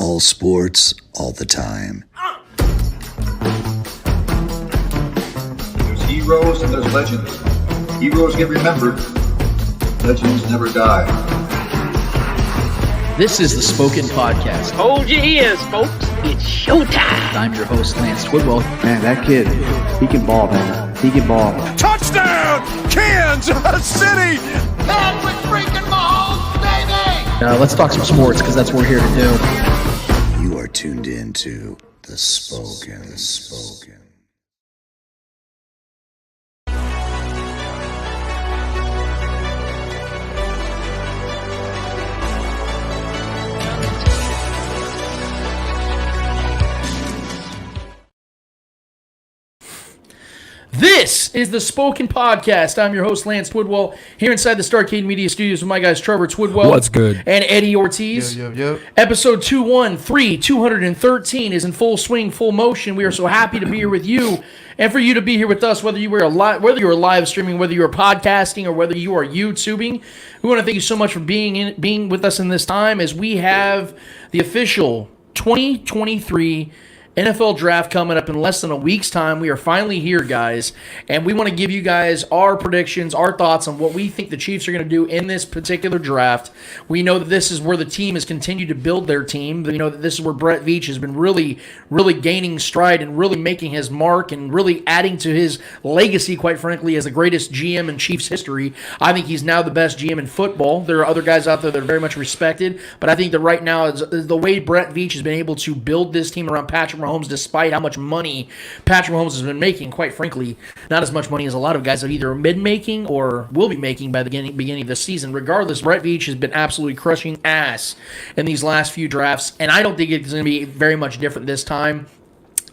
All sports, all the time. There's heroes and there's legends. Heroes get remembered. Legends never die. This is the Spoken Podcast. Hold your ears, folks. It's showtime. I'm your host, Lance Twidwell. Man, that kid, he can ball, man. He can ball. Touchdown, Kansas City! Patrick freaking Mahomes, baby! Let's talk some sports, because that's what we're here to do. You are tuned in to The Spoken. This is the Spoken Podcast. I'm your host, Lance Twidwell, here inside the Starcade Media Studios with my guys Trevor Twidwell. What's good? And Eddie Ortiz. Yep. Episode 213 is in full swing, full motion. We are so happy to be here with you and for you to be here with us, whether you are live streaming, whether you are podcasting, or whether you are YouTubing. We want to thank you so much for being with us in this time as we have the official 2023 NFL Draft coming up in less than a week's time. We are finally here, guys, and we want to give you guys our predictions, our thoughts on what we think the Chiefs are going to do in this particular draft. We know that this is where the team has continued to build their team. We know that this is where Brett Veach has been really gaining stride and really making his mark and really adding to his legacy, quite frankly, as the greatest GM in Chiefs history. I think he's now the best GM in football. There are other guys out there that are very much respected, but I think that right now is the way Brett Veach has been able to build this team around Patrick Mahomes, despite how much money Patrick Mahomes has been making, quite frankly, not as much money as a lot of guys that either been making or will be making by the beginning of the season. Regardless, Brett Veach has been absolutely crushing ass in these last few drafts, and I don't think it's going to be very much different this time.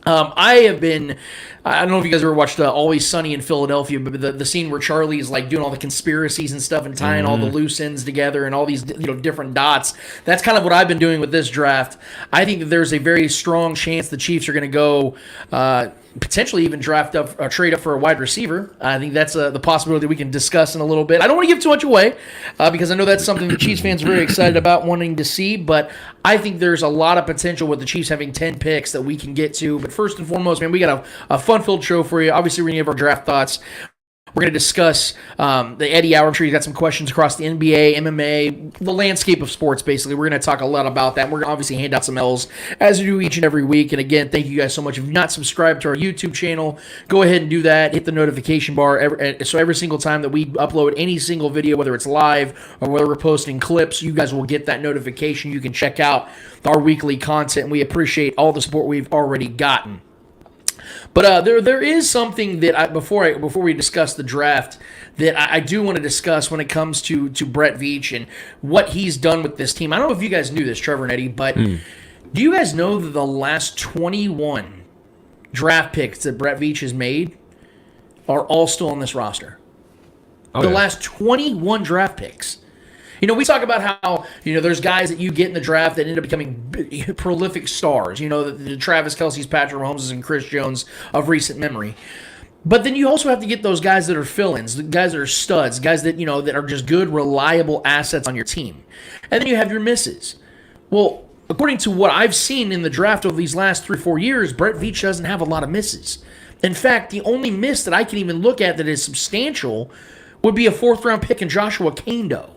I don't know if you guys ever watched Always Sunny in Philadelphia, but the scene where Charlie is like doing all the conspiracies and stuff and tying all the loose ends together and all these different dots. That's kind of what I've been doing with this draft. I think that there's a very strong chance the Chiefs are going to go potentially even trade up for a wide receiver. I think that's the possibility we can discuss in a little bit. I don't want to give too much away because I know that's something the Chiefs fans are very excited about wanting to see, but I think there's a lot of potential with the Chiefs having 10 picks that we can get to. But first and foremost, man, we got a fun-filled show for you. Obviously, we're going to give our draft thoughts. We're going to discuss the Eddie Hour. I'm sure you got some questions across the NBA, MMA, the landscape of sports, basically. We're going to talk a lot about that. We're going to obviously hand out some L's as we do each and every week. And again, thank you guys so much. If you're not subscribed to our YouTube channel, go ahead and do that. Hit the notification bar. So every single time that we upload any single video, whether it's live or whether we're posting clips, you guys will get that notification. You can check out our weekly content. And we appreciate all the support we've already gotten. But there is something that before we discuss the draft that I do want to discuss when it comes to Brett Veach and what he's done with this team. I don't know if you guys knew this, Trevor and Eddie, but do you guys know that the last 21 draft picks that Brett Veach has made are all still on this roster? Last 21 draft picks. We talk about how, there's guys that you get in the draft that end up becoming prolific stars. The Travis Kelce's, Patrick Mahomes, and Chris Jones of recent memory. But then you also have to get those guys that are fill-ins, the guys that are studs, guys that, that are just good, reliable assets on your team. And then you have your misses. Well, according to what I've seen in the draft over these last 3-4 years, Brett Veach doesn't have a lot of misses. In fact, the only miss that I can even look at that is substantial would be a 4th-round pick in Joshua Kaindoh.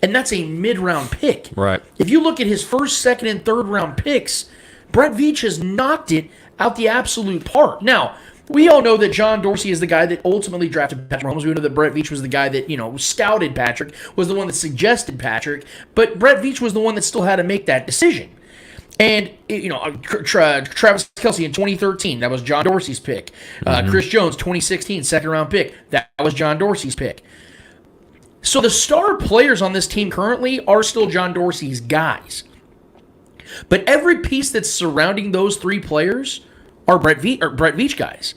And that's a mid-round pick. Right. If you look at his first, second, and third-round picks, Brett Veach has knocked it out the absolute park. Now, we all know that John Dorsey is the guy that ultimately drafted Patrick Mahomes. We know that Brett Veach was the guy that, scouted Patrick, was the one that suggested Patrick. But Brett Veach was the one that still had to make that decision. And, Travis Kelce in 2013, that was John Dorsey's pick. Chris Jones, 2016, second-round pick. That was John Dorsey's pick. So the star players on this team currently are still John Dorsey's guys. But every piece that's surrounding those 3 players are Brett Veach guys.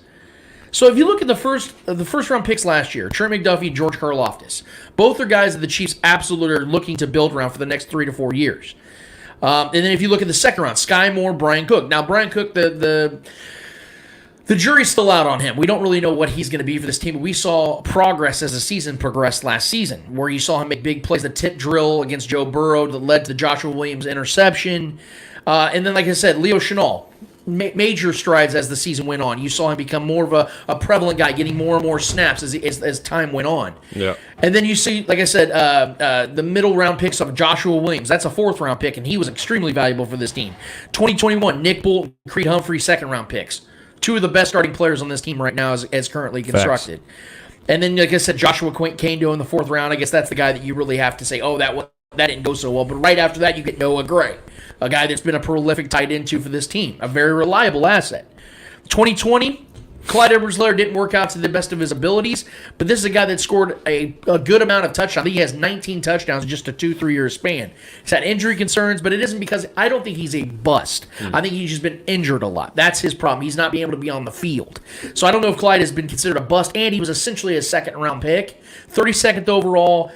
So if you look at the first round picks last year, Trent McDuffie, George Karlaftis, both are guys that the Chiefs absolutely are looking to build around for the next 3 to 4 years. And then if you look at the second round, Sky Moore, Brian Cook. Now Brian Cook, the jury's still out on him. We don't really know what he's going to be for this team. We saw progress as the season progressed last season, where you saw him make big plays, the tip drill against Joe Burrow that led to Joshua Williams' interception. And then, like I said, Leo Chenal, major strides as the season went on. You saw him become more of a prevalent guy, getting more and more snaps as time went on. Yeah. And then you see, like I said, the middle round picks of Joshua Williams. That's a 4th round pick, and he was extremely valuable for this team. 2021, Nick Bolton, Creed Humphrey, 2nd round picks. 2 of the best starting players on this team right now as currently constructed. Facts. And then, like I said, Joshua Kando in the 4th round. I guess that's the guy that you really have to say, oh, that didn't go so well. But right after that, you get Noah Gray, a guy that's been a prolific tight end for this team, a very reliable asset. 2020, Clyde Edwards-Helaire didn't work out to the best of his abilities, but this is a guy that scored a good amount of touchdowns. I think he has 19 touchdowns in just a 2-3 year span. He's had injury concerns, but it isn't because I don't think he's a bust. I think he's just been injured a lot. That's his problem. He's not being able to be on the field. So I don't know if Clyde has been considered a bust, and he was essentially a 2nd round pick, 32nd overall.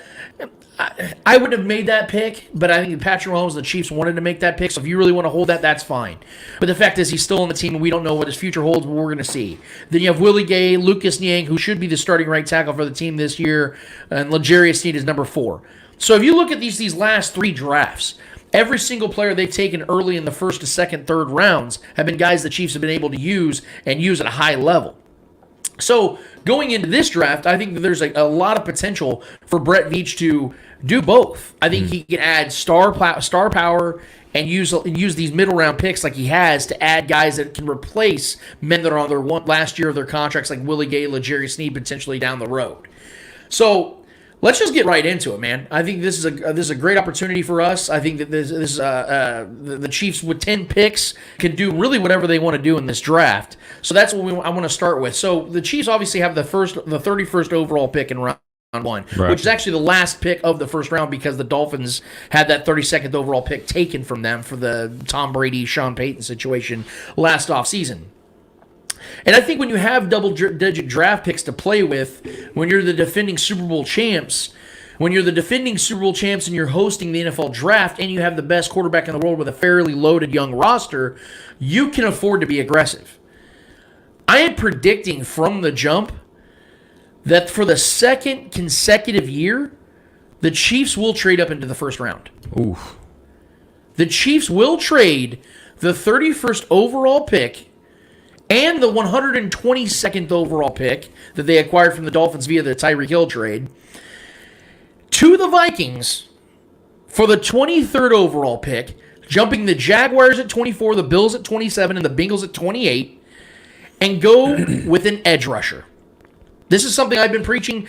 I wouldn't have made that pick, but I think Patrick Mahomes and the Chiefs wanted to make that pick, so if you really want to hold that, that's fine. But the fact is he's still on the team, and we don't know what his future holds, but we're going to see. Then you have Willie Gay, Lucas Niang, who should be the starting right tackle for the team this year, and L'Jarius Sneed is number 4. So if you look at these last 3 drafts, every single player they've taken early in the 1st to 2nd, 3rd rounds have been guys the Chiefs have been able to use and use at a high level. So going into this draft, I think that there's a lot of potential for Brett Veach to do both. I think he can add star power and use these middle round picks like he has to add guys that can replace men that are on their last year of their contracts, like Willie Gay, L'Jarius Sneed, potentially down the road. So let's just get right into it, man. I think this is a great opportunity for us. I think that the Chiefs with 10 picks can do really whatever they want to do in this draft. So that's what I want to start with. So the Chiefs obviously have the 31st overall pick in round 1, right, which is actually the last pick of the 1st round because the Dolphins had that 32nd overall pick taken from them for the Tom Brady, Sean Payton situation last offseason. And I think when you have double-digit draft picks to play with, when you're the defending Super Bowl champs, and you're hosting the NFL draft and you have the best quarterback in the world with a fairly loaded young roster, you can afford to be aggressive. I am predicting from the jump that for the 2nd consecutive year, the Chiefs will trade up into the 1st round. Oof. The Chiefs will trade the 31st overall pick and the 122nd overall pick that they acquired from the Dolphins via the Tyreek Hill trade to the Vikings for the 23rd overall pick, jumping the Jaguars at 24, the Bills at 27, and the Bengals at 28, and go with an edge rusher. This is something I've been preaching,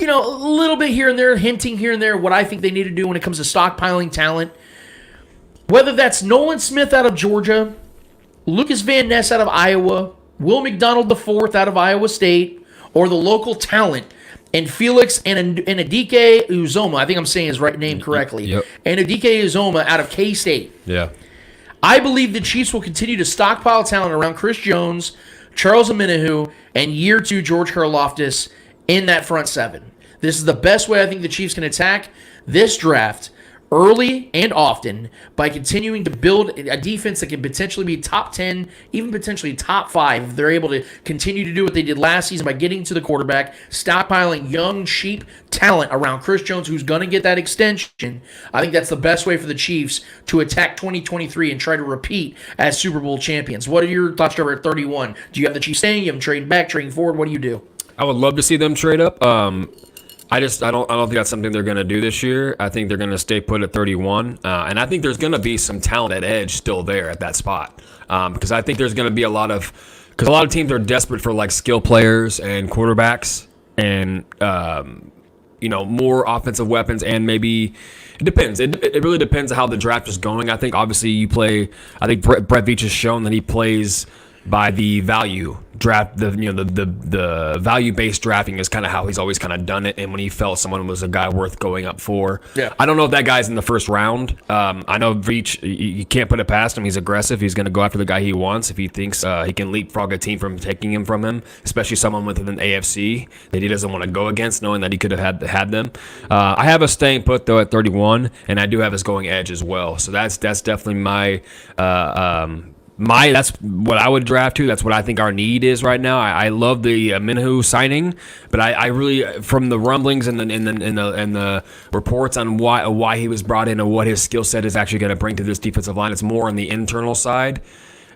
a little bit here and there, hinting here and there what I think they need to do when it comes to stockpiling talent. Whether that's Nolan Smith out of Georgia, Lucas Van Ness out of Iowa, Will McDonald IV out of Iowa State, or the local talent, and Felix and Anudike Uzoma, I think I'm saying his right name correctly, yep. Anudike Uzoma out of K-State. Yeah. I believe the Chiefs will continue to stockpile talent around Chris Jones, Charles Omenihu, and year 2 George Karlaftis in that front 7. This is the best way I think the Chiefs can attack this draft early and often by continuing to build a defense that can potentially be top 10, even potentially top 5 if they're able to continue to do what they did last season by getting to the quarterback, stockpiling young, cheap talent around Chris Jones, who's going to get that extension. I think that's the best way for the Chiefs to attack 2023 and try to repeat as Super Bowl champions. What are your thoughts, Trevor, at 31? Do you have the Chiefs staying? You have them trading back, trading forward? What do you do? I would love to see them trade up. I don't think that's something they're going to do this year. I think they're going to stay put at 31, and I think there's going to be some talent at edge still there at that spot, because I think there's going to be a lot of teams are desperate for like skill players and quarterbacks and more offensive weapons, and maybe it depends. It really depends on how the draft is going. I think obviously I think Brett Veach has shown that he plays by the value draft. The value-based drafting is kind of how he's always kind of done it, and when he felt someone was a guy worth going up for. Yeah. I don't know if that guy's in the 1st round. I know Veach, you can't put it past him. He's aggressive. He's going to go after the guy he wants if he thinks he can leapfrog a team from taking him from him, especially someone within an AFC that he doesn't want to go against, knowing that he could have had them. I have us staying put, though, at 31, and I do have us going edge as well. So that's definitely my That's what I would draft to. That's what I think our need is right now. I love the Minhu signing, but I really, from the rumblings and the reports on why he was brought in and what his skill set is actually going to bring to this defensive line, it's more on the internal side.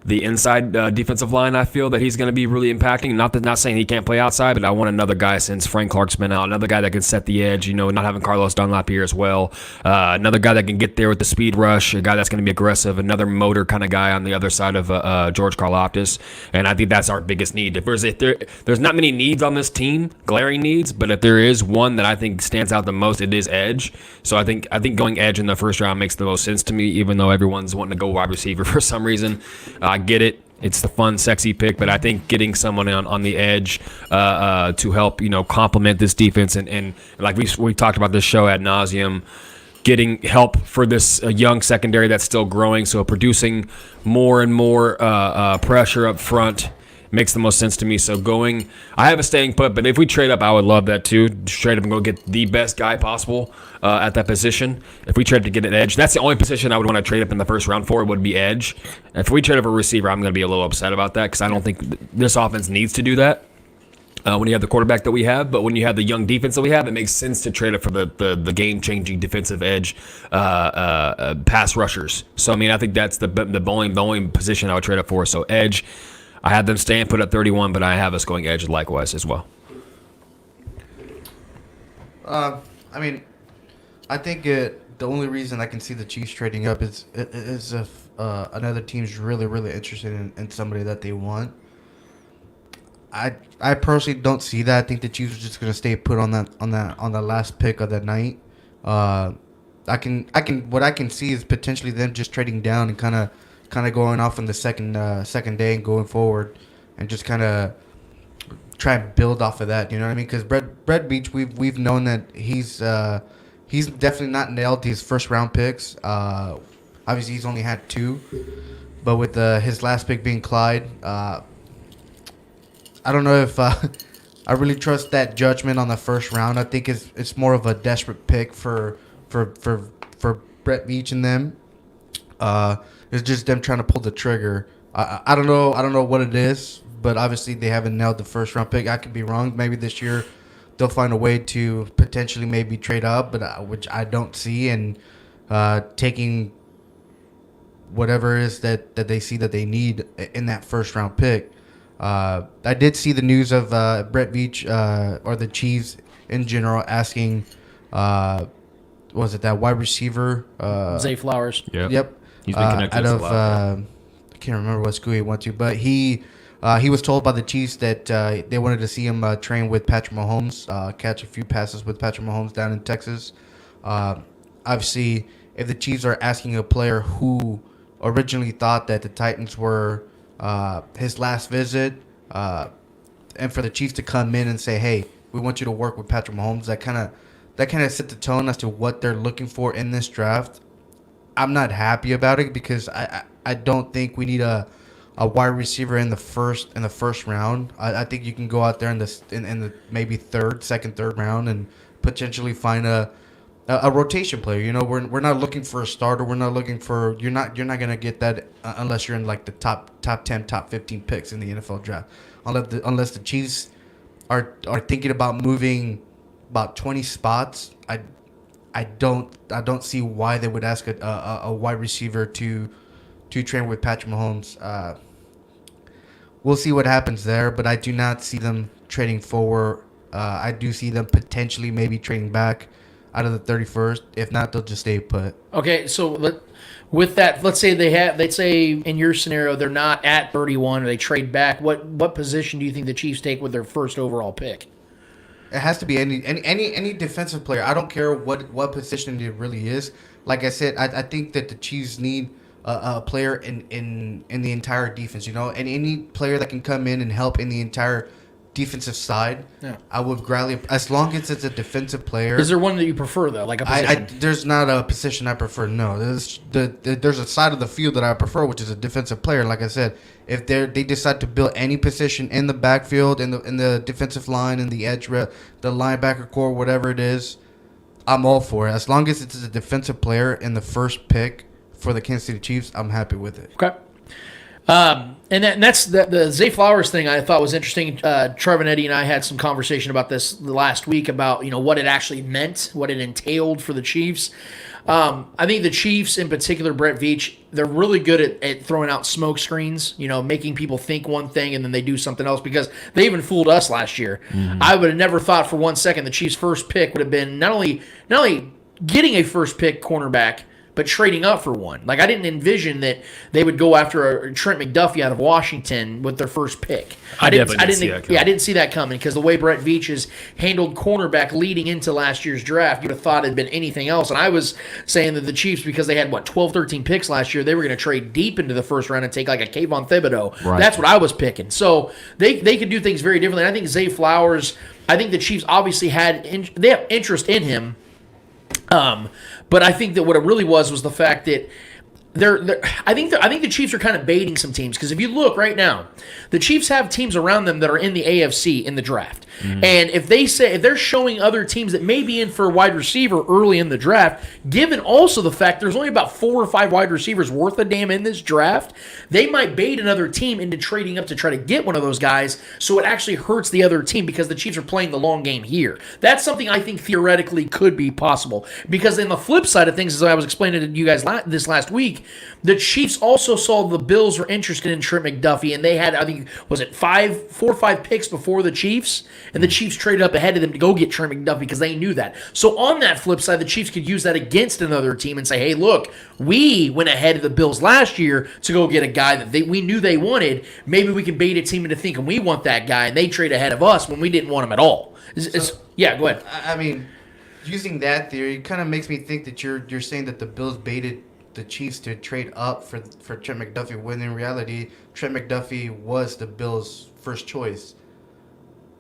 The inside defensive line, I feel that he's going to be really impacting. Not saying he can't play outside, but I want another guy since Frank Clark's been out, another guy that can set the edge. Not having Carlos Dunlap here as well. Another guy that can get there with the speed rush. A guy that's going to be aggressive. Another motor kind of guy on the other side of George Karlaftis. And I think that's our biggest need. There's not many needs on this team, glaring needs, but if there is one that I think stands out the most, it is edge. So I think going edge in the first round makes the most sense to me, even though everyone's wanting to go wide receiver for some reason. I get it. It's the fun, sexy pick, but I think getting someone on the edge to help, complement this defense and like we talked about this show ad nauseum, getting help for this young secondary that's still growing, so producing more and more pressure up front makes the most sense to me. So I have a staying put, but if we trade up, I would love that too. Trade up and go get the best guy possible at that position. If we trade to get an edge, that's the only position I would want to trade up in the first round for, would be edge. If we trade up a receiver, I'm going to be a little upset about that because I don't think this offense needs to do that when you have the quarterback that we have. But when you have the young defense that we have, it makes sense to trade up for the game-changing defensive edge pass rushers. So, I think that's the only position I would trade up for. So, edge. I had them staying put at 31, but I have us going edge likewise as well. I think the only reason I can see the Chiefs trading up is if another team's really, really interested in somebody that they want. I personally don't see that. I think the Chiefs are just going to stay put on the last pick of that night. What I can see is potentially them just trading down and kind of going off on the second day and going forward, and just kind of try and build off of that. You know what I mean? Because Brett Veach, we've known that he's definitely not nailed his first round picks. Obviously, he's only had 2, but with his last pick being Clyde, I don't know if I really trust that judgment on the first round. I think it's more of a desperate pick for Brett Veach and them. It's just them trying to pull the trigger. I don't know what it is, but obviously they haven't nailed the first round pick. I could be wrong. Maybe this year they'll find a way to potentially maybe trade up, but which I don't see, and taking whatever it is that they see that they need in that first round pick. I did see the news of Brett Veach or the Chiefs in general asking, was it that wide receiver? Zay Flowers. Yep. He's been connected a lot. I can't remember what school he went to, but he was told by the Chiefs that they wanted to see him train with Patrick Mahomes, catch a few passes with Patrick Mahomes down in Texas. Obviously, if the Chiefs are asking a player who originally thought that the Titans were his last visit, and for the Chiefs to come in and say, "Hey, we want you to work with Patrick Mahomes," that kind of set the tone as to what they're looking for in this draft. I'm not happy about it because I don't think we need a wide receiver in the first round. I think you can go out there in the maybe second, third round and potentially find a rotation player. We're not looking for a starter. We're not looking for you're not gonna get that unless you're in like the top 10, top 15 picks in the NFL draft. Unless the Chiefs are thinking about moving about 20 spots, I don't see why they would ask a wide receiver to train with Patrick Mahomes. We'll see what happens there, but I do not see them trading forward. I do see them potentially maybe trading back out of the 31st. If not, they'll just stay put. Okay, so with that, let's say let's say in your scenario they're not at 31 or they trade back. What position do you think the Chiefs take with their first overall pick? It has to be any defensive player. I don't care what position it really is. Like I said, I think that the Chiefs need a player in the entire defense. And any player that can come in and help in the entire defensive side. Yeah. I would gladly, as long as it's a defensive player. Is there one that you prefer though, like a position? There's not a position I prefer. No, there's a side of the field that I prefer, which is a defensive player. Like I said, if they decide to build any position in the backfield, in the defensive line, in the edge, the linebacker core, whatever it is, I'm all for it. As long as it's a defensive player in the first pick for the Kansas City Chiefs, I'm happy with it. Okay. And that's the Zay Flowers thing I thought was interesting. Trevor Eddie and I had some conversation about this last week about, what it actually meant, what it entailed for the Chiefs. I think the Chiefs, in particular, Brett Veach, they're really good at throwing out smoke screens, making people think one thing and then they do something else, because they even fooled us last year. I would have never thought for 1 second the Chiefs' first pick would have been not only getting a first pick cornerback, but trading up for one. Like, I didn't envision that they would go after a Trent McDuffie out of Washington with their first pick. I didn't see that coming, because the way Brett Veach has handled cornerback leading into last year's draft, you'd have thought it'd been anything else. And I was saying that the Chiefs, because they had 12, 13 picks last year, they were going to trade deep into the first round and take like a Kayvon Thibodeau. Right. That's what I was picking. So they could do things very differently. I think Zay Flowers, I think the Chiefs obviously they have interest in him. But I think that what it really was the fact that I think the Chiefs are kind of baiting some teams, because if you look right now, the Chiefs have teams around them that are in the AFC in the draft. And if they're showing other teams that may be in for a wide receiver early in the draft, given also the fact there's only about 4 or 5 wide receivers worth a damn in this draft, they might bait another team into trading up to try to get one of those guys, so it actually hurts the other team, because the Chiefs are playing the long game here. That's something I think theoretically could be possible, because in the flip side of things, as I was explaining to you guys this last week, the Chiefs also saw the Bills were interested in Trent McDuffie, and they had, I think, 4 or 5 picks before the Chiefs, and the Chiefs traded up ahead of them to go get Trent McDuffie because they knew that. So on that flip side, the Chiefs could use that against another team and say, hey, look, we went ahead of the Bills last year to go get a guy that we knew they wanted. Maybe we can bait a team into thinking we want that guy, and they trade ahead of us when we didn't want him at all. Yeah, go ahead. I mean, using that theory, it kind of makes me think that you're saying that the Bills baited the Chiefs to trade up for Trent McDuffie, when in reality, Trent McDuffie was the Bills' first choice.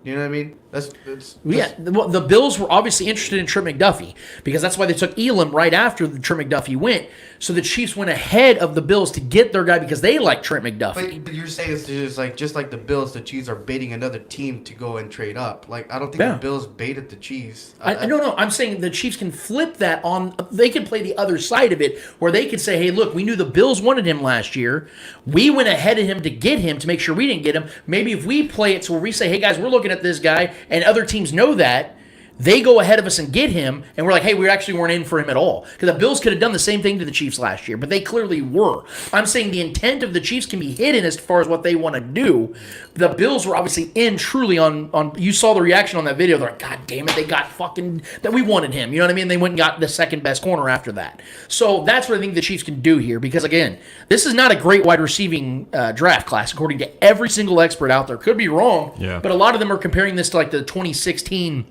You know what I mean? The Bills were obviously interested in Trent McDuffie, because that's why they took Elam right after Trent McDuffie went. So the Chiefs went ahead of the Bills to get their guy because they like Trent McDuffie. But you're saying it's just like the Bills, the Chiefs are baiting another team to go and trade up. Like, I don't think the Bills baited the Chiefs. No. I'm saying the Chiefs can flip that on. They can play the other side of it, where they could say, hey, look, we knew the Bills wanted him last year. We went ahead of him to get him, to make sure we didn't get him. Maybe if we play it to where we say, hey, guys, we're looking at this guy, and other teams know that, they go ahead of us and get him, and we're like, hey, we actually weren't in for him at all. Because the Bills could have done the same thing to the Chiefs last year, but they clearly were. I'm saying the intent of the Chiefs can be hidden as far as what they want to do. The Bills were obviously in truly on you saw the reaction on that video. They're like, God damn it, they got fucking, that we wanted him. You know what I mean? They went and got the second best corner after that. So that's what I think the Chiefs can do here, because again, this is not a great wide receiving draft class, according to every single expert out there. Could be wrong, but a lot of them are comparing this to like the 2016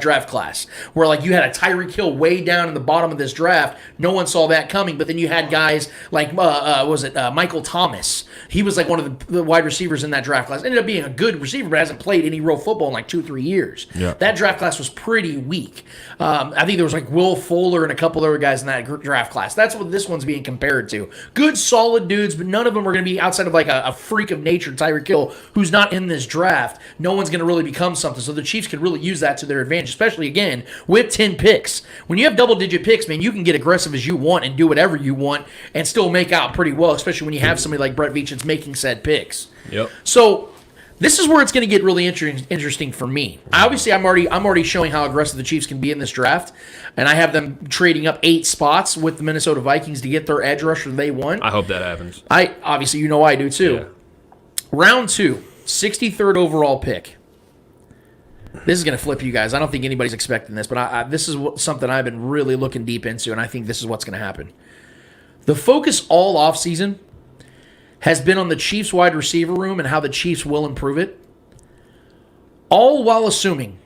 draft class, where like you had a Tyreek Hill way down in the bottom of this draft. No one saw that coming, but then you had guys like Michael Thomas. He was like one of the wide receivers in that draft class. Ended up being a good receiver, but hasn't played any real football in like 2-3 years. Yeah. That draft class was pretty weak. I think there was like Will Fuller and a couple other guys in that draft class. That's what this one's being compared to. Good, solid dudes, but none of them are going to be outside of like a freak of nature, Tyreek Hill, who's not in this draft. No one's going to really become something. So the Chiefs could really use that to their advantage, especially again with 10 picks. When you have double-digit picks, man, you can get aggressive as you want and do whatever you want and still make out pretty well, especially when you have somebody like Brett Veach that's making said picks. Yep. So this is where it's going to get really interesting for me. Obviously, I'm already showing how aggressive the Chiefs can be in this draft, and I have them trading up 8 spots with the Minnesota Vikings to get their edge rusher they want. I hope that happens. Obviously, I do too. Yeah. Round 2, 63rd overall pick. This is going to flip you guys. I don't think anybody's expecting this, but this is something I've been really looking deep into, and I think this is what's going to happen. The focus all offseason has been on the Chiefs wide receiver room and how the Chiefs will improve it, all while assuming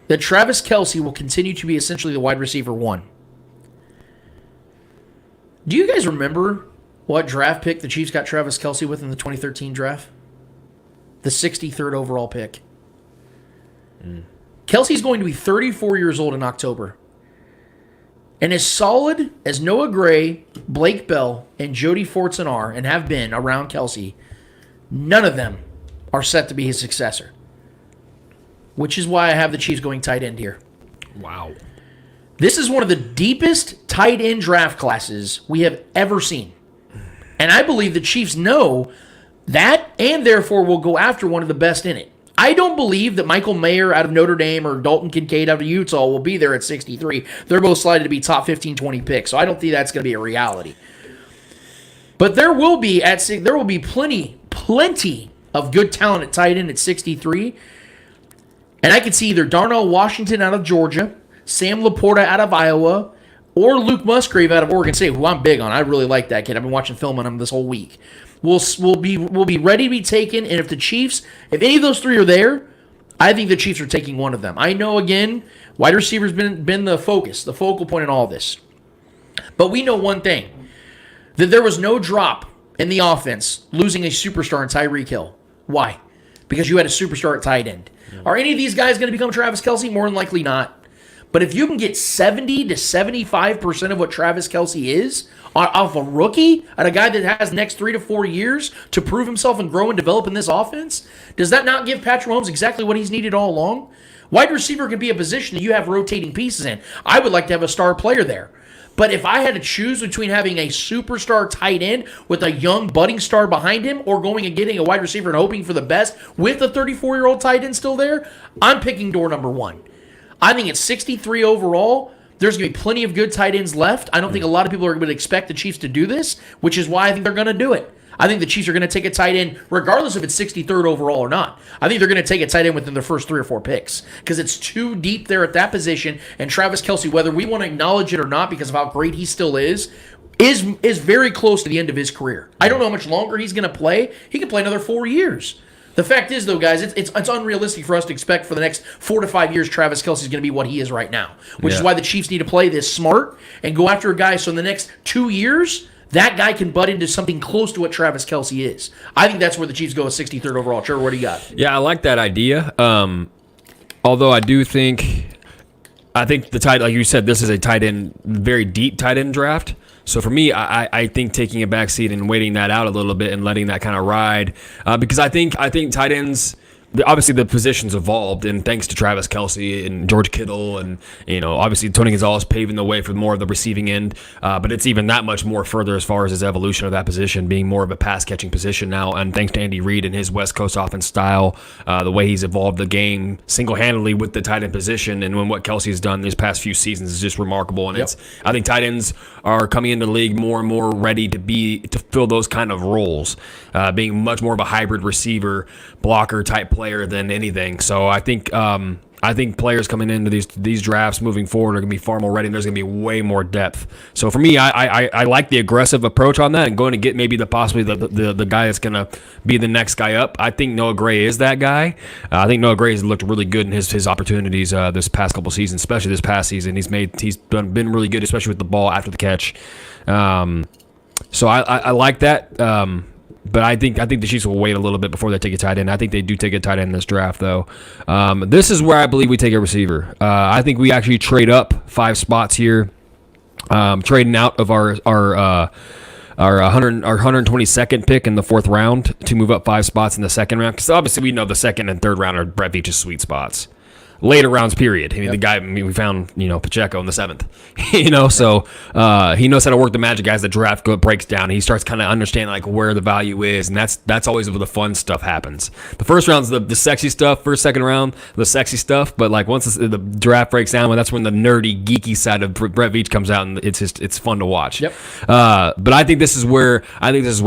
that Travis Kelce will continue to be essentially the wide receiver 1. Do you guys remember what draft pick the Chiefs got Travis Kelce with in the 2013 draft? The 63rd overall pick. Kelce's going to be 34 years old in October. And as solid as Noah Gray, Blake Bell, and Jody Fortson are and have been around Kelce, none of them are set to be his successor. Which is why I have the Chiefs going tight end here. Wow. This is one of the deepest tight end draft classes we have ever seen. And I believe the Chiefs know that and therefore will go after one of the best in it. I don't believe that Michael Mayer out of Notre Dame or Dalton Kincaid out of Utah will be there at 63. They're both slated to be top 15, 20 picks, so I don't think that's going to be a reality. But there will be plenty of good talent at tight end at 63. And I could see either Darnell Washington out of Georgia, Sam Laporta out of Iowa, or Luke Musgrave out of Oregon State, who I'm big on. I really like that kid. I've been watching film on him this whole week. We'll be ready to be taken, and if any of those three are there, I think the Chiefs are taking one of them. I know, again, wide receiver's been the focus, the focal point in all this. But we know one thing, that there was no drop in the offense losing a superstar in Tyreek Hill. Why? Because you had a superstar at tight end. Are any of these guys going to become Travis Kelce? More than likely not. But if you can get 70 to 75% of what Travis Kelce is off a rookie and a guy that has the next 3 to 4 years to prove himself and grow and develop in this offense, does that not give Patrick Mahomes exactly what he's needed all along? Wide receiver can be a position that you have rotating pieces in. I would like to have a star player there. But if I had to choose between having a superstar tight end with a young budding star behind him or going and getting a wide receiver and hoping for the best with a 34-year-old tight end still there, I'm picking door number one. I think at 63 overall, there's going to be plenty of good tight ends left. I don't think a lot of people are going to expect the Chiefs to do this, which is why I think they're going to do it. I think the Chiefs are going to take a tight end regardless if it's 63rd overall or not. I think they're going to take a tight end within their first 3 or 4 picks because it's too deep there at that position. And Travis Kelce, whether we want to acknowledge it or not because of how great he still is very close to the end of his career. I don't know how much longer he's going to play. He could play another 4 years. The fact is, though, guys, it's unrealistic for us to expect for the next 4 to 5 years Travis Kelce is going to be what he is right now, which is why the Chiefs need to play this smart and go after a guy so in the next 2 years, that guy can butt into something close to what Travis Kelce is. I think that's where the Chiefs go with 63rd overall. Trevor, what do you got? Yeah, I like that idea. Although I think the tight, like you said, this is a tight end, very deep tight end draft. So for me, I think taking a back seat and waiting that out a little bit and letting that kind of ride, because I think tight ends, obviously the position's evolved, and thanks to Travis Kelce and George Kittle, and obviously Tony Gonzalez paving the way for more of the receiving end. But it's even that much more further as far as his evolution of that position being more of a pass catching position now. And thanks to Andy Reid and his West Coast offense style, the way he's evolved the game single handedly with the tight end position, and when what Kelce's done these past few seasons is just remarkable. And I think tight ends are coming into the league more and more ready to fill those kind of roles, being much more of a hybrid receiver, blocker type player than anything. So I think players coming into these drafts moving forward are going to be far more ready, and there's going to be way more depth. So for me, I like the aggressive approach on that and going to get maybe possibly the guy that's going to be the next guy up. I think Noah Gray is that guy. I think Noah Gray has looked really good in his opportunities this past couple seasons, especially this past season. He's been really good, especially with the ball after the catch. So I like that. But I think the Chiefs will wait a little bit before they take a tight end. I think they do take a tight end in this draft, though. This is where I believe we take a receiver. I think we actually trade up 5 spots here, trading out of our 122nd pick in the 4th round to move up 5 spots in the 2nd round. Because obviously we know the 2nd and 3rd round are Brett Veach's sweet spots. Later rounds, period. I mean, the guy, we found, Pacheco in the 7th. So he knows how to work the magic as the draft breaks down. He starts kind of understanding where the value is, and that's always where the fun stuff happens. The first round's the sexy stuff. 1st, 2nd round, the sexy stuff. But once the draft breaks down, that's when the nerdy, geeky side of Brett Veach comes out, and it's fun to watch. Yep. But I think this is where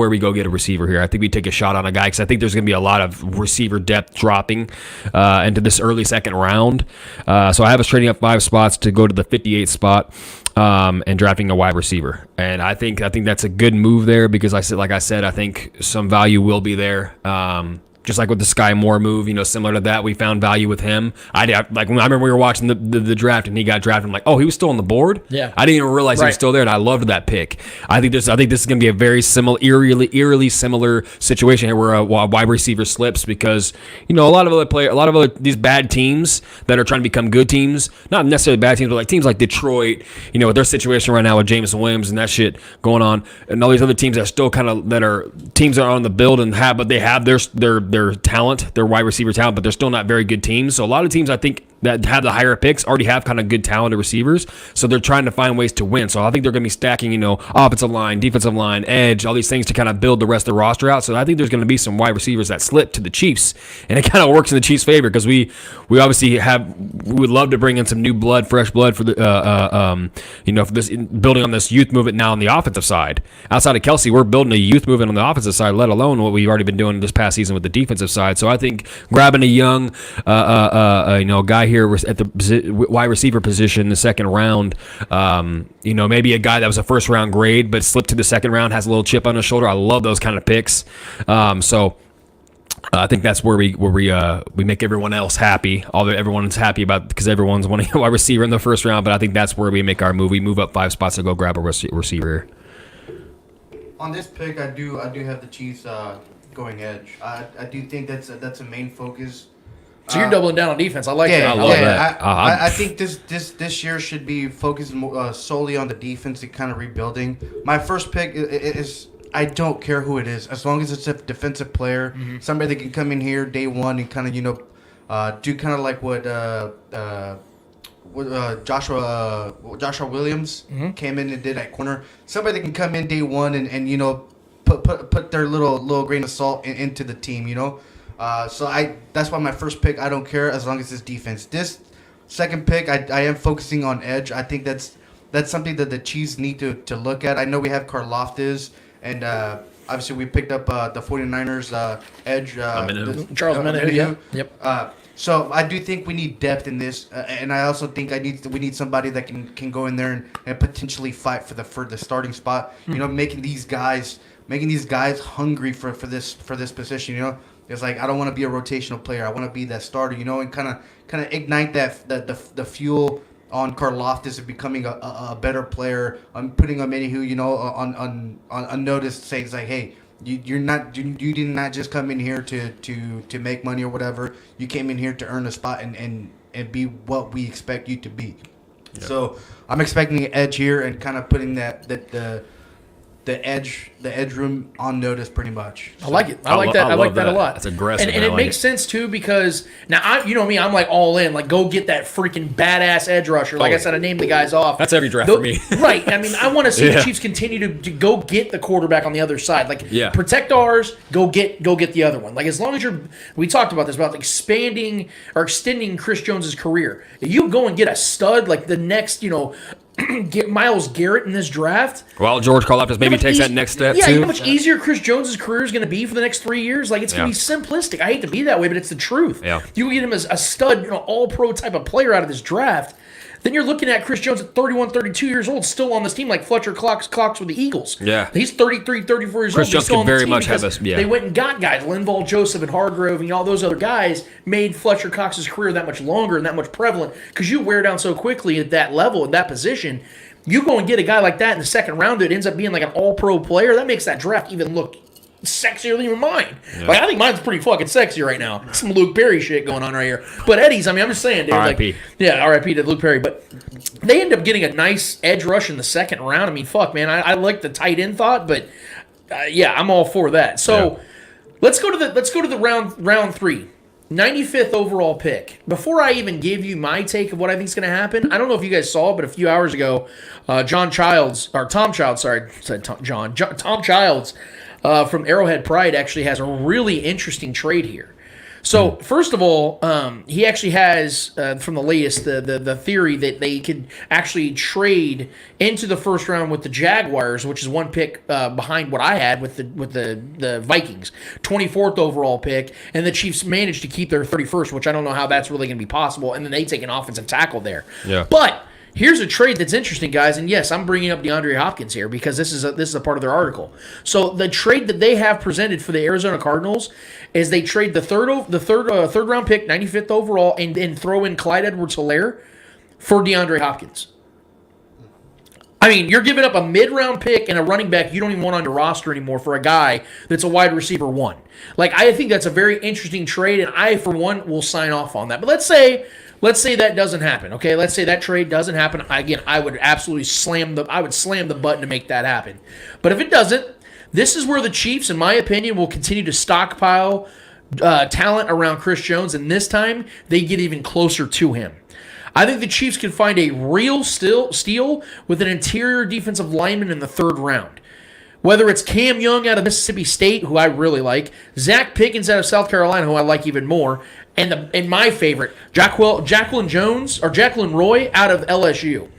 we go get a receiver here. I think we take a shot on a guy because I think there's going to be a lot of receiver depth dropping into this early 2nd round. So I have us trading up 5 spots to go to the 58th spot and drafting a wide receiver. And I think that's a good move there because I said, I think some value will be there. Just like with the Sky Moore move, similar to that, we found value with him. I remember we were watching the draft and he got drafted. I'm like, oh, he was still on the board. Yeah, I didn't even realize he was still there, and I loved that pick. I think this is going to be a very similar, eerily similar situation here where a wide receiver slips because a lot of these bad teams that are trying to become good teams, not necessarily bad teams, but teams like Detroit, with their situation right now with Jameson Williams and that shit going on, and all these other teams that are still that are teams that are on the build but they have their talent, their wide receiver talent, but they're still not very good teams. So a lot of teams, I think, that have the higher picks already have kind of good talented receivers, so they're trying to find ways to win. So I think they're going to be stacking, offensive line, defensive line, edge, all these things to kind of build the rest of the roster out. So I think there's going to be some wide receivers that slip to the Chiefs, and it kind of works in the Chiefs' favor because we obviously we would love to bring in some new blood, fresh blood for the for this building on this youth movement now on the offensive side. Outside of Kelsey, we're building a youth movement on the offensive side, let alone what we've already been doing this past season with the defensive side. So I think grabbing a young guy here at the wide receiver position in the second round, maybe a guy that was a first round grade but slipped to the second round, has a little chip on his shoulder. I love those kind of picks. I think that's where we make everyone else happy. Although everyone's happy about because everyone's wanting a wide receiver in the first round, but I think that's where we make our move. We move up 5 spots to go grab a receiver. On this pick, I do have the Chiefs going edge. I do think that's a main focus. So you're doubling down on defense. I like that. I love that. I think this year should be focused solely on the defense and kind of rebuilding. My first pick is I don't care who it is, as long as it's a defensive player, somebody that can come in here day one and kind of do kind of like what Joshua Williams came in and did at corner. Somebody that can come in day one and put their little grain of salt into the team. So that's why my first pick, I don't care as long as it's defense. This second pick, I am focusing on edge. I think that's something that the Chiefs need to look at. I know we have Karlaftis, and obviously we picked up the 49ers edge. Charles Omenihu, yeah. Yep. So I do think we need depth in this, and I also think we need somebody that can go in there and potentially fight for the starting spot. Making these guys hungry for this position. It's like I don't want to be a rotational player. I want to be that starter. And kind of ignite the fuel on Karlaftis and becoming a better player. I'm putting Omenihu, on notice, saying it's like, hey, you did not just come in here to make money or whatever. You came in here to earn a spot and be what we expect you to be. Yeah. So I'm expecting an edge here and kind of putting the edge room on notice pretty much. So I like it. I like that a lot. It's aggressive. And it makes sense too because now me, I'm like all in. Like go get that freaking badass edge rusher. Like I said, I named the guys off. That's every draft for me. Right. I mean, I want to see the Chiefs continue to go get the quarterback on the other side. Like protect ours, go get the other one. Like as long as we talked about this about expanding or extending Chris Jones's career. If you go and get a stud like the next, get Myles Garrett in this draft. Well, George Karlaftis maybe takes that next step too. Yeah, you know how much easier Chris Jones' career is going to be for the next 3 years? Like, it's going to be simplistic. I hate to be that way, but it's the truth. Yeah. You get him as a stud, all-pro type of player out of this draft. Then you're looking at Chris Jones at 31, 32 years old, still on this team like Fletcher Cox with the Eagles. Yeah. He's 33, 34 years Chris old. Jones can very much have us. Yeah. They went and got guys. Linval Joseph and Hargrove and all those other guys made Fletcher Cox's career that much longer and that much prevalent because you wear down so quickly at that level, at that position. You go and get a guy like that in the second round that ends up being like an all-pro player, that makes that draft even look sexier than even mine. Yeah. Like I think mine's pretty fucking sexy right now. Some Luke Perry shit going on right here. But Eddie's, I'm just saying, dude. R.I.P. R.I.P. to Luke Perry. But they end up getting a nice edge rush in the second round. I mean, fuck, man. I like the tight end thought, but I'm all for that. So let's go to the round 3. 95th overall pick. Before I even give you my take of what I think is going to happen, I don't know if you guys saw, but a few hours ago, Tom Childs from Arrowhead Pride actually has a really interesting trade here. So, first of all, he actually has, from the latest, the theory that they could actually trade into the first round with the Jaguars, which is one pick behind what I had with the Vikings. 24th overall pick, and the Chiefs managed to keep their 31st, which I don't know how that's really going to be possible, and then they take an offensive tackle there. Yeah. But here's a trade that's interesting, guys, and yes, I'm bringing up DeAndre Hopkins here because this is a part of their article. So the trade that they have presented for the Arizona Cardinals is they trade the third round pick, 95th overall, and throw in Clyde Edwards-Helaire for DeAndre Hopkins. I mean, you're giving up a mid-round pick and a running back you don't even want on your roster anymore for a guy that's a wide receiver 1. Like, I think that's a very interesting trade, and I, for one, will sign off on that. But let's say that doesn't happen, okay? Let's say that trade doesn't happen. Again, I would absolutely slam the button to make that happen. But if it doesn't, this is where the Chiefs, in my opinion, will continue to stockpile talent around Chris Jones, and this time they get even closer to him. I think the Chiefs can find a real steal with an interior defensive lineman in the third round. Whether it's Cam Young out of Mississippi State, who I really like, Zach Pickens out of South Carolina, who I like even more, and my favorite, Jacqueline Roy out of LSU.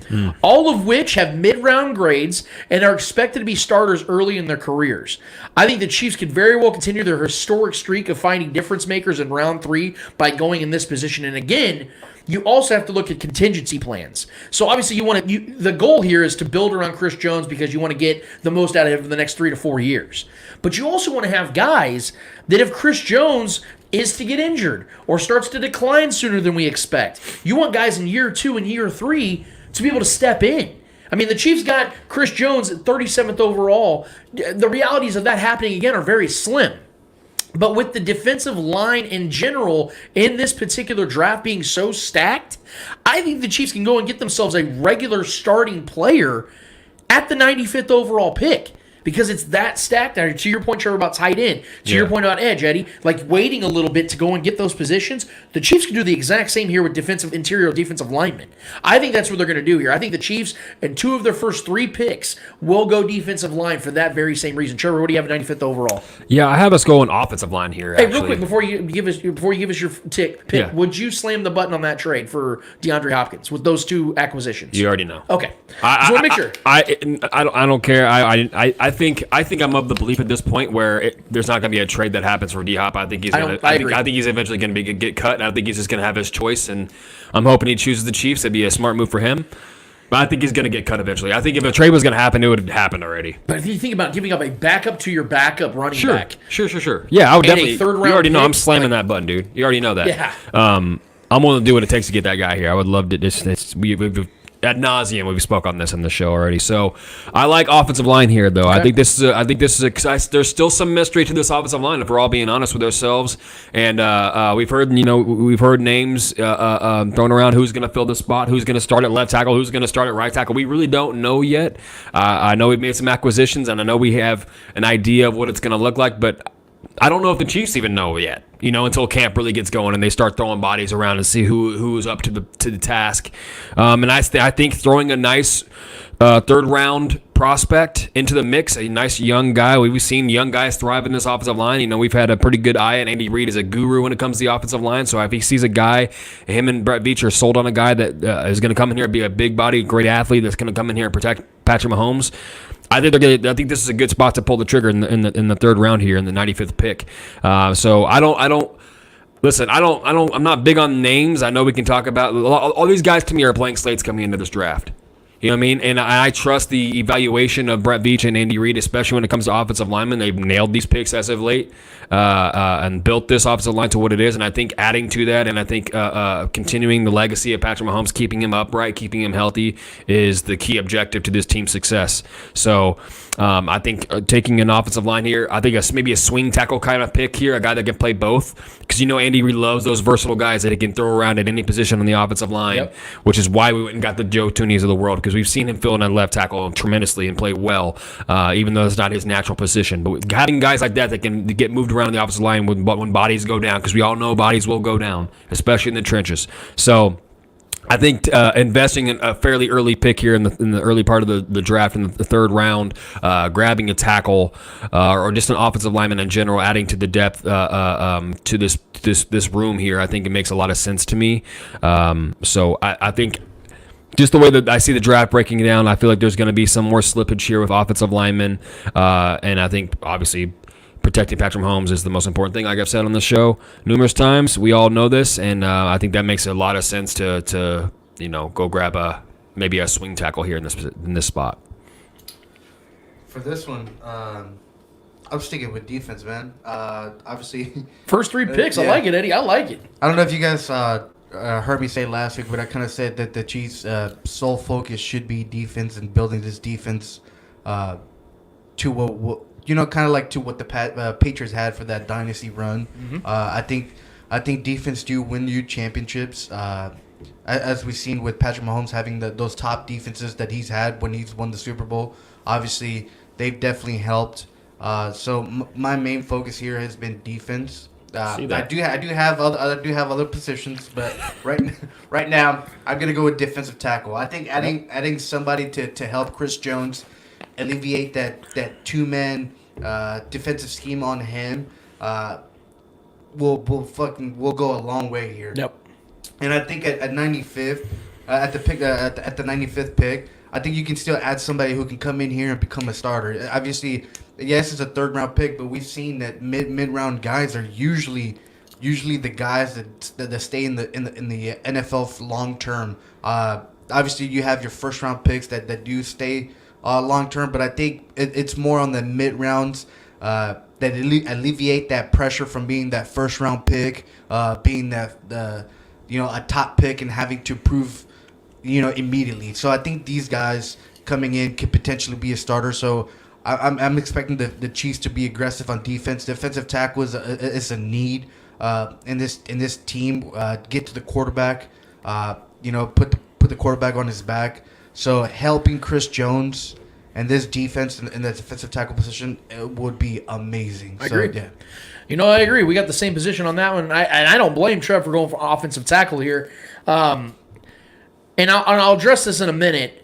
All of which have mid-round grades and are expected to be starters early in their careers. I think the Chiefs could very well continue their historic streak of finding difference makers in round 3 by going in this position. And again, you also have to look at contingency plans. So obviously the goal here is to build around Chris Jones because you want to get the most out of him in the next 3 to 4 years. But you also want to have guys that if Chris Jones is to get injured or starts to decline sooner than we expect, you want guys in year 2 and year 3 to be able to step in. I mean, the Chiefs got Chris Jones at 37th overall. The realities of that happening again are very slim. But with the defensive line in general in this particular draft being so stacked, I think the Chiefs can go and get themselves a regular starting player at the 95th overall pick. Because it's that stacked. Now, to your point, Trevor, about tight end. To your point about edge, Eddie, like waiting a little bit to go and get those positions. The Chiefs can do the exact same here with interior defensive linemen. I think that's what they're going to do here. I think the Chiefs, and 2 of their first 3 picks, will go defensive line for that very same reason. Trevor, what do you have at 95th overall? Yeah, I have us going offensive line here. Hey, real quick, before you give us your pick, would you slam the button on that trade for DeAndre Hopkins with those 2 acquisitions? You already know. Okay. Just want to make sure. I don't care. I think I'm of the belief at this point where there's not going to be a trade that happens for D-Hop. I think he's going to. I think he's eventually going to get cut. And I think he's just going to have his choice, and I'm hoping he chooses the Chiefs. It'd be a smart move for him. But I think he's going to get cut eventually. I think if a trade was going to happen, it would have happened already. But if you think about giving up a backup to your backup running back, sure. Yeah, I would definitely. Third round you already know pick, I'm slamming that button, dude. You already know that. Yeah. I'm willing to do what it takes to get that guy here. I would love to. We've ad nauseum we've spoke on this on the show already. So I like offensive line here, though. Okay. I think this is there's still some mystery to this offensive line if we're all being honest with ourselves. And we've heard names thrown around who's going to fill the spot, who's going to start at left tackle, who's going to start at right tackle. We really don't know yet. I know we've made some acquisitions, and I know we have an idea of what it's going to look like, but I don't know if the Chiefs even know yet, until camp really gets going and they start throwing bodies around and see who's up to the task. And I think throwing a nice third round prospect into the mix, a nice young guy. We've seen young guys thrive in this offensive line. We've had a pretty good eye, and Andy Reid is a guru when it comes to the offensive line. So if he sees a guy, him and Brett Veach are sold on a guy that is going to come in here and be a big body, great athlete that's going to come in here and protect Patrick Mahomes. I think this is a good spot to pull the trigger in the third round here in the 95th pick. So I'm not big on names. I know we can talk about all these guys to me are blank slates coming into this draft. You know what I mean? And I trust the evaluation of Brett Veach and Andy Reid, especially when it comes to offensive linemen. They've nailed these picks as of late and built this offensive line to what it is. And I think adding to that and I think continuing the legacy of Patrick Mahomes, keeping him upright, keeping him healthy is the key objective to this team's success. So I think taking an offensive line here, I think maybe a swing tackle kind of pick here, a guy that can play both. Because Andy Reid loves those versatile guys that he can throw around at any position on the offensive line, which is why we went and got the Joe Thuney's of the world, because we've seen him fill in at left tackle tremendously and play well, even though it's not his natural position. But having guys like that can get moved around the offensive line when bodies go down, because we all know bodies will go down, especially in the trenches. So I think investing in a fairly early pick here in the early part of the draft in the third round, grabbing a tackle or just an offensive lineman in general, adding to the depth to this room here, I think it makes a lot of sense to me. So I think just the way that I see the draft breaking down, I feel like there's going to be some more slippage here with offensive linemen, and I think obviously protecting Patrick Mahomes is the most important thing, like I've said on the show numerous times. We all know this, and I think that makes a lot of sense to go grab maybe a swing tackle here in this spot. For this one, I'm sticking with defense, man. Obviously, first 3 picks. I like it, Eddie. I like it. I don't know if you guys heard me say last week, but I kind of said that the Chiefs' sole focus should be defense and building this defense to what kind of like to what the Patriots had for that dynasty run. Mm-hmm. I think defense do win you championships. As we've seen with Patrick Mahomes having those top defenses that he's had when he's won the Super Bowl. Obviously, they've definitely helped. So my main focus here has been defense. See that. I do have other positions, but right now I'm gonna go with defensive tackle. I think adding somebody to help Chris Jones alleviate that 2-man defensive scheme on him will go a long way here. Yep. And I think at 95th, at the 95th pick, I think you can still add somebody who can come in here and become a starter. Obviously, yes, it's a 3rd round pick, but we've seen that mid round guys are usually the guys that stay in the NFL for long term. Obviously, you have your 1st round picks that do stay long term, but I think it's more on the mid rounds that alleviate that pressure from being that 1st round pick, being a top pick and having to prove immediately. So I think these guys coming in could potentially be a starter. So I'm expecting the Chiefs to be aggressive on defense. Defensive tackle is a need in this team. Get to the quarterback. Put the quarterback on his back. So helping Chris Jones and this defense in the defensive tackle position would be amazing. I agree. Yeah. I agree. We got the same position on that one. I don't blame Trev for going for offensive tackle here. And I'll address this in a minute.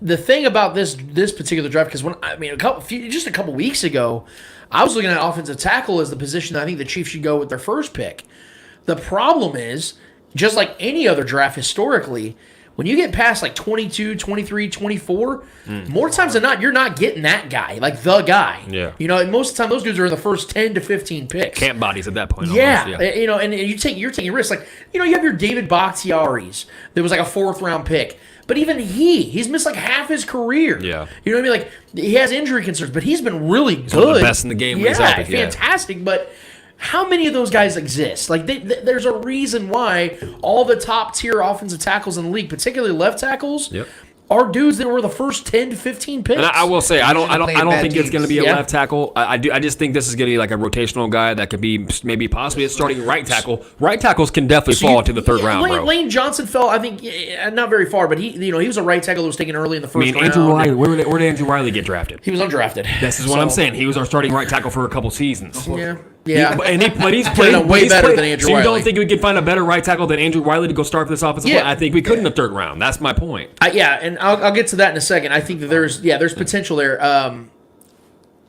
The thing about this particular draft, because just a couple weeks ago, I was looking at offensive tackle as the position that I think the Chiefs should go with their 1st pick. The problem is, just like any other draft historically, when you get past like 22, 23, 24, more times than not, you're not getting that guy, like the guy. Yeah. And most of the time, those dudes are in the first 10 to 15 picks. Camp bodies at that point. Yeah. Almost, yeah. And you're taking risks. Like, you have your David Bakhtiaris. There was like a 4th round pick. But even he's missed like half his career. Yeah. You know what I mean? Like, he has injury concerns, but he's been really good. One of the best in the game when he's healthy. Fantastic. But how many of those guys exist? Like, there's a reason why all the top tier offensive tackles in the league, particularly left tackles, are dudes that were the first 10 to 15 picks. And I will say, I don't think it's going to be a Yeah. left tackle. I just think this is going to be like a rotational guy that could be maybe possibly a starting right tackle. Right tackles can definitely fall into the 3rd round, bro. Lane Johnson fell, I think, not very far, but he was a right tackle that was taken early in the 1st round. Andrew Riley. Where did Andrew Riley get drafted? He was undrafted. This is what I'm saying. He was our starting right tackle for a couple seasons. Yeah. Yeah. But he's Played played way better than Andrew So you Riley. don't think we could find a better right tackle than Andrew Riley to go start for this offensive line? I think we could in the 3rd round. That's my point. And I'll get to that in a second. I think that there's potential there.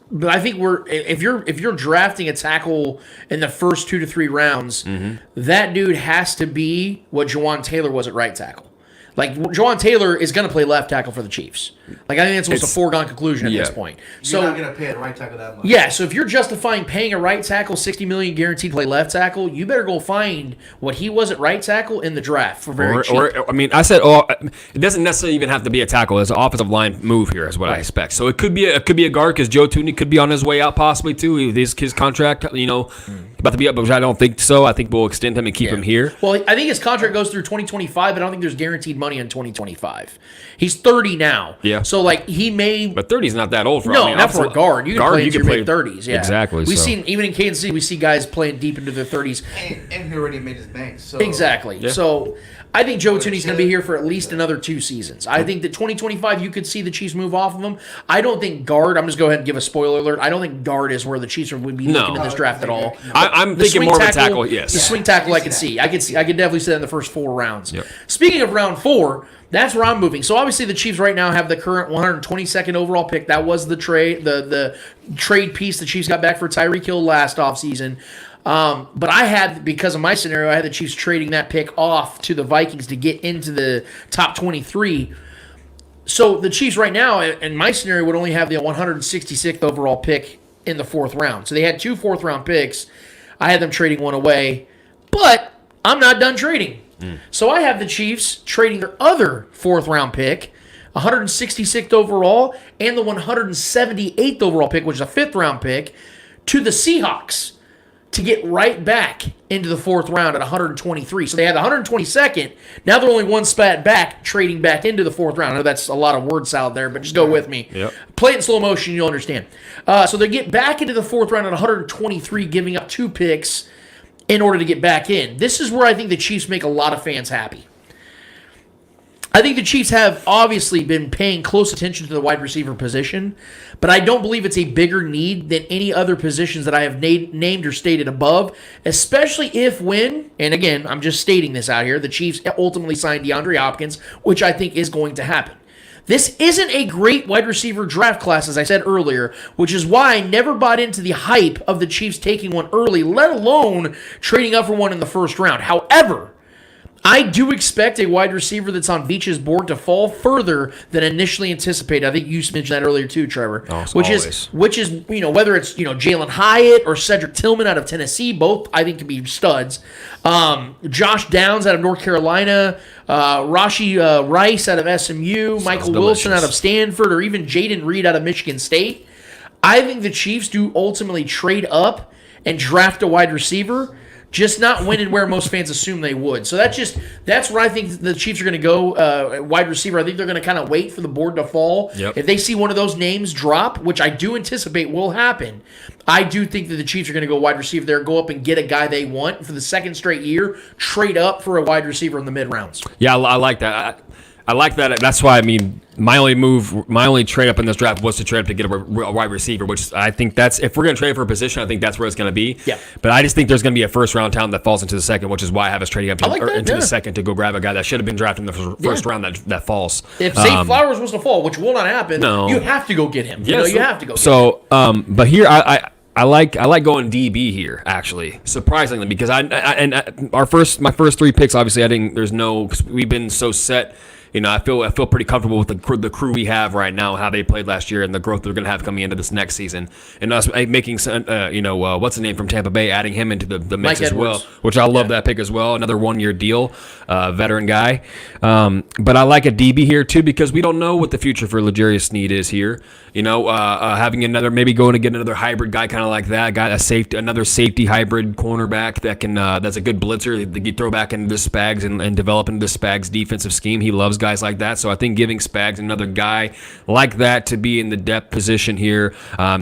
But I think if you're drafting a tackle in the first 2 to 3 rounds, that dude has to be what Jawan Taylor was at right tackle. Like, Jawan Taylor is going to play left tackle for the Chiefs. Like, I think that's almost a foregone conclusion at this point. You're not going to pay a right tackle that much. Yeah, so if you're justifying paying a right tackle $60 million guaranteed to play left tackle, you better go find what he was at right tackle in the draft for very cheap. I said, it doesn't necessarily even have to be a tackle. It's an offensive line move here, is what I expect. So it could be a guard because Joe Tooney could be on his way out possibly too. His contract, about to be up, but I don't think so. I think we'll extend him and keep him here. Well, I think his contract goes through 2025, but I don't think there's guaranteed money in 2025. He's 30 now. Yeah. So, like, he may... But 30 is not that old for not for a guard. You can play into your mid-30s. Yeah. Exactly. We've seen, even in Kansas City, we see guys playing deep into their 30s. And he already made his bank. So. Exactly. Yeah. So, I think Joe Tooney's going to be here for at least another 2 seasons. I think that 2025, you could see the Chiefs move off of him. I don't think guard... I'm just going to go ahead and give a spoiler alert. I don't think guard is where the Chiefs would be looking in this draft at all. I'm thinking more of a tackle, yes. The swing tackle I could see. I could definitely see that in the first 4 rounds. Yep. Speaking of round 4, that's where I'm moving. So obviously the Chiefs right now have the current 122nd overall pick. That was the trade piece the Chiefs got back for Tyreek Hill last offseason. But I had, because of my scenario, I had the Chiefs trading that pick off to the Vikings to get into the top 23. So the Chiefs right now, in my scenario, would only have the 166th overall pick in the 4th round. So they had 2 4th-round picks. I had them trading one away. But I'm not done trading. So I have the Chiefs trading their other 4th-round pick, 166th overall, and the 178th overall pick, which is a 5th-round pick, to the Seahawks to get right back into the 4th round at 123. So they had the 122nd. Now they're only one spot back, trading back into the 4th round. I know that's a lot of word salad there, but just go with me. Yep. Play it in slow motion, you'll understand. So they get back into the 4th round at 123, giving up 2 picks in order to get back in. This is where I think the Chiefs make a lot of fans happy. I think the Chiefs have obviously been paying close attention to the wide receiver position, but I don't believe it's a bigger need than any other positions that I have named or stated above, especially if when, and again, I'm just stating this out here, the Chiefs ultimately signed DeAndre Hopkins, which I think is going to happen. This isn't a great wide receiver draft class, as I said earlier, which is why I never bought into the hype of the Chiefs taking one early, let alone trading up for one in the first round. However, I do expect a wide receiver that's on Veach's board to fall further than initially anticipated. I think you mentioned that earlier too, Trevor. Which is whether it's Jalen Hyatt or Cedric Tillman out of Tennessee, both I think can be studs. Josh Downs out of North Carolina, Rashee Rice out of SMU, Michael Wilson out of Stanford, or even Jaden Reed out of Michigan State. I think the Chiefs do ultimately trade up and draft a wide receiver. Just not when and where most fans assume they would. So that's where I think the Chiefs are going to go wide receiver. I think they're going to kind of wait for the board to fall. Yep. If they see one of those names drop, which I do anticipate will happen, I do think that the Chiefs are going to go wide receiver there, go up and get a guy they want for the second straight year, trade up for a wide receiver in the mid rounds. Yeah, I like that. I like that. That's why, my only trade up in this draft was to trade up to get a wide receiver, which I think if we're going to trade for a position, I think that's where it's going to be. Yeah. But I just think there's going to be a first round talent that falls into the second, which is why I have us trading up into the second to go grab a guy that should have been drafted in the first round that falls. If Zay Flowers was to fall, which will not happen, you have to go get him. You have to go get him. But here I like going DB here, actually, surprisingly, because my first three picks, obviously we've been so set. I feel pretty comfortable with the crew we have right now, how they played last year, and the growth they're going to have coming into this next season. And us making, what's the name from Tampa Bay, adding him into the mix as well, which I love that pick as well. Another 1 year deal, veteran guy. But I like a DB here too because we don't know what the future for L'Jarius Sneed is here. Having maybe going to get another hybrid guy, kind of like that guy, another safety hybrid cornerback that's a good blitzer. That you throw back into the Spags and develop into the Spags defensive scheme. He loves guys like that, so I think giving Spags another guy like that to be in the depth position here,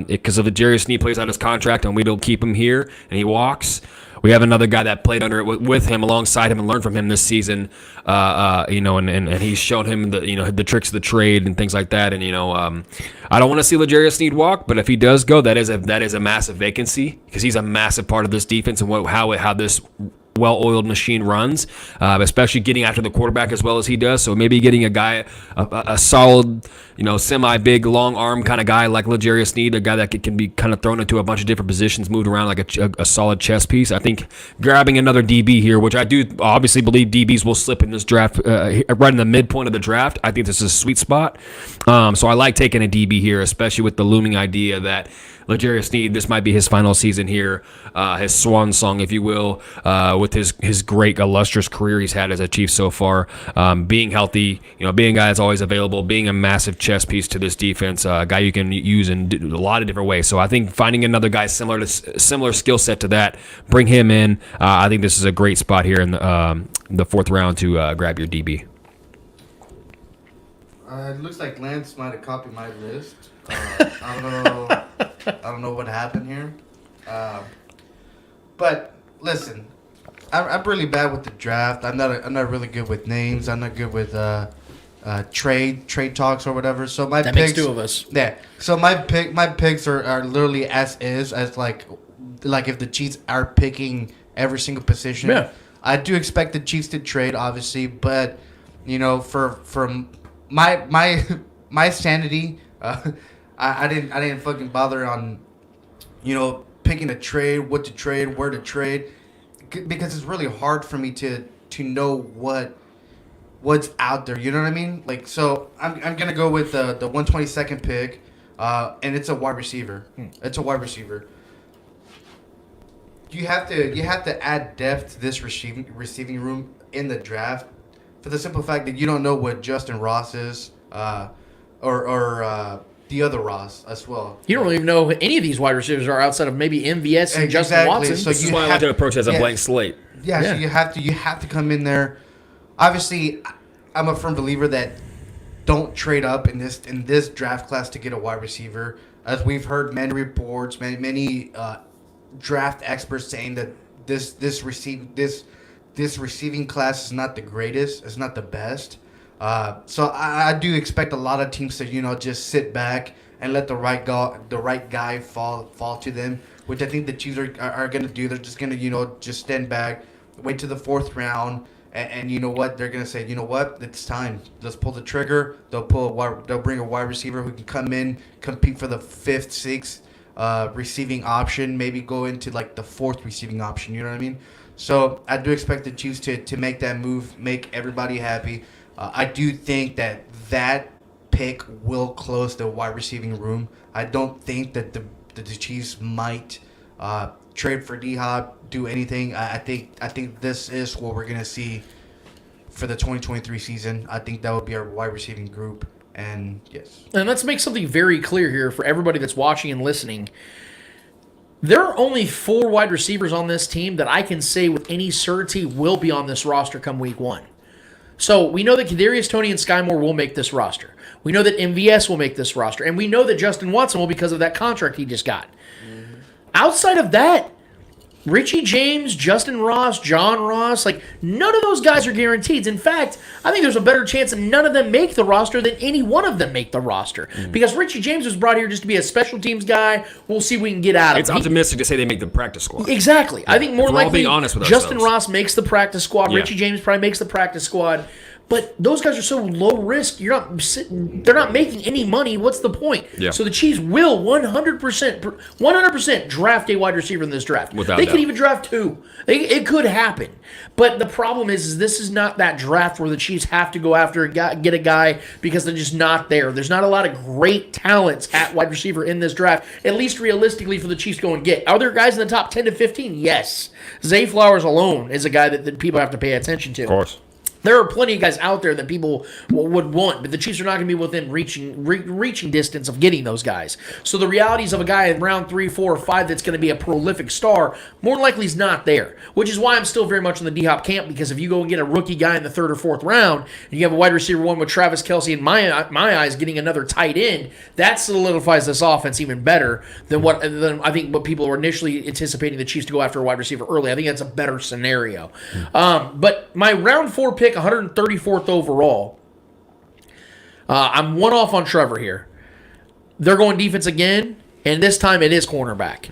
because if L'Jarius Sneed plays out his contract and we don't keep him here and he walks, we have another guy that played under it with him, alongside him, and learned from him this season. And he's shown him the tricks of the trade and things like that. And I don't want to see L'Jarius Sneed walk, but if he does go, that is a massive vacancy because he's a massive part of this defense and how this well-oiled machine runs, especially getting after the quarterback as well as he does. So maybe getting a guy, a solid, semi-big, long arm kind of guy like L'Jarius Sneed, a guy that can be kind of thrown into a bunch of different positions, moved around like a solid chess piece. I think grabbing another DB here, which I do obviously believe DBs will slip in this draft, right in the midpoint of the draft. I think this is a sweet spot. So I like taking a DB here, especially with the looming idea that L'Jarius Sneed, this might be his final season here, his swan song, if you will, with his great, illustrious career he's had as a Chief so far. Being healthy, being a guy that's always available, being a massive chess piece to this defense, a guy you can use in a lot of different ways. So I think finding another guy similar skill set to that, bring him in. I think this is a great spot here in the fourth round to grab your DB. It looks like Lance might have copied my list. I don't know what happened here. But listen, I'm really bad with the draft. I'm not really good with names. I'm not good with trade talks or whatever. So my that picks, makes two of us. Yeah. So my picks are literally as like if the Chiefs are picking every single position. Yeah. I do expect the Chiefs to trade, obviously, but for my sanity, I didn't fucking bother on, picking a trade, what to trade, where to trade, because it's really hard for me to know what's out there. You know what I mean? Like, so I'm gonna go with the 122nd pick, and it's a wide receiver. It's a wide receiver. You have to add depth to this receiving room in the draft, for the simple fact that you don't know what Justin Ross is, or the other Ross as well. You don't even know who any of these wide receivers are outside of maybe MVS and Justin Watson. So this is why I like to approach it as a blank slate. Yeah, so you have to come in there. Obviously, I'm a firm believer that don't trade up in this draft class to get a wide receiver. As we've heard many reports, many draft experts saying that this receiving class is not the greatest, it's not the best. So I do expect a lot of teams to just sit back and let the right guy fall to them, which I think the Chiefs are going to do. They're just going to just stand back, wait to the fourth round. And you know what? They're gonna say, you know what? It's time. Let's pull the trigger. They'll bring a wide receiver who can come in, compete for the fifth, sixth receiving option. Maybe go into like the fourth receiving option. You know what I mean? So I do expect the Chiefs to make that move, make everybody happy. I do think that pick will close the wide receiving room. I don't think that the Chiefs might trade for D-Hop, do anything. I think this is what we're gonna see for the 2023 season. I think that would be our wide receiving group, and yes. And let's make something very clear here for everybody that's watching and listening. There are only 4 wide receivers on this team that I can say with any certainty will be on this roster come week 1. So we know that Kadarius Toney and Sky Moore will make this roster. We know that MVS will make this roster, and we know that Justin Watson will because of that contract he just got. Outside of that, Richie James, Justin Ross, John Ross, none of those guys are guaranteed. In fact, I think there's a better chance that none of them make the roster than any one of them make the roster. Because Richie James was brought here just to be a special teams guy. We'll see what we can get out of him. It's optimistic to say they make the practice squad. Exactly. Yeah. I think more likely being honest with Justin ourselves. Ross makes the practice squad. Yeah. Richie James probably makes the practice squad. But those guys are so low risk. They're not making any money. What's the point? Yeah. So the Chiefs will 100% draft a wide receiver in this draft. Without they doubt. could even draft 2. It could happen. But the problem is this is not that draft where the Chiefs have to go after get a guy because they're just not there. There's not a lot of great talents at wide receiver in this draft, at least realistically for the Chiefs to go and get. Are there guys in the top 10 to 15? Yes. Zay Flowers alone is a guy that people have to pay attention to. Of course. There are plenty of guys out there that people would want, but the Chiefs are not going to be within reaching distance of getting those guys. So the realities of a guy in round 3, 4, or 5 that's going to be a prolific star, more likely is not there, which is why I'm still very much in the D-Hop camp, because if you go and get a rookie guy in the 3rd or 4th round, and you have a wide receiver 1 with Travis Kelce, in my eyes, getting another tight end, that solidifies this offense even better than I think what people were initially anticipating the Chiefs to go after a wide receiver early. I think that's a better scenario. But my round 4 pick, 134th overall. I'm one off on Trevor here. They're going defense again, and this time it is cornerback.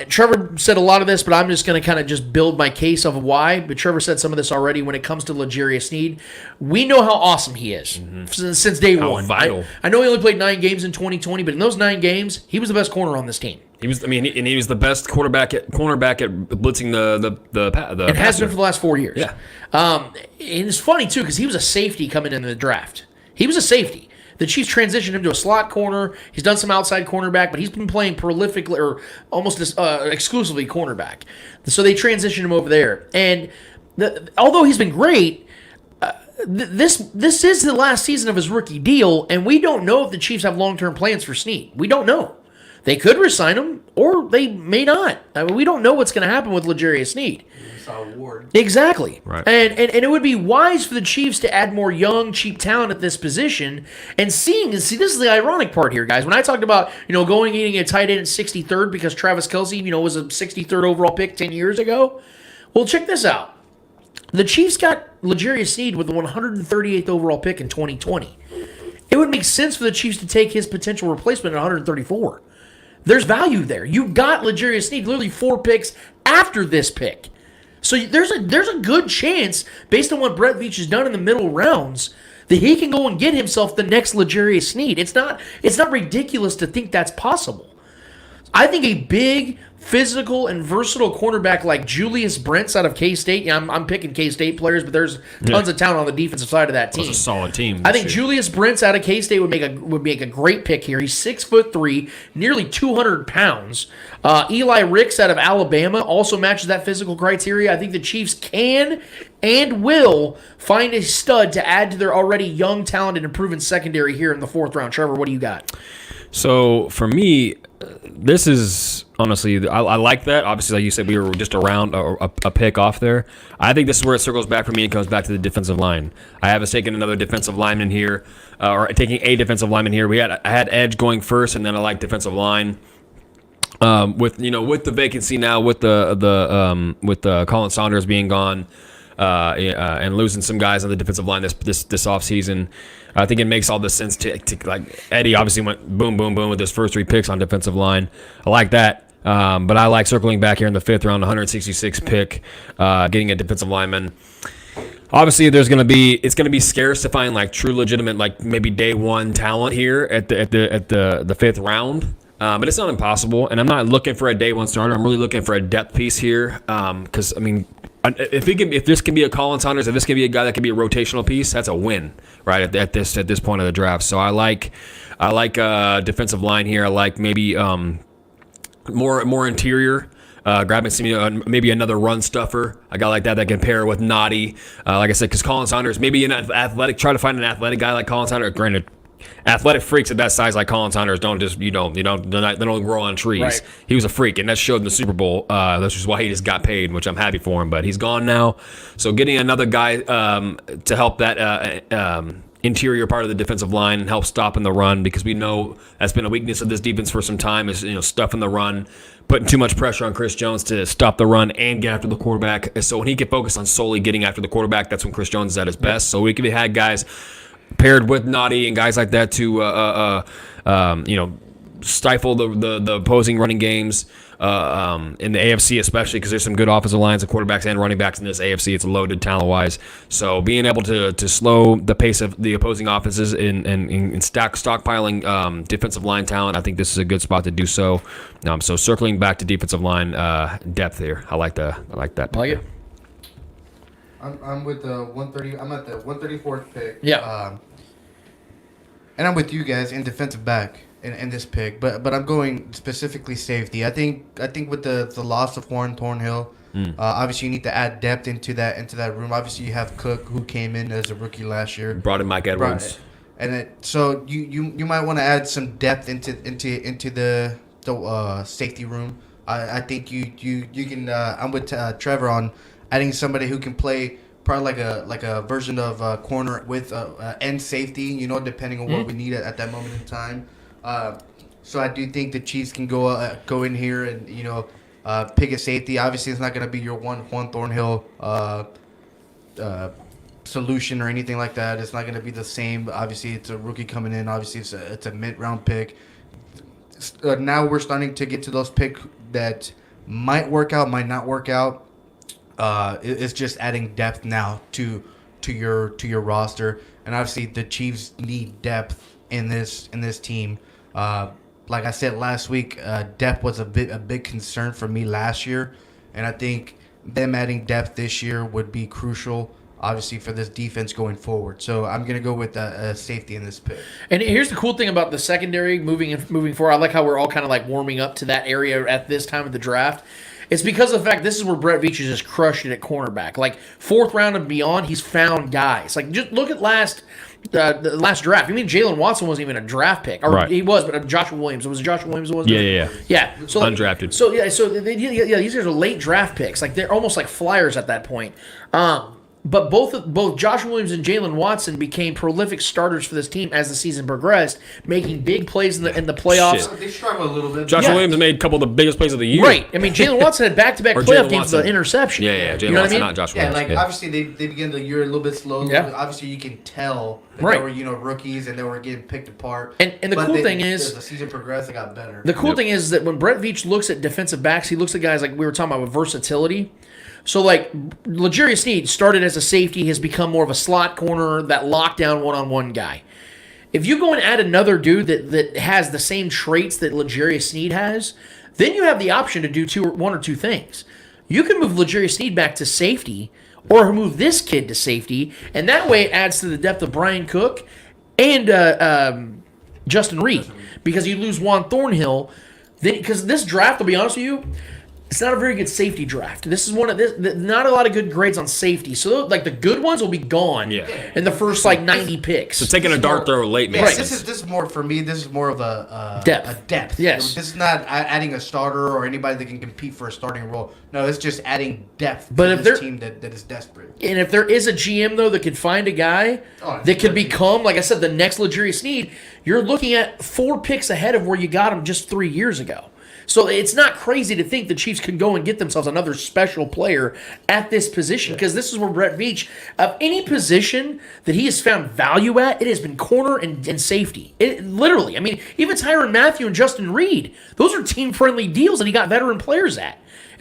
Trevor said a lot of this, but I'm just going to kind of just build my case of why. But Trevor said some of this already when it comes to L'Jarius Sneed. We know how awesome he is since day one. Vital. I know he only played 9 games in 2020, but in those 9 games, he was the best corner on this team. He was the best cornerback at blitzing the It has been for the last 4 years. Yeah. And it's funny, too, because he was a safety coming into the draft. He was a safety. The Chiefs transitioned him to a slot corner. He's done some outside cornerback, but he's been playing prolifically or almost exclusively cornerback. So they transitioned him over there. And although he's been great, this is the last season of his rookie deal, and we don't know if the Chiefs have long-term plans for Snead. We don't know. They could re-sign him, or they may not. I mean, we don't know what's going to happen with L'Jarius Sneed. Exactly. Right. And it would be wise for the Chiefs to add more young, cheap talent at this position. And see, this is the ironic part here, guys. When I talked about, going and getting a tight end at 63rd because Travis Kelce, was a 63rd overall pick 10 years ago. Well, check this out. The Chiefs got L'Jarius Sneed with the 138th overall pick in 2020. It would make sense for the Chiefs to take his potential replacement at 134. There's value there. You got L'Jarius Sneed literally 4 picks after this pick. So there's a good chance, based on what Brett Veach has done in the middle rounds, that he can go and get himself the next L'Jarius Sneed. It's not ridiculous to think that's possible. I think a big, physical, and versatile cornerback like Julius Brents out of K-State. I'm picking K-State players, but there's tons of talent on the defensive side of that team. It's a solid team. I think Julius Brents out of K-State would make a great pick here. He's 6'3", nearly 200 pounds. Eli Ricks out of Alabama also matches that physical criteria. I think the Chiefs can and will find a stud to add to their already young, talented, and proven secondary here in the 4th round. Trevor, what do you got? So for me, this is honestly, I like that. Obviously, like you said, we were just around a pick off there. I think this is where it circles back for me and comes back to the defensive line. I have us taking another defensive lineman here, or taking a defensive lineman here. I had edge going first, and then I like defensive line. With the vacancy now, with Colin Saunders being gone, and losing some guys on the defensive line this offseason. I think it makes all the sense to like Eddie obviously went boom, boom, boom with his first 3 picks on defensive line. I like that. But I like circling back here in the 5th round, 166 pick, getting a defensive lineman. Obviously, it's going to be scarce to find like true, legitimate, like maybe day one talent here at the 5th round. But it's not impossible, and I'm not looking for a day one starter. I'm really looking for a depth piece here, because I mean, if this can be a Colin Saunders, if this can be a guy that can be a rotational piece, that's a win, right? At this point of the draft. So I like defensive line here. I like maybe more interior. Grabbing some, maybe another run stuffer, a guy like that can pair with Noddy. Like I said, because Colin Saunders, maybe an athletic. Try to find an athletic guy like Colin Saunders. Granted, athletic freaks at that size like Colin Saunders don't grow on trees. Right. He was a freak, and that showed in the Super Bowl. That's just why he just got paid, which I'm happy for him. But he's gone now, so getting another guy to help that interior part of the defensive line and help stopping the run, because we know that's been a weakness of this defense for some time, is stuffing the run, putting too much pressure on Chris Jones to stop the run and get after the quarterback. So when he can focus on solely getting after the quarterback, that's when Chris Jones is at his best. So we could have had guys paired with Noddy and guys like that to stifle the opposing running games in the AFC, especially because there's some good offensive lines of quarterbacks and running backs in this AFC. It's loaded talent-wise. So being able to slow the pace of the opposing offenses and stockpiling defensive line talent, I think this is a good spot to do so. So circling back to defensive line depth here, I like that. I like it. I'm with the 130. I'm at the 134th pick. Yeah. And I'm with you guys in defensive back in this pick, but I'm going specifically safety. I think with the loss of Warren Thornhill, obviously you need to add depth into that room. Obviously you have Cook, who came in as a rookie last year. Brought in Mike Edwards. So you might want to add some depth into the safety room. I think you can. I'm with Trevor on adding somebody who can play probably like a version of corner with end safety, depending on what we need at that moment in time. So I do think the Chiefs can go in here and pick a safety. Obviously, it's not going to be your Juan Thornhill solution or anything like that. It's not going to be the same. Obviously, it's a rookie coming in. Obviously, it's a mid-round pick. Now we're starting to get to those picks that might work out, might not work out. It's just adding depth now to your roster, and obviously the Chiefs need depth in this team. Like I said last week, depth was a big concern for me last year, and I think them adding depth this year would be crucial, obviously, for this defense going forward. So I'm gonna go with a safety in this pick. And here's the cool thing about the secondary moving forward. I like how we're all kind of like warming up to that area at this time of the draft. It's because of the fact this is where Brett Veach has just crushed it at cornerback. Like 4th round and beyond, he's found guys. Like just look at the last draft. You mean Jalen Watson wasn't even a draft pick, or right. He was, but Joshua Williams. Was it Joshua Williams? Wasn't it? Yeah. So undrafted. These guys are late draft picks. Like they're almost like flyers at that point. But both Josh Williams and Jalen Watson became prolific starters for this team as the season progressed, making big plays in the playoffs. Shit. They struggle a little bit. Josh Williams made a couple of the biggest plays of the year. Right. I mean, Jalen Watson had back-to-back playoff games with the interception. Yeah. Jalen Watson, not Josh Williams. Obviously they began the year a little bit slow. Yeah. Obviously you can tell that they were rookies and they were getting picked apart. And the cool thing is, as the season progressed, they got better. The cool thing is that when Brett Veach looks at defensive backs, he looks at guys like we were talking about with versatility. So, like, L'Jarius Sneed started as a safety, has become more of a slot corner, that lockdown one-on-one guy. If you go and add another dude that has the same traits that L'Jarius Sneed has, then you have the option to do one or two things. You can move L'Jarius Sneed back to safety, or move this kid to safety, and that way it adds to the depth of Brian Cook and Justin Reed, because you lose Juan Thornhill. Because this draft, to be honest with you, it's not a very good safety draft. This is not a lot of good grades on safety. So, like, the good ones will be gone in the first, 90 picks. So taking a dart throw late makes sense. This is more, for me, this is more of a depth. Yes. This is not adding a starter or anybody that can compete for a starting role. No, it's just adding depth to this team that is desperate. And if there is a GM, though, that could find a guy that could become, like I said, the next L'Jarius Sneed, you're looking at 4 picks ahead of where you got him just 3 years ago. So it's not crazy to think the Chiefs can go and get themselves another special player at this position, because this is where Brett Veach, of any position that he has found value at, it has been corner and safety. Literally. I mean, even Tyrann Mathieu and Justin Reed, those are team-friendly deals that he got veteran players at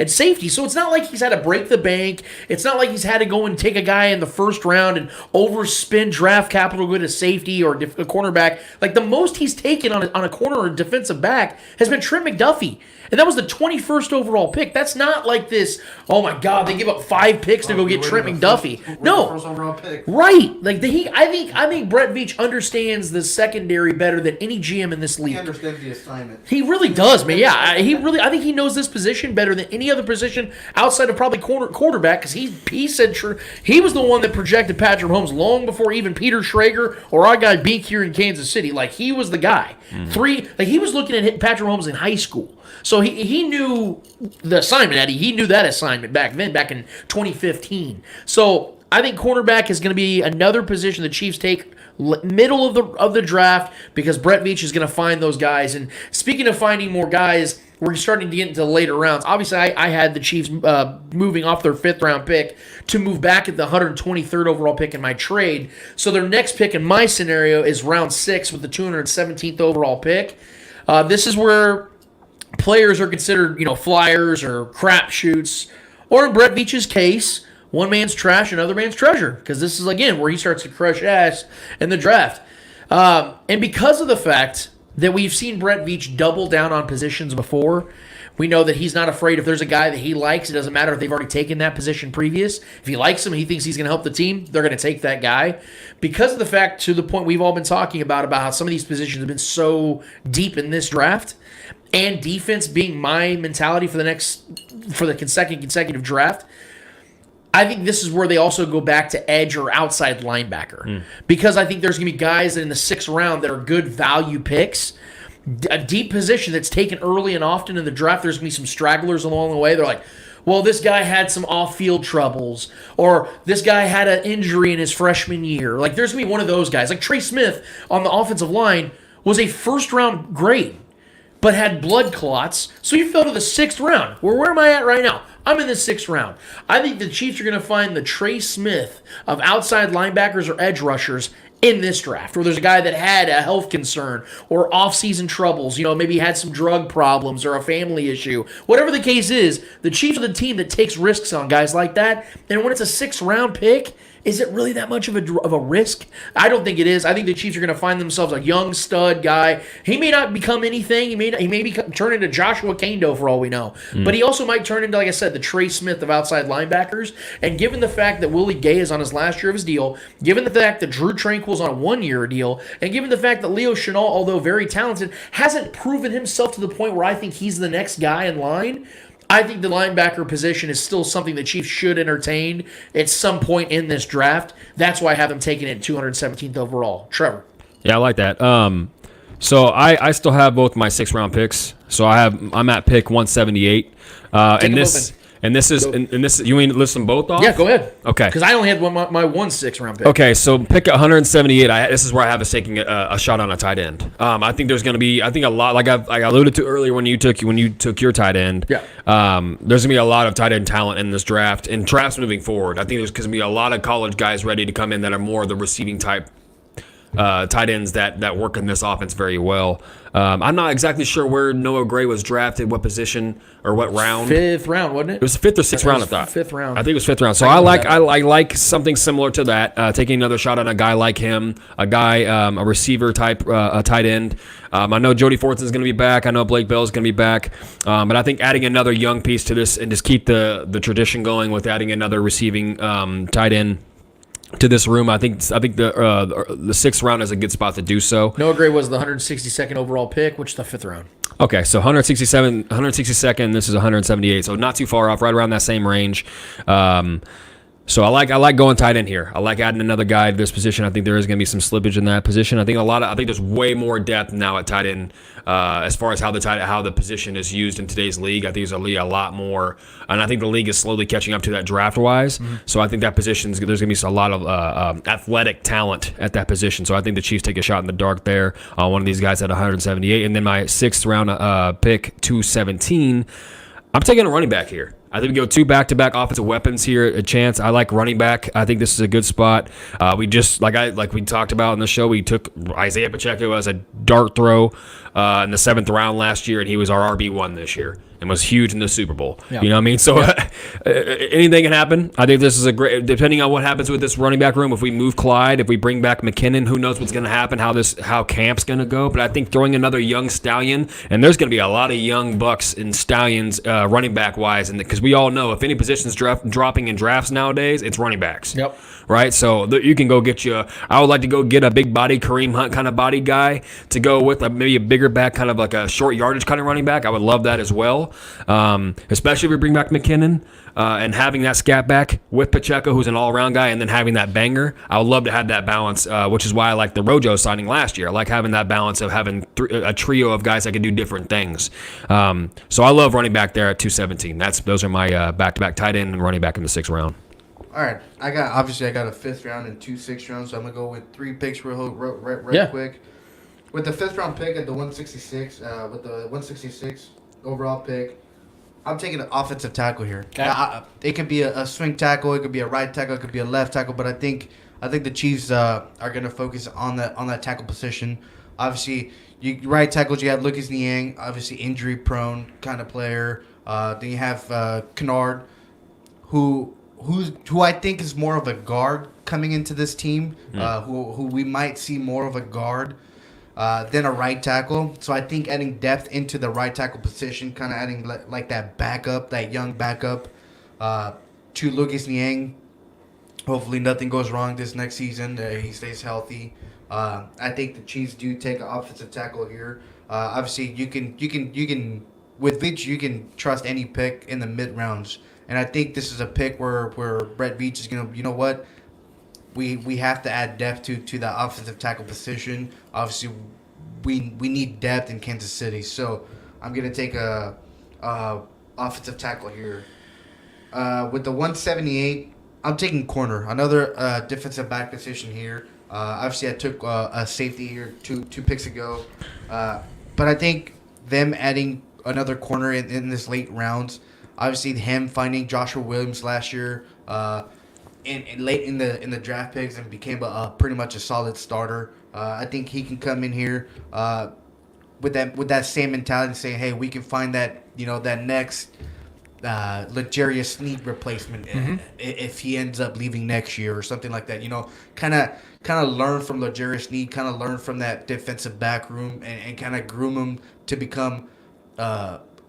safety. So it's not like he's had to break the bank. It's not like he's had to go and take a guy in the first round and overspend draft capital to go to safety or a cornerback. Like, the most he's taken on a corner or defensive back has been Trent McDuffie. And that was the 21st overall pick. That's not like this, oh my God, they give up 5 picks to go get Trent McDuffie. No. First overall pick. Right. Like, I think Brett Veach understands the secondary better than any GM in this league. He understands the assignment. He really does, man. Yeah, I think he knows this position better than any other position outside of probably quarterback, because he said he was the one that projected Patrick Mahomes long before even Peter Schrager or our guy Beak here in Kansas City. Like, he was the guy. He was looking at hitting Patrick Mahomes in high school. So he knew the assignment, Eddie. He knew that assignment back then, back in 2015. So I think cornerback is going to be another position the Chiefs take middle of the draft, because Brett Veach is going to find those guys. And speaking of finding more guys, we're starting to get into the later rounds. Obviously, I had the Chiefs moving off their 5th-round pick to move back at the 123rd overall pick in my trade. So their next pick in my scenario is round 6 with the 217th overall pick. This is where players are considered, flyers or crapshoots, or in Brett Veach's case, one man's trash, another man's treasure, because this is, again, where he starts to crush ass in the draft. And because of the fact that we've seen Brett Veach double down on positions before, we know that he's not afraid if there's a guy that he likes. It doesn't matter if they've already taken that position previous. If he likes him, he thinks he's going to help the team, they're going to take that guy. Because of the fact, to the point we've all been talking about how some of these positions have been so deep in this draft, and defense being my mentality for the consecutive draft, I think this is where they also go back to edge or outside linebacker. Because I think there's going to be guys in the 6th round that are good value picks. A deep position that's taken early and often in the draft, there's going to be some stragglers along the way. They're like, well, this guy had some off-field troubles, or this guy had an injury in his freshman year. Like, there's going to be one of those guys. Like Trey Smith on the offensive line was a first-round grade, but had blood clots, so he fell to the 6th round. Where am I at right now? I'm in the 6th round. I think the Chiefs are going to find the Trey Smith of outside linebackers or edge rushers in this draft, where there's a guy that had a health concern or off-season troubles, maybe had some drug problems or a family issue. Whatever the case is, the Chiefs are the team that takes risks on guys like that, and when it's a 6th-round pick, is it really that much of a risk? I don't think it is. I think the Chiefs are going to find themselves a young stud guy. He may not become anything. He may turn into Joshua Kando for all we know. But he also might turn into, like I said, the Trey Smith of outside linebackers. And given the fact that Willie Gay is on his last year of his deal, given the fact that Drew Tranquill's on a 1-year deal, and given the fact that Leo Chenal, although very talented, hasn't proven himself to the point where I think he's the next guy in line, I think the linebacker position is still something the Chiefs should entertain at some point in this draft. That's why I have them taking it 217th overall. Trevor. Yeah, I like that. So I still have both my 6th-round picks. So I'm at pick 178. And this is you mean list them both off? Yeah, go ahead. Okay. Because I only had my 1 6th-round pick. Okay, so pick 178. This is where I have us taking a shot on a tight end. I think there's going to be a lot, like I alluded to earlier when you took your tight end. Yeah. There's going to be a lot of tight end talent in this draft and drafts moving forward. I think there's going to be a lot of college guys ready to come in that are more the receiving type tight ends that work in this offense very well. I'm not exactly sure where Noah Gray was drafted, what position or what round. 5th round, wasn't it? It was the 5th or 6th round, I thought. 5th round. I think it was 5th round. So I like something similar to that. Taking another shot on a guy like him, a receiver type, a tight end. I know Jody Fortson's going to be back. I know Blake Bell's going to be back. But I think adding another young piece to this and just keep the tradition going with adding another receiving tight end to this room, I think the 6th round is a good spot to do so. Noah Gray was the 162nd overall pick, which is the 5th round. Okay, so 162nd, this is 178, so not too far off, right around that same range. So I like going tight end here. I like adding another guy to this position. I think there is going to be some slippage in that position. I think there's way more depth now at tight end as far as how the position is used in today's league. I think there's a lot more, and I think the league is slowly catching up to that draft wise. Mm-hmm. So I think that position there's going to be a lot of athletic talent at that position. So I think the Chiefs take a shot in the dark there. One of these guys at 178, and then my 6th round pick 217. I'm taking a running back here. I think we go 2 back-to-back offensive weapons here. A chance. I like running back. I think this is a good spot. We just like we talked about in the show. We took Isaiah Pacheco as a dart throw in the 7th round last year, and he was our RB1 this year and was huge in the Super Bowl. Yeah. You know what I mean? So anything can happen. I think this is a great. Depending on what happens with this running back room, if we move Clyde, if we bring back McKinnon, who knows what's going to happen? How camp's going to go? But I think throwing another young stallion, and there's going to be a lot of young bucks and stallions running back wise, and because we all know if any position's dropping in drafts nowadays, it's running backs. Yep. Right, so you can go get you. I would like to go get a big body Kareem Hunt kind of body guy to go with maybe a bigger back, kind of like a short yardage kind of running back. I would love that as well, especially if we bring back McKinnon and having that scat back with Pacheco, who's an all-around guy, and then having that banger. I would love to have that balance, which is why I like the Rojo signing last year. I like having that balance of having a trio of guys that can do different things. So I love running back there at 217. Those are my back-to-back tight end and running back in the 6th round. All right, I got a 5th round and 2 6th rounds, so I'm gonna go with 3 picks real quick. With the 5th round pick at the 166, with the 166 overall pick, I'm taking an offensive tackle here. Okay. It could be a swing tackle, it could be a right tackle, it could be a left tackle, but I think the Chiefs are gonna focus on that tackle position. Obviously, right tackles you have Lucas Niang, obviously injury prone kind of player. Then you have Kennard, who I think is more of a guard coming into this team, who we might see more of a guard than a right tackle. So I think adding depth into the right tackle position, kind of adding like that backup, that young backup to Lucas Niang. Hopefully nothing goes wrong this next season. He stays healthy. I think the Chiefs do take an offensive tackle here. Obviously, you can with Veach, you can trust any pick in the mid rounds. And I think this is a pick where Brett Veach is going to, you know what, we have to add depth to that offensive tackle position. Obviously, we need depth in Kansas City. So I'm going to take a offensive tackle here. With the 178, I'm taking corner. Another defensive back position here. Obviously, I took a safety here two picks ago. But I think them adding another corner in this late rounds, obviously, him finding Joshua Williams last year, late in the draft picks, and became a pretty much a solid starter. I think he can come in here with that same mentality, saying, "Hey, we can find that next L'Jarius Sneed replacement if he ends up leaving next year or something like that." Kind of learn from L'Jarius Sneed, kind of learn from that defensive back room, and kind of groom him to become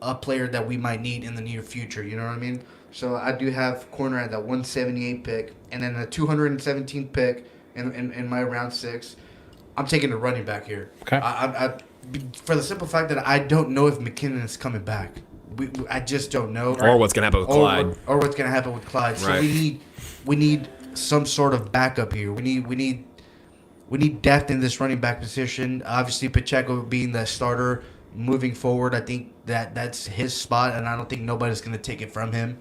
a player that we might need in the near future. You know what I mean? So I do have corner at that 178 pick, and then the 217 pick in my round 6. I'm taking a running back here. Okay. I for the simple fact that I don't know if McKinnon is coming back. I just don't know. Or what's gonna happen with Clyde. Or what's gonna happen with Clyde. So right. we need some sort of backup here. We need depth in this running back position. Obviously, Pacheco being the starter moving forward, I think that's his spot, and I don't think nobody's going to take it from him.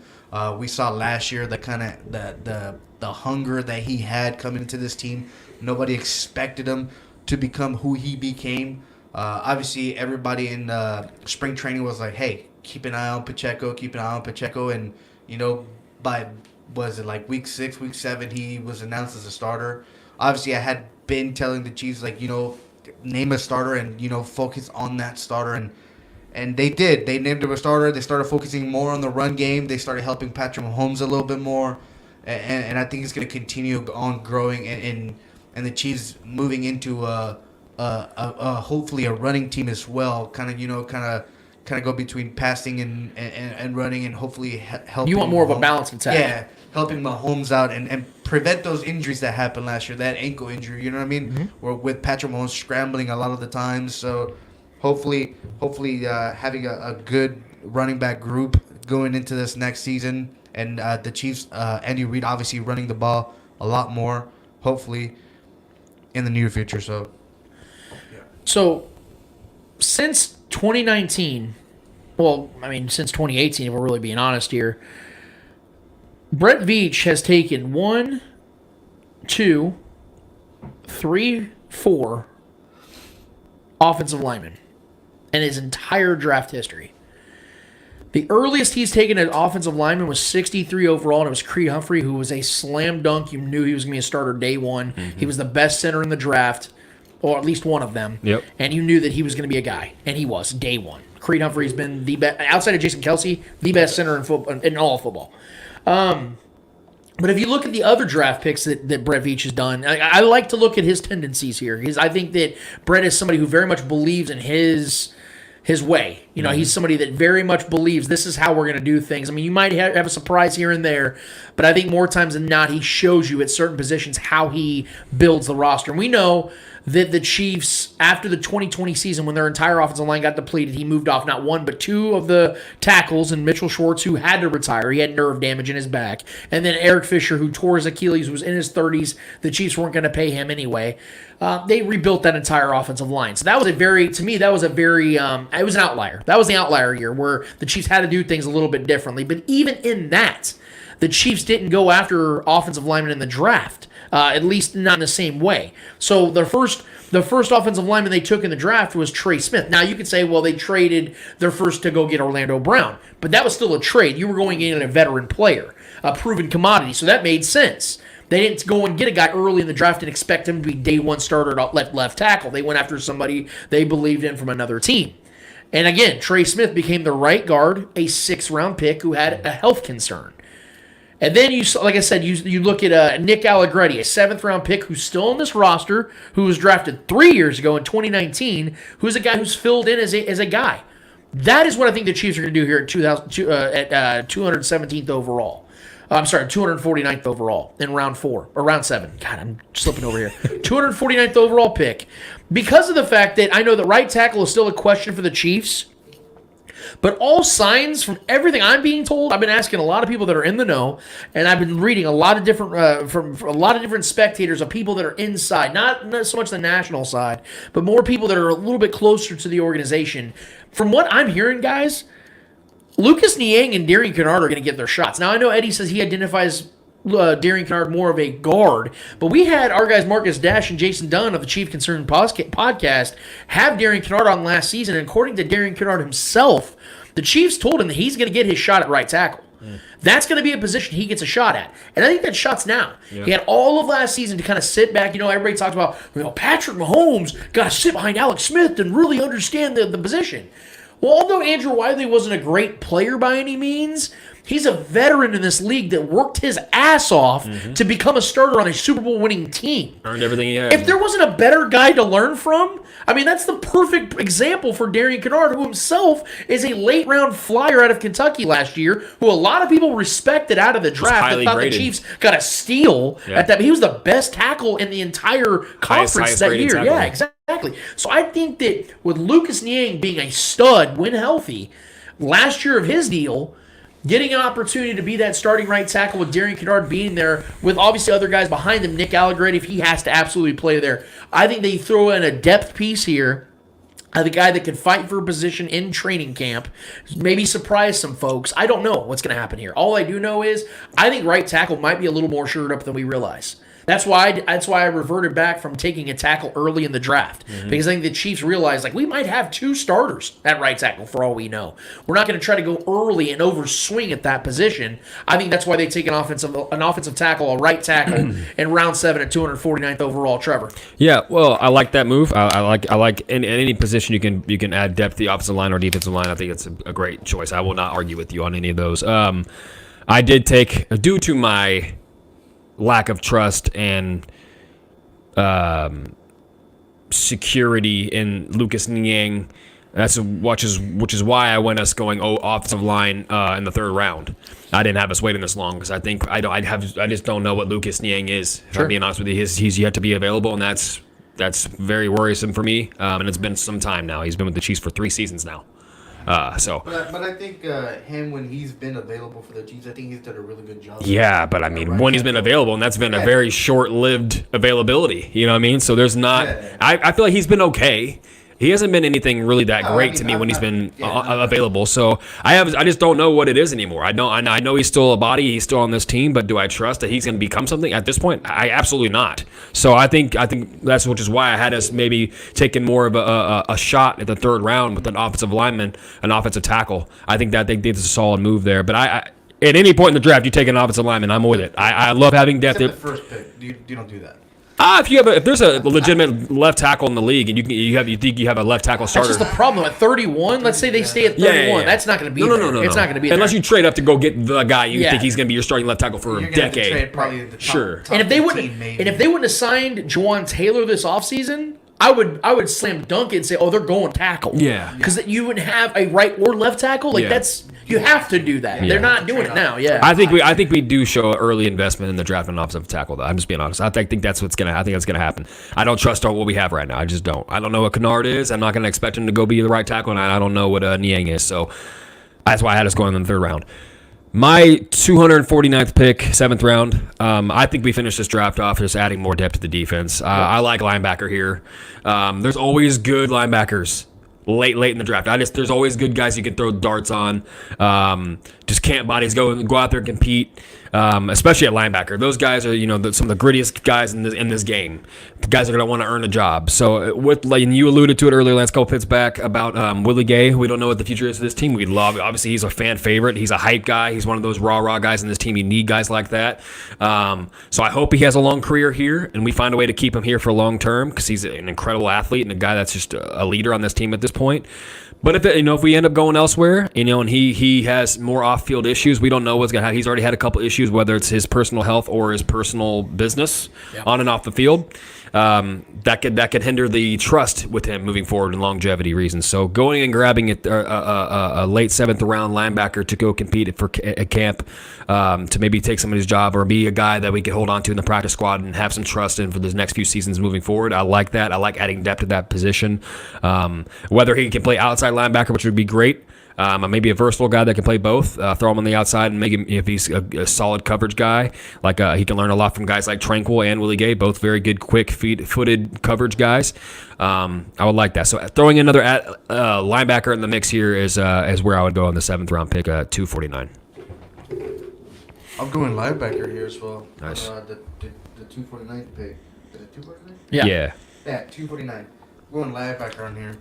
We saw last year the hunger that he had coming into this team. Nobody expected him to become who he became. Obviously, everybody in spring training was like, "Hey, keep an eye on Pacheco, and by was it like week 6, week 7, he was announced as a starter. Obviously, I had been telling the Chiefs name a starter and focus on that starter, and they did. They named him a starter. They started focusing more on the run game. They started helping Patrick Mahomes a little bit more, and I think it's going to continue on growing and the Chiefs moving into hopefully a running team as well. Kind of go between passing and running, and hopefully helping. You want more of a balanced attack. Yeah, helping Mahomes out and prevent those injuries that happened last year, that ankle injury, you know what I mean? Mm-hmm. Or with Patrick Mahomes scrambling a lot of the times. So hopefully having a good running back group going into this next season and the Chiefs, Andy Reid obviously running the ball a lot more, hopefully, in the near future. So, since 2019, well, I mean, since 2018, if we're really being honest here, Brett Veach has taken 1, 2, 3, 4 offensive linemen in his entire draft history. The earliest he's taken an offensive lineman was 63 overall, and it was Creed Humphrey, who was a slam dunk. You knew he was going to be a starter day one. He was the best center in the draft, or at least one of them. Yep. And you knew that he was going to be a guy, and he was day one. Creed Humphrey's been the best, outside of Jason Kelsey, the best center in football, in all of football. But if you look at the other draft picks that Brett Veach has done, I like to look at his tendencies here. I think that Brett is somebody who very much believes in his way. You know, he's somebody that very much believes this is how we're going to do things. I mean, you might have a surprise here and there, but I think more times than not, he shows you at certain positions how he builds the roster. And we know that the Chiefs, after the 2020 season, when their entire offensive line got depleted, he moved off not one but two of the tackles, and Mitchell Schwartz, who had to retire. He had nerve damage in his back. And then Eric Fisher, who tore his Achilles, was in his 30s. The Chiefs weren't going to pay him anyway. They rebuilt that entire offensive line. So that was it was an outlier. That was the outlier year where the Chiefs had to do things a little bit differently. But even in that, the Chiefs didn't go after offensive linemen in the draft, at least not in the same way. So the first offensive lineman they took in the draft was Trey Smith. Now you could say, well, they traded their first to go get Orlando Brown, but that was still a trade. You were going in a veteran player, a proven commodity, so that made sense. They didn't go and get a guy early in the draft and expect him to be day one starter at left tackle. They went after somebody they believed in from another team. And again, Trey Smith became the right guard, a 6th-round pick who had a health concern. And then, like I said, you look at Nick Allegretti, a 7th-round pick who's still on this roster, who was drafted 3 years ago in 2019, who's a guy who's filled in as a guy. That is what I think the Chiefs are going to do here at 217th overall. I'm sorry, 249th overall in round 4, or round 7. God, I'm slipping over here. 249th overall pick. Because of the fact that I know that right tackle is still a question for the Chiefs, but all signs from everything I'm being told, I've been asking a lot of people that are in the know, and I've been reading a lot of different from a lot of different spectators of people that are inside, not so much the national side, but more people that are a little bit closer to the organization. From what I'm hearing, guys, Lucas Niang and Darian Kinnard are going to get their shots. Now, I know Eddie says he identifies Darian Kinnard more of a guard, but we had our guys Marcus Dash and Jason Dunn of the Chief Concern podcast have Darian Kinnard on last season, and according to Darian Kinnard himself, the Chiefs told him that he's going to get his shot at right tackle. That's going to be a position he gets a shot at. And I think that shot's now. Yeah. He had all of last season to kind of sit back. You know, everybody talks about, Patrick Mahomes got to sit behind Alex Smith and really understand the position. Well, although Andrew Wiley wasn't a great player by any means, he's a veteran in this league that worked his ass off to become a starter on a Super Bowl winning team. Earned everything he had. If there wasn't a better guy to learn from, I mean, that's the perfect example for Darian Kinnard, who himself is a late-round flyer out of Kentucky last year, who a lot of people respected out of the draft. They thought the Chiefs got a steal at that. He was the best tackle in the entire conference that year. Yeah, exactly. So I think that with Lucas Niang being a stud when healthy, last year of his deal, getting an opportunity to be that starting right tackle with Darian Kinnard being there with obviously other guys behind him, Nick Allegretti, if he has to absolutely play there. I think they throw in a depth piece here. The guy that could fight for a position in training camp, maybe surprise some folks. I don't know what's going to happen here. All I do know is I think right tackle might be a little more shored up than we realize. That's why I reverted back from taking a tackle early in the draft, because I think the Chiefs realized we might have 2 starters at right tackle for all we know. We're not going to try to go early and overswing at that position. I think that's why they take an offensive tackle, a right tackle, in round 7 at 249th overall. Trevor. Yeah, well, I like that move. I like in any position you can add depth, the offensive line or defensive line. I think it's a great choice. I will not argue with you on any of those. I did take, due to my lack of trust and security in Lucas Niang, which is why I went us going offensive line in the 3rd round. I didn't have us waiting this long because I think I just don't know what Lucas Niang is. If I'm being honest with you, he's yet to be available, and that's very worrisome for me. And it's been some time now. He's been with the Chiefs for 3 seasons now. But I think him, when he's been available for the Chiefs, I think he's done a really good job. Yeah, but I mean, when he's been available, and that's been a very short-lived availability. You know what I mean? So there's not. Yeah. I feel like he's been okay. He hasn't been anything really that great to me when he's been available. So I just don't know what it is anymore. I know he's still a body. He's still on this team, but do I trust that he's going to become something at this point? I absolutely not. So I think that's which is why I had us maybe taking more of a shot at the third round with an offensive lineman, an offensive tackle. I think it's a solid move there. But I at any point in the draft, you take an offensive lineman, I'm with it. I love having depth. Except the first pick, you don't do that. If there's a legitimate left tackle in the league, and you think you have a left tackle starter, That's just the problem. At 31, let's say they stay at 31. Yeah. That's not going to be No. It's not going to be unless there. you trade up to go get the guy you Yeah. think he's going to be your starting left tackle for You're a gonna have to decade. trade probably the top, Sure. top And if they 15 wouldn't, maybe. and if they wouldn't have signed Juwan Taylor this offseason, I would slam dunk it and say, oh, they're going tackle. Yeah. Because you would have a right or left tackle. Like Yeah. you have to do that. They're not doing it now. Yeah. I think we do show early investment in the draft and offensive tackle. Though I'm just being honest. I think that's what's gonna. I think that's gonna happen. I don't trust what we have right now. I just don't. I don't know what Kennard is. I'm not gonna expect him to go be the right tackle, and I don't know what Niang is. So that's why I had us going in the third round. My 249th pick, 7th round. I think we finished this draft off just adding more depth to the defense. I like linebacker here. There's always good linebackers late in the draft. There's always good guys you can throw darts on. Just can't bodies go out there and compete. Especially at linebacker. Those guys are some of the grittiest guys in this game. The guys are going to want to earn a job. So and you alluded to it earlier, Lance, couple pits back about Willie Gay. We don't know what the future is of this team. We love. Obviously, he's a fan favorite. He's a hype guy. He's one of those raw guys in this team. You need guys like that. So I hope he has a long career here, and we find a way to keep him here for long term because he's an incredible athlete and a guy that's just a leader on this team at this point. But if we end up going elsewhere, and he has more off-field issues, we don't know what's going to happen. He's already had a couple issues, whether it's his personal health or his personal business on and off the field. That could hinder the trust with him moving forward and longevity reasons. So going and grabbing a late 7th round linebacker to go compete at camp to maybe take somebody's job or be a guy that we could hold on to in the practice squad and have some trust in for the next few seasons moving forward. I like that. I like adding depth to that position. Whether he can play outside linebacker, which would be great. Maybe a versatile guy that can play both. Throw him on the outside and make him, if he's a solid coverage guy, like he can learn a lot from guys like Tranquil and Willie Gay, both very good, quick-footed coverage guys. I would like that. So throwing another linebacker in the mix here is where I would go on the 7th round pick, 249. I'm going linebacker here as well. Nice. The 249th pick. Is it 249? Yeah. Yeah, 249. Going linebacker on here.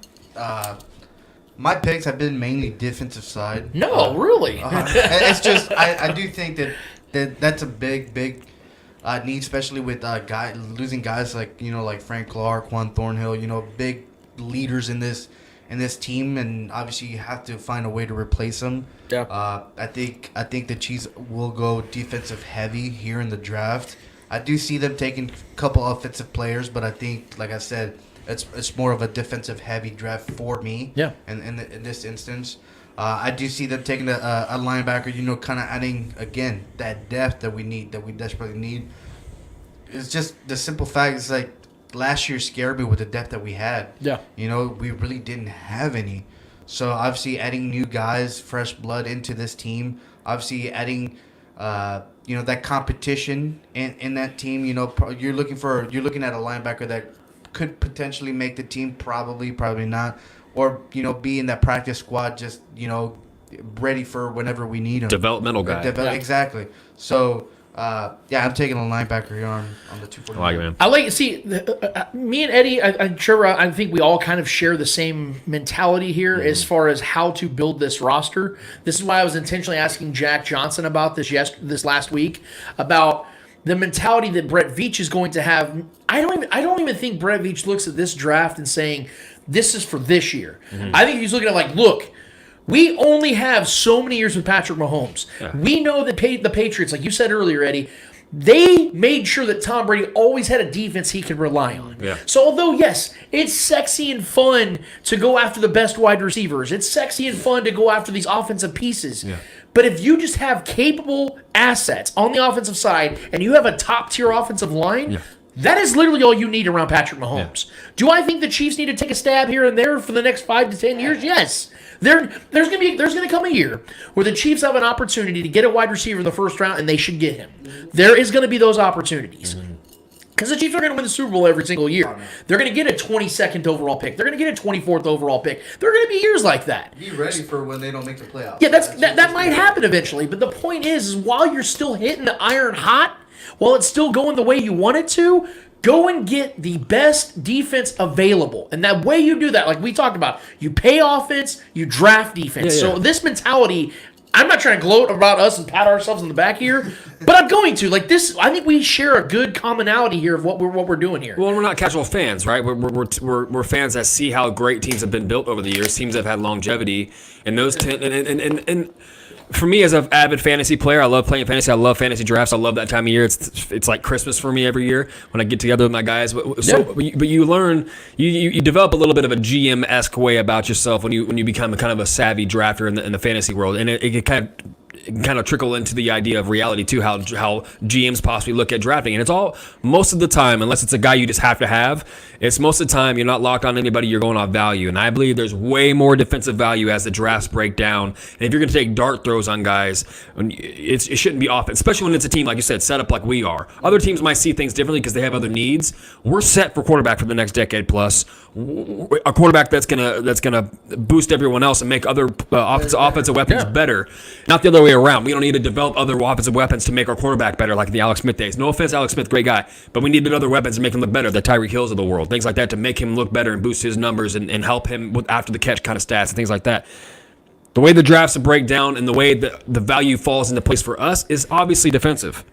My picks have been mainly defensive side. No, really. It's just I do think that's a big need, especially with losing guys like Frank Clark, Juan Thornhill. Big leaders in this team, and obviously you have to find a way to replace them. Yeah. I think the Chiefs will go defensive heavy here in the draft. I do see them taking a couple offensive players, but I think, like I said, it's more of a defensive heavy draft for me. Yeah. In this instance, I do see them taking a linebacker. Kind of adding again that depth that we desperately need. It's just the simple fact is like last year scared me with the depth that we had. Yeah. We really didn't have any. So obviously adding new guys, fresh blood into this team. Obviously adding, that competition in that team. You're looking at a linebacker that could potentially make the team, probably not, or be in that practice squad, just ready for whenever we need them. Developmental guy. Exactly. So I'm taking a linebacker here on the 249. I like it, man. I like see me and Eddie. I'm sure I think we all kind of share the same mentality here as far as how to build this roster. This is why I was intentionally asking Jack Johnson about this last week about the mentality that Brett Veach is going to have. I don't even think Brett Veach looks at this draft and saying this is for this year. I think he's looking at look. We only have so many years with Patrick Mahomes. Yeah. We know that the Patriots, like you said earlier, Eddie, they made sure that Tom Brady always had a defense he could rely on. Yeah. So although, yes, it's sexy and fun to go after the best wide receivers, it's sexy and fun to go after these offensive pieces. Yeah. But if you just have capable assets on the offensive side and you have a top-tier offensive line, That is literally all you need around Patrick Mahomes. Yeah. Do I think the Chiefs need to take a stab here and there for the next 5 to 10 years? Yes. There's going to come a year where the Chiefs have an opportunity to get a wide receiver in the first round, and they should get him. There is going to be those opportunities. Because the Chiefs are going to win the Super Bowl every single year. They're going to get a 22nd overall pick. They're going to get a 24th overall pick. There are going to be years like that. Be ready for when they don't make the playoffs. Yeah, that might happen eventually. But the point is while you're still hitting the iron hot, while it's still going the way you want it to, go and get the best defense available. And that way you do that, like we talked about, you pay offense, you draft defense. Yeah. So this mentality, I'm not trying to gloat about us and pat ourselves on the back here, but I'm going to. Like this, I think we share a good commonality here of what we're doing here. Well, we're not casual fans, right? We're fans that see how great teams have been built over the years, teams that have had longevity, and those and for me as an avid fantasy player, I love playing fantasy. I love fantasy drafts. I love that time of year. It's like Christmas for me every year when I get together with my guys. But you learn, you develop a little bit of a GM-esque way about yourself when you become kind of a savvy drafter in the fantasy world, and it kind of trickle into the idea of reality too, how GMs possibly look at drafting. And it's all, most of the time, unless it's a guy you just have to have, it's most of the time you're not locked on anybody, you're going off value. And I believe there's way more defensive value as the drafts break down. And if you're going to take dart throws on guys, it shouldn't be offense, especially when it's a team, like you said, set up like we are. Other teams might see things differently because they have other needs. We're set for quarterback for the next decade plus. A quarterback that's gonna boost everyone else and make other offensive weapons better. Not the other way around. We don't need to develop other offensive weapons to make our quarterback better, like the Alex Smith days. No offense, Alex Smith, great guy, but we needed other weapons to make him look better. The Tyreek Hills of the world, things like that, to make him look better and boost his numbers and help him with after the catch kind of stats and things like that. The way the drafts break down and the way the value falls into place for us is obviously defensive.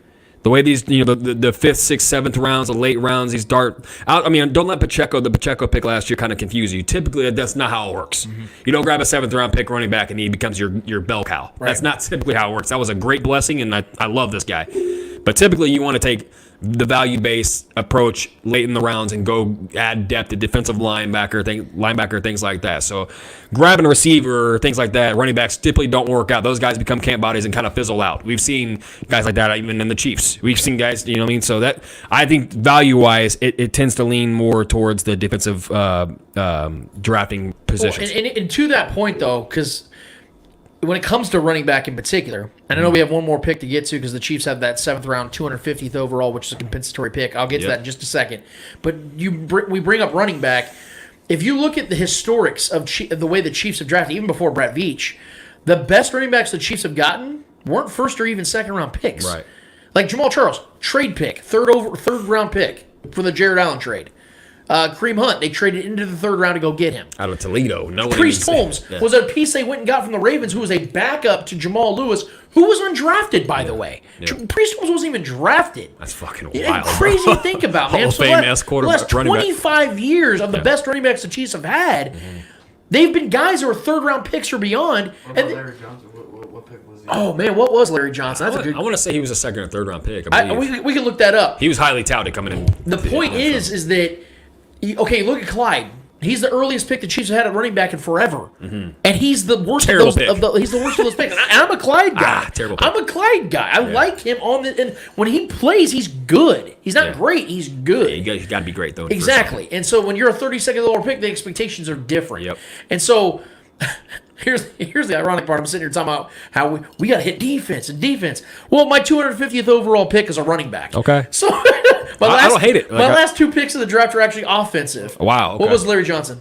The way these, the 5th, 6th, 7th rounds, the late rounds, these dart out. I mean, don't let the Pacheco pick last year kind of confuse you. Typically, that's not how it works. Mm-hmm. You don't grab a 7th round pick running back and he becomes your bell cow. Right. That's not typically how it works. That was a great blessing, and I love this guy. But typically, you want to take the value-based approach late in the rounds and go add depth to defensive linebacker, things like that. So grabbing a receiver, things like that, running backs typically don't work out. Those guys become camp bodies and kind of fizzle out. We've seen guys like that even in the Chiefs. We've seen guys, you know what I mean? So that, I think value-wise, it tends to lean more towards the defensive drafting positions. Well, and to that point, though, because when it comes to running back in particular, and I know we have one more pick to get to because the Chiefs have that 7th round, 250th overall, which is a compensatory pick. I'll get to that in just a second. But we bring up running back. If you look at the historics of the way the Chiefs have drafted, even before Brett Veach, the best running backs the Chiefs have gotten weren't first or even second round picks. Right. Like Jamal Charles, trade pick, third round pick for the Jared Allen trade. Kareem Hunt, they traded into the 3rd round to go get him. Out of Toledo. Priest Holmes was a piece they went and got from the Ravens, who was a backup to Jamal Lewis, who was undrafted, by the way. Yeah. Priest Holmes wasn't even drafted. That's fucking wild. Crazy to think about, man. Hall of Fame-ass quarterback. The last 25 years of the best running backs the Chiefs have had, they've been guys who are 3rd round picks or beyond. What about Larry Johnson? What pick was he? Oh, man, what was Larry Johnson? I want to say he was a 2nd or 3rd round pick. We can look that up. He was highly touted coming in. The point is that, okay, look at Clyde. He's the earliest pick the Chiefs have had at running back in forever, and he's the worst of those. He's the worst of those picks. And I'm a Clyde guy. Terrible pick. I'm a Clyde guy. I like him and when he plays, he's good. He's not great. He's good. Yeah, you got to be great though. Exactly. And so when you're a 32nd overall pick, the expectations are different. Yep. And so here's the ironic part. I'm sitting here talking about how we got to hit defense. Well, my 250th overall pick is a running back. Okay. So I don't hate it. My last 2 picks of the draft are actually offensive. Wow. Okay. What was Larry Johnson?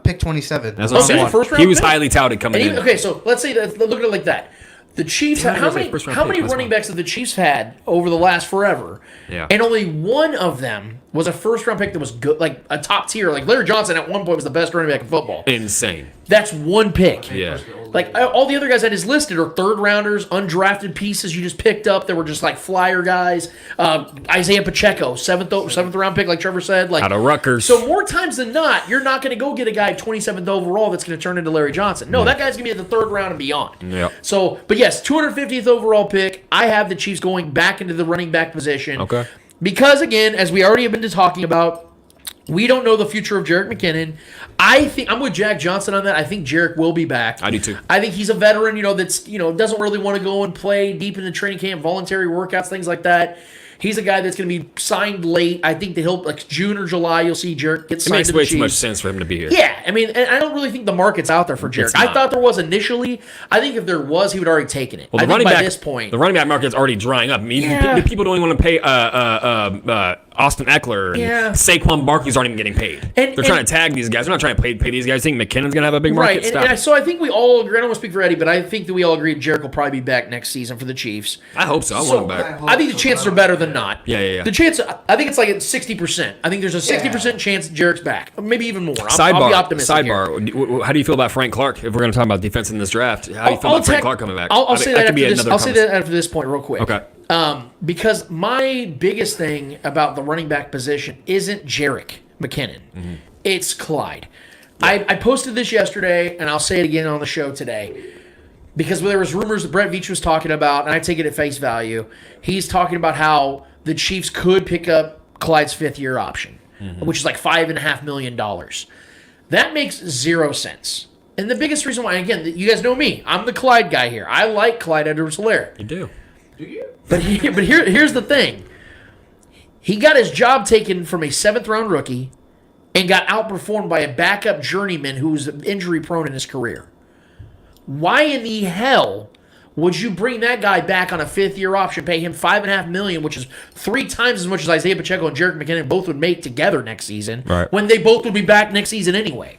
Pick 27. That's what I'm saying. First round he was pick? highly touted coming in. Okay, so let's say that, look at it like that. The Chiefs, how many running backs have the Chiefs had over the last forever? Yeah. And only one of them was a first-round pick that was good, like a top tier. Like Larry Johnson at one point was the best running back in football. Insane. That's one pick. Yeah. Like all the other guys that is listed are 3rd rounders, undrafted pieces you just picked up that were just like flyer guys. Isaiah Pacheco, 7th round pick, like Trevor said. Like, out of Rutgers. So more times than not, you're not going to go get a guy 27th overall that's going to turn into Larry Johnson. No, that guy's going to be at the 3rd round and beyond. Yep. So, but yes, 250th overall pick. I have the Chiefs going back into the running back position. Okay. Because again, as we already have been talking about, we don't know the future of Jerick McKinnon. I think I'm with Jack Johnson on that. I think Jerick will be back. I do too. I think he's a veteran, that's doesn't really want to go and play deep in the training camp, voluntary workouts, things like that. He's a guy that's going to be signed late. I think that he'll, like June or July, you'll see Jarek get It signed makes to the way Chiefs. too much sense for him to be here. Yeah, I mean, and I don't really think the market's out there for Jarek. It's I not. thought there was initially. I think if there was, he would already taken it. Well, I the think running by back, this point, the running back market's already drying up. I mean, Yeah. people don't even want to pay Austin Eckler and Yeah. Saquon Barkley's aren't even getting paid. And- They're trying to tag these guys. They're not trying to pay these guys. Think McKinnon's gonna have a big market? right? And, Stop. so I think we all agree. I don't want to speak for Eddie, but I think that we all agree Jarek will probably be back next season for the Chiefs. I hope so. I want him back. I think the chances are better than not. Yeah. The chance, I think it's like at 60%. I think there's a 60% chance Jarek's back, maybe even more. I'll be Sidebar. optimistic here. How do you feel about Frank Clark? If we're going to talk about defense in this draft, how do you feel about Frank Clark coming back? I'll I say think that could be after this. another I'll say conversation. that after this point, real quick. Okay. Because my biggest thing about the running back position isn't Jarek McKinnon. Mm-hmm. It's Clyde. I posted this yesterday, and I'll say it again on the show today. Because there was rumors that Brett Veach was talking about, and I take it at face value. He's talking about how the Chiefs could pick up Clyde's fifth-year option, which is like $5.5 million. That makes zero sense. And the biggest reason why, again, you guys know me. I'm the Clyde guy here. I like Clyde Edwards-Helaire. You do. But here's the thing. He got his job taken from a seventh-round rookie and got outperformed by a backup journeyman who was injury-prone in his career. Why in the hell would you bring that guy back on a fifth-year option, pay him $5.5 million, which is 3 times as much as Isaiah Pacheco and Jarek McKinnon both would make together next season, Right. when they both would be back next season anyway?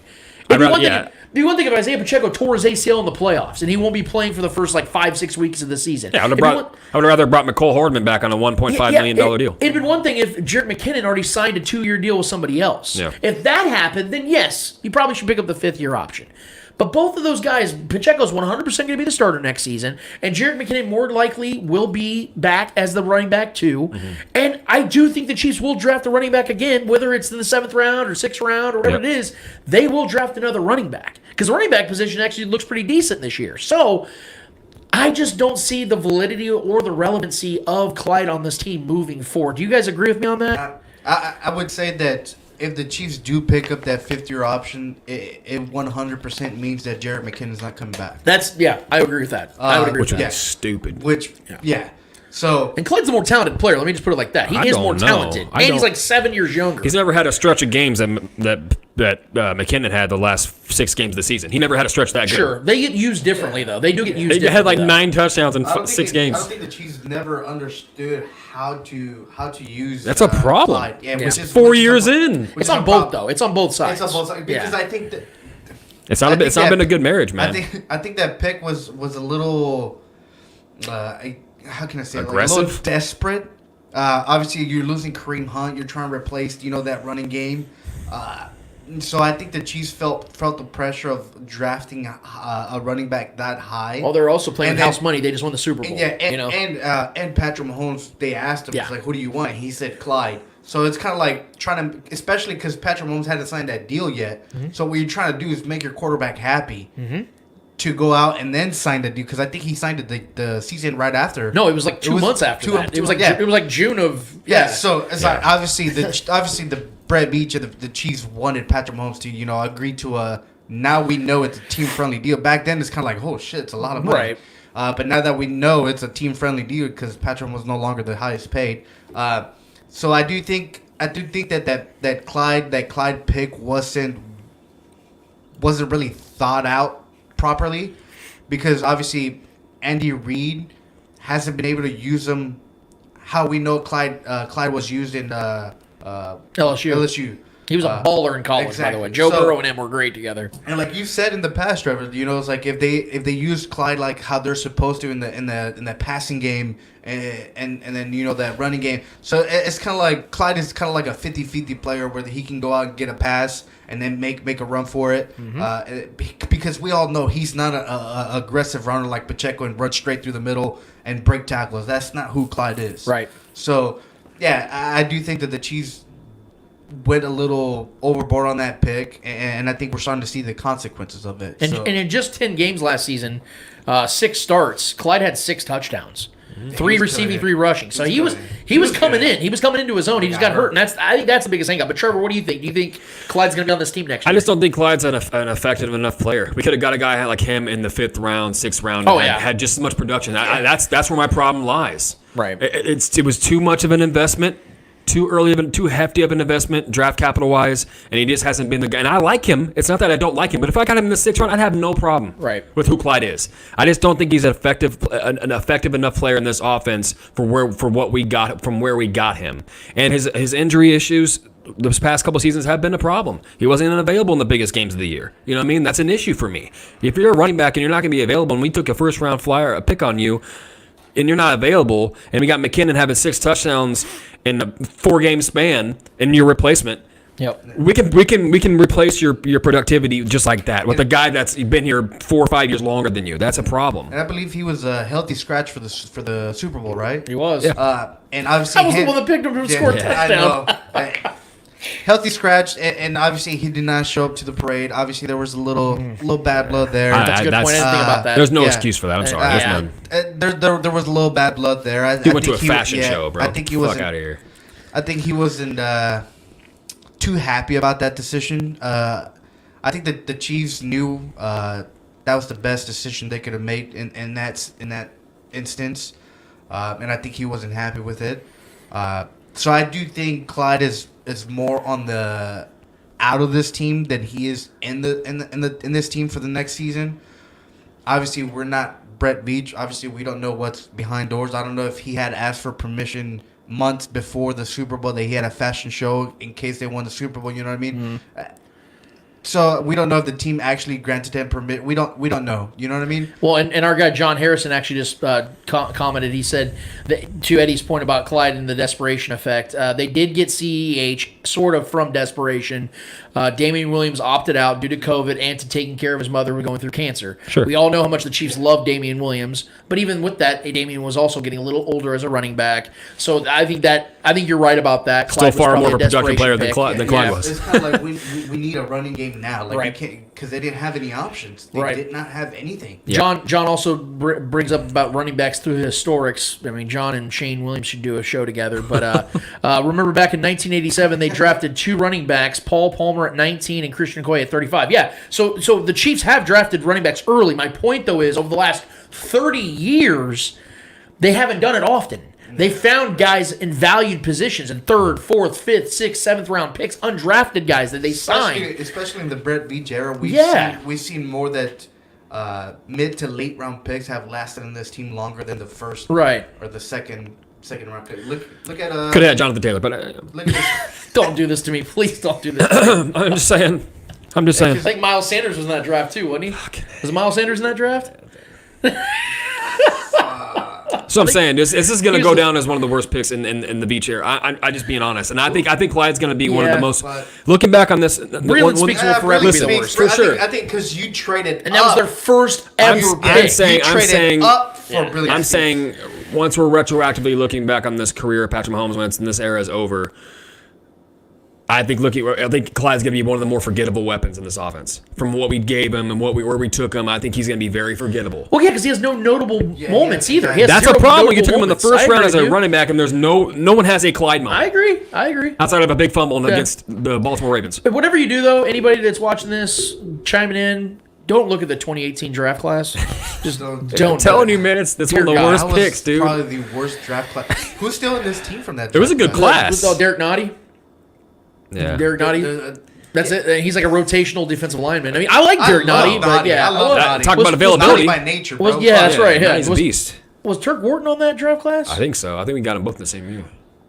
It'd be one thing if Isaiah Pacheco tore his ACL in the playoffs and he won't be playing for the first 5-6 weeks of the season. Yeah, I would have rather brought McCole Hardman back on a $1.5 million deal. It'd been one thing if Jarek McKinnon already signed a 2-year deal with somebody else. Yeah. If that happened, then yes, you probably should pick up the fifth-year option. But both of those guys, Pacheco's 100% going to be the starter next season, and Jarek McKinnon more likely will be back as the running back too. And I do think the Chiefs will draft a running back again, whether it's in the 7th round or 6th round or whatever Yep. it is. They will draft another running back because the running back position actually looks pretty decent this year. So I just don't see the validity or the relevancy of Clyde on this team moving forward. Do you guys agree with me on that? I would say that if the Chiefs do pick up that fifth-year option, it 100% means that Jarek McKinnon's not coming back. I agree with that. I would agree Which with would that. be stupid. So And Clyde's a more talented player. Let me just put it like that. He I is don't more know. talented, I and he's don't- like 7 years younger. He's never had a stretch of games that McKinnon had the last 6 games of the season. He never had a stretch that good. Sure, they get used differently though. They do get used. They had like differently, though. 9 touchdowns in I don't 6 think games. I don't think the Chiefs never understood how to use. That's a problem. Clyde. Yeah, Yeah. which is 4 which is years a- in. which It's is on a both problem. though. It's on both sides. It's on both sides because Yeah. I think that It's not, I think it's not that- been a good marriage, man. I think that pick was a little, how can I say it? Like a Aggressive? little desperate. Obviously, you're losing Kareem Hunt. You're trying to replace, that running game. So I think the Chiefs felt the pressure of drafting a running back that high. Well, they're also playing And with then- house money. They just won the Super Bowl. Yeah, and, you know? and Patrick Mahomes, they asked him, Yeah. it's like, who do you want? He said Clyde. So it's kind of like trying to, especially because Patrick Mahomes hadn't signed that deal yet. Mm-hmm. So what you're trying to do is make your quarterback happy to go out and then sign the deal. Because I think he signed it the season right after. No, it was like 2 months after two- that. It was like yeah. it was like June of Yeah, so it's like obviously the Brett Beach and the Chiefs wanted Patrick Mahomes to agree to a. Now we know it's a team friendly deal. Back then it's kind of like, oh shit, it's a lot of money. Right. But now that we know it's a team friendly deal because Patrick was no longer the highest paid. So I do think that Clyde pick wasn't really thought out properly because obviously Andy Reid hasn't been able to use him how we know Clyde was used in LSU. He was a baller in college, by the Exactly. way. Joe So- Burrow and him were great together. And like you said in the past, Trevor, it's like if they use Clyde like how they're supposed to in the passing game and then that running game. So it's kind of like Clyde is kind of like a 50-50 player where he can go out and get a pass and then make a run for it. Because we all know he's not a aggressive runner like Pacheco and run straight through the middle and break tackles. That's not who Clyde is. Right. So yeah, I do think that the Chiefs went a little overboard on that pick, and I think we're starting to see the consequences of it. And in just 10 games last season, 6 starts, Clyde had 6 touchdowns. 3 receiving, 3 rushing. So he was coming in. He was coming into his own. He just got hurt, and I think that's the biggest hang up. But Trevor, what do you think? Do you think Clyde's going to be on this team next year? I just don't think Clyde's an effective enough player. We could have got a guy like him in the 5th round, 6th round. Had just as much production. That's where my problem lies. Right. It was too much of an investment. Too hefty of an investment, draft capital wise, and he just hasn't been the guy. And I like him. It's not that I don't like him, but if I got him in the 6th round, I'd have no problem with who Clyde is. I just don't think he's an effective enough player in this offense from where we got him. And his injury issues this past couple seasons have been a problem. He wasn't available in the biggest games of the year. You know what I mean? That's an issue for me. If you're a running back and you're not going to be available, and we took a 1st round flyer, a pick on you, and you're not available, and we got McKinnon having 6 touchdowns in a 4-game span in your replacement. Yep. We can replace your productivity just like that with a guy that's been here 4 or 5 years longer than you. That's a problem. And I believe he was a healthy scratch for the Super Bowl, right? He was. Yeah. And obviously I was the one that picked him to score a touchdown. I know. Healthy scratch, and obviously he did not show up to the parade. Obviously there was a little bad blood there. That's a good point. I didn't think about that. There's no excuse for that. I'm sorry. There was a little bad blood there. He went to a fashion show, bro. I think he was out of here. I think he wasn't too happy about that decision. I think that the Chiefs knew that was the best decision they could have made in that instance, and I think he wasn't happy with it. So I do think Clyde is more on the out of this team than he is in this team for the next season. Obviously, we're not Brett Veach. Obviously, we don't know what's behind doors. I don't know if he had asked for permission months before the Super Bowl that he had a fashion show in case they won the Super Bowl. You know what I mean? Mm-hmm. So we don't know if the team actually granted him permit. We don't know. You know what I mean? Well, and our guy John Harrison actually just commented. He said that, to Eddie's point about Clyde and the desperation effect, they did get CEH sort of from desperation. Damian Williams opted out due to COVID and to taking care of his mother who was going through cancer. Sure. We all know how much the Chiefs love Damian Williams, but even with that, Damian was also getting a little older as a running back. So I think you're right about that. Still far more of a productive player than Clyde was. It's kind of like we need a running game now, like we can't, because they didn't have any options. They did not have anything. Yeah. John also brings up about running backs through the historics. I mean, John and Shane Williams should do a show together. But remember back in 1987, they drafted 2 running backs, Paul Palmer at 19 and Christian McCoy at 35. Yeah, so the Chiefs have drafted running backs early. My point, though, is over the last 30 years, they haven't done it often. They found guys in valued positions in 3rd, 4th, 5th, 6th, 7th round picks, undrafted guys that they signed. Especially in the Brett Veach era, we've seen more that mid to late round picks have lasted in this team longer than the first or the second round pick. Look at could have had Jonathan Taylor, but look at this. Don't do this to me, please. Don't do this. I'm just saying. I think Miles Sanders was in that draft too, wasn't he? Was Miles Sanders in that draft? So I'm saying this is going to go down as one of the worst picks in the Beach era. I just being honest, and I think Clyde's going to be one of the most. Looking back on this, Breland Speaks will forever be the worst for sure. I think because you traded, and that was their first ever pick. I'm saying once we're retroactively looking back on this career of Patrick Mahomes, when this era is over, I think Clyde's going to be one of the more forgettable weapons in this offense. From what we gave him and where we took him, I think he's going to be very forgettable. Well, yeah, because he has no notable moments either. That's a problem. You took him in the first round as a running back, and there's no one has a Clyde moment. I agree. Outside of a big fumble against the Baltimore Ravens. But whatever you do, though, anybody that's watching this, chiming in, don't look at the 2018 draft class. Just don't. I'm telling you, man, that's one of the worst picks, dude. Probably the worst draft class. Who's still in this team from that? It was a good class. Derek Nottie. Yeah. Derek Nottie. That's it. He's like a rotational defensive lineman. I mean, I like Derek Nottie, but yeah. I love Nottie. Talk about availability. By nature, bro. That's right. Yeah. He's a beast. Was Turk Wharton on that draft class? I think so. I think we got them both in the same year.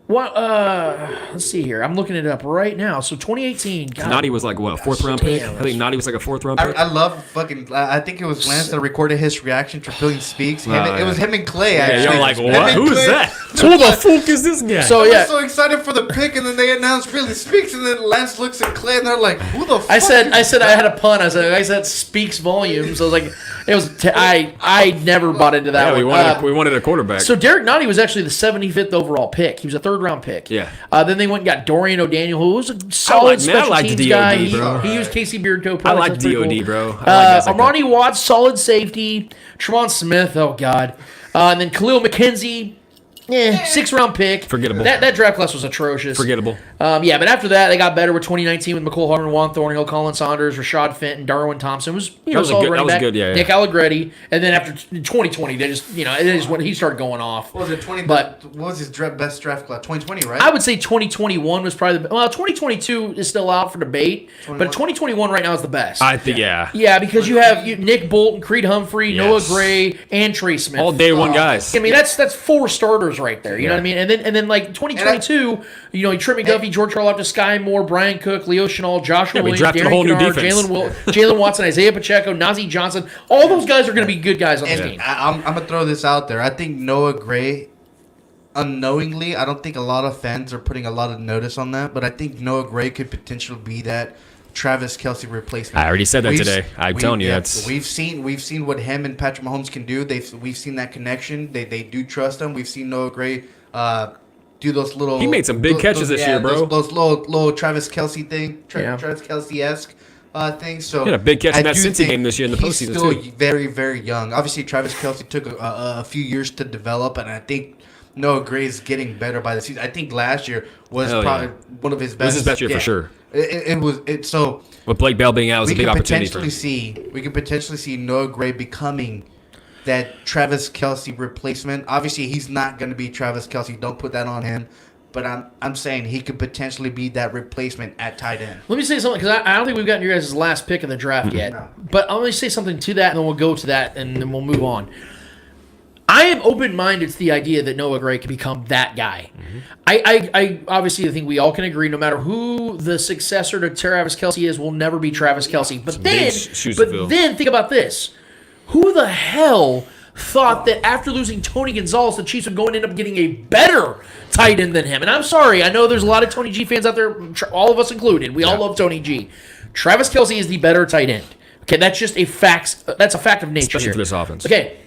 What? Let's see here. I'm looking it up right now. So 2018. Nottie was like what, 4th round pick? I think Nottie was like a 4th round pick. I love fucking. I think it was Lance that recorded his reaction to Billy Speaks. It was him and Clay. Actually, you're like, what? Who is that? Who the fuck is this guy? So I was so excited for the pick, and then they announced Billy Speaks, and then Lance looks at Clay, and they're like, who the fuck? I said I had a pun. I said speaks volumes. I was like, it was. I never bought into that. Yeah, we wanted a quarterback. So Derek Nottie was actually the 75th overall pick. He was a 3rd round pick. Yeah. Then they went and got Dorian O'Daniel, who was a solid special teams guy. He used Casey Beardco. I like DOD, bro. Armani Watts, solid safety. Tremont Smith, oh God. And then Khalil McKenzie, 6th-round pick. Forgettable. That draft class was atrocious. Forgettable. But after that, they got better with 2019 with McCole Hardman, Juan Thornhill, Colin Saunders, Rashad Fenton, Darwin Thompson. Was solid running back. Good, yeah. Nick Allegretti, and then after 2020, they just it is when he started going off. What was it? 20. But what was his best draft class? 2020, right? I would say 2021 was probably 2022 is still out for debate, but 2021 right now is the best. I think, yeah. Yeah, because you have Nick Bolton, Creed Humphrey, Yes. Noah Gray, and Trey Smith. All day one guys. I mean, that's 4 starters right there. You know what I mean? And then like 2022, Trent McDuffie, George Karlaftis, Sky Moore, Brian Cook, Leo Chenal, Joshua we Williams, drafted a Darren whole new Kennard, defense. Jalen Watson, Isaiah Pacheco, Najee Johnson. All those guys are going to be good guys on the team. I'm going to throw this out there. I think Noah Gray, unknowingly, I don't think a lot of fans are putting a lot of notice on that, but I think Noah Gray could potentially be that Travis Kelce replacement. I already said that today. I'm telling you, that's... We've seen what him and Patrick Mahomes can do. We've seen that connection. They do trust him. We've seen Noah Gray do those little... He made some big catches this year, bro. Those little Travis Kelce thing, Yeah. Travis Kelce-esque things. So He had a big catch in that do Cincy think game this year in the he's postseason, still too. very, very young. Obviously, Travis Kelce took a few years to develop, and I think Noah Gray is getting better by the season. I think last year was Hell probably yeah. one of his best. It was his best year for sure. So With Blake Bell being out, it was a big opportunity for him. we could potentially see Noah Gray becoming that Travis Kelce replacement. Obviously, he's not going to be Travis Kelce. Don't put that on him. But I'm saying he could potentially be that replacement at tight end. Let me say something, because I don't think we've gotten your guys' last pick in the draft yet. No. But I'm going to say something to that, and then we'll go to that, and then we'll move on. I am open-minded to the idea that Noah Gray can become that guy. I obviously think we all can agree, no matter who the successor to Travis Kelce is, will never be Travis Kelce. But then think about this. Who the hell thought that after losing Tony Gonzalez, the Chiefs would go and end up getting a better tight end than him? And I'm sorry, I know there's a lot of Tony G fans out there, all of us included. We all love Tony G. Travis Kelce is the better tight end. Okay, that's just a fact. That's a fact of nature. Especially here. for this offense. Okay.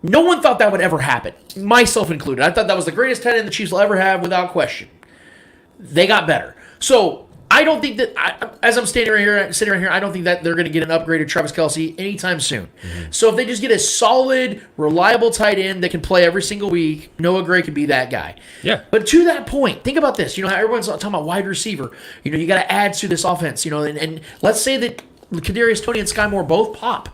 No one thought that would ever happen, myself included. I thought that was the greatest tight end the Chiefs will ever have, without question. They got better. So I don't think that, as I'm sitting right here, I don't think that they're going to get an upgraded Travis Kelce anytime soon. So if they just get a solid, reliable tight end that can play every single week, Noah Gray can be that guy. Yeah. But to that point, think about this. How everyone's talking about wide receiver. You got to add to this offense. And let's say that Kadarius Toney and Sky Moore both pop.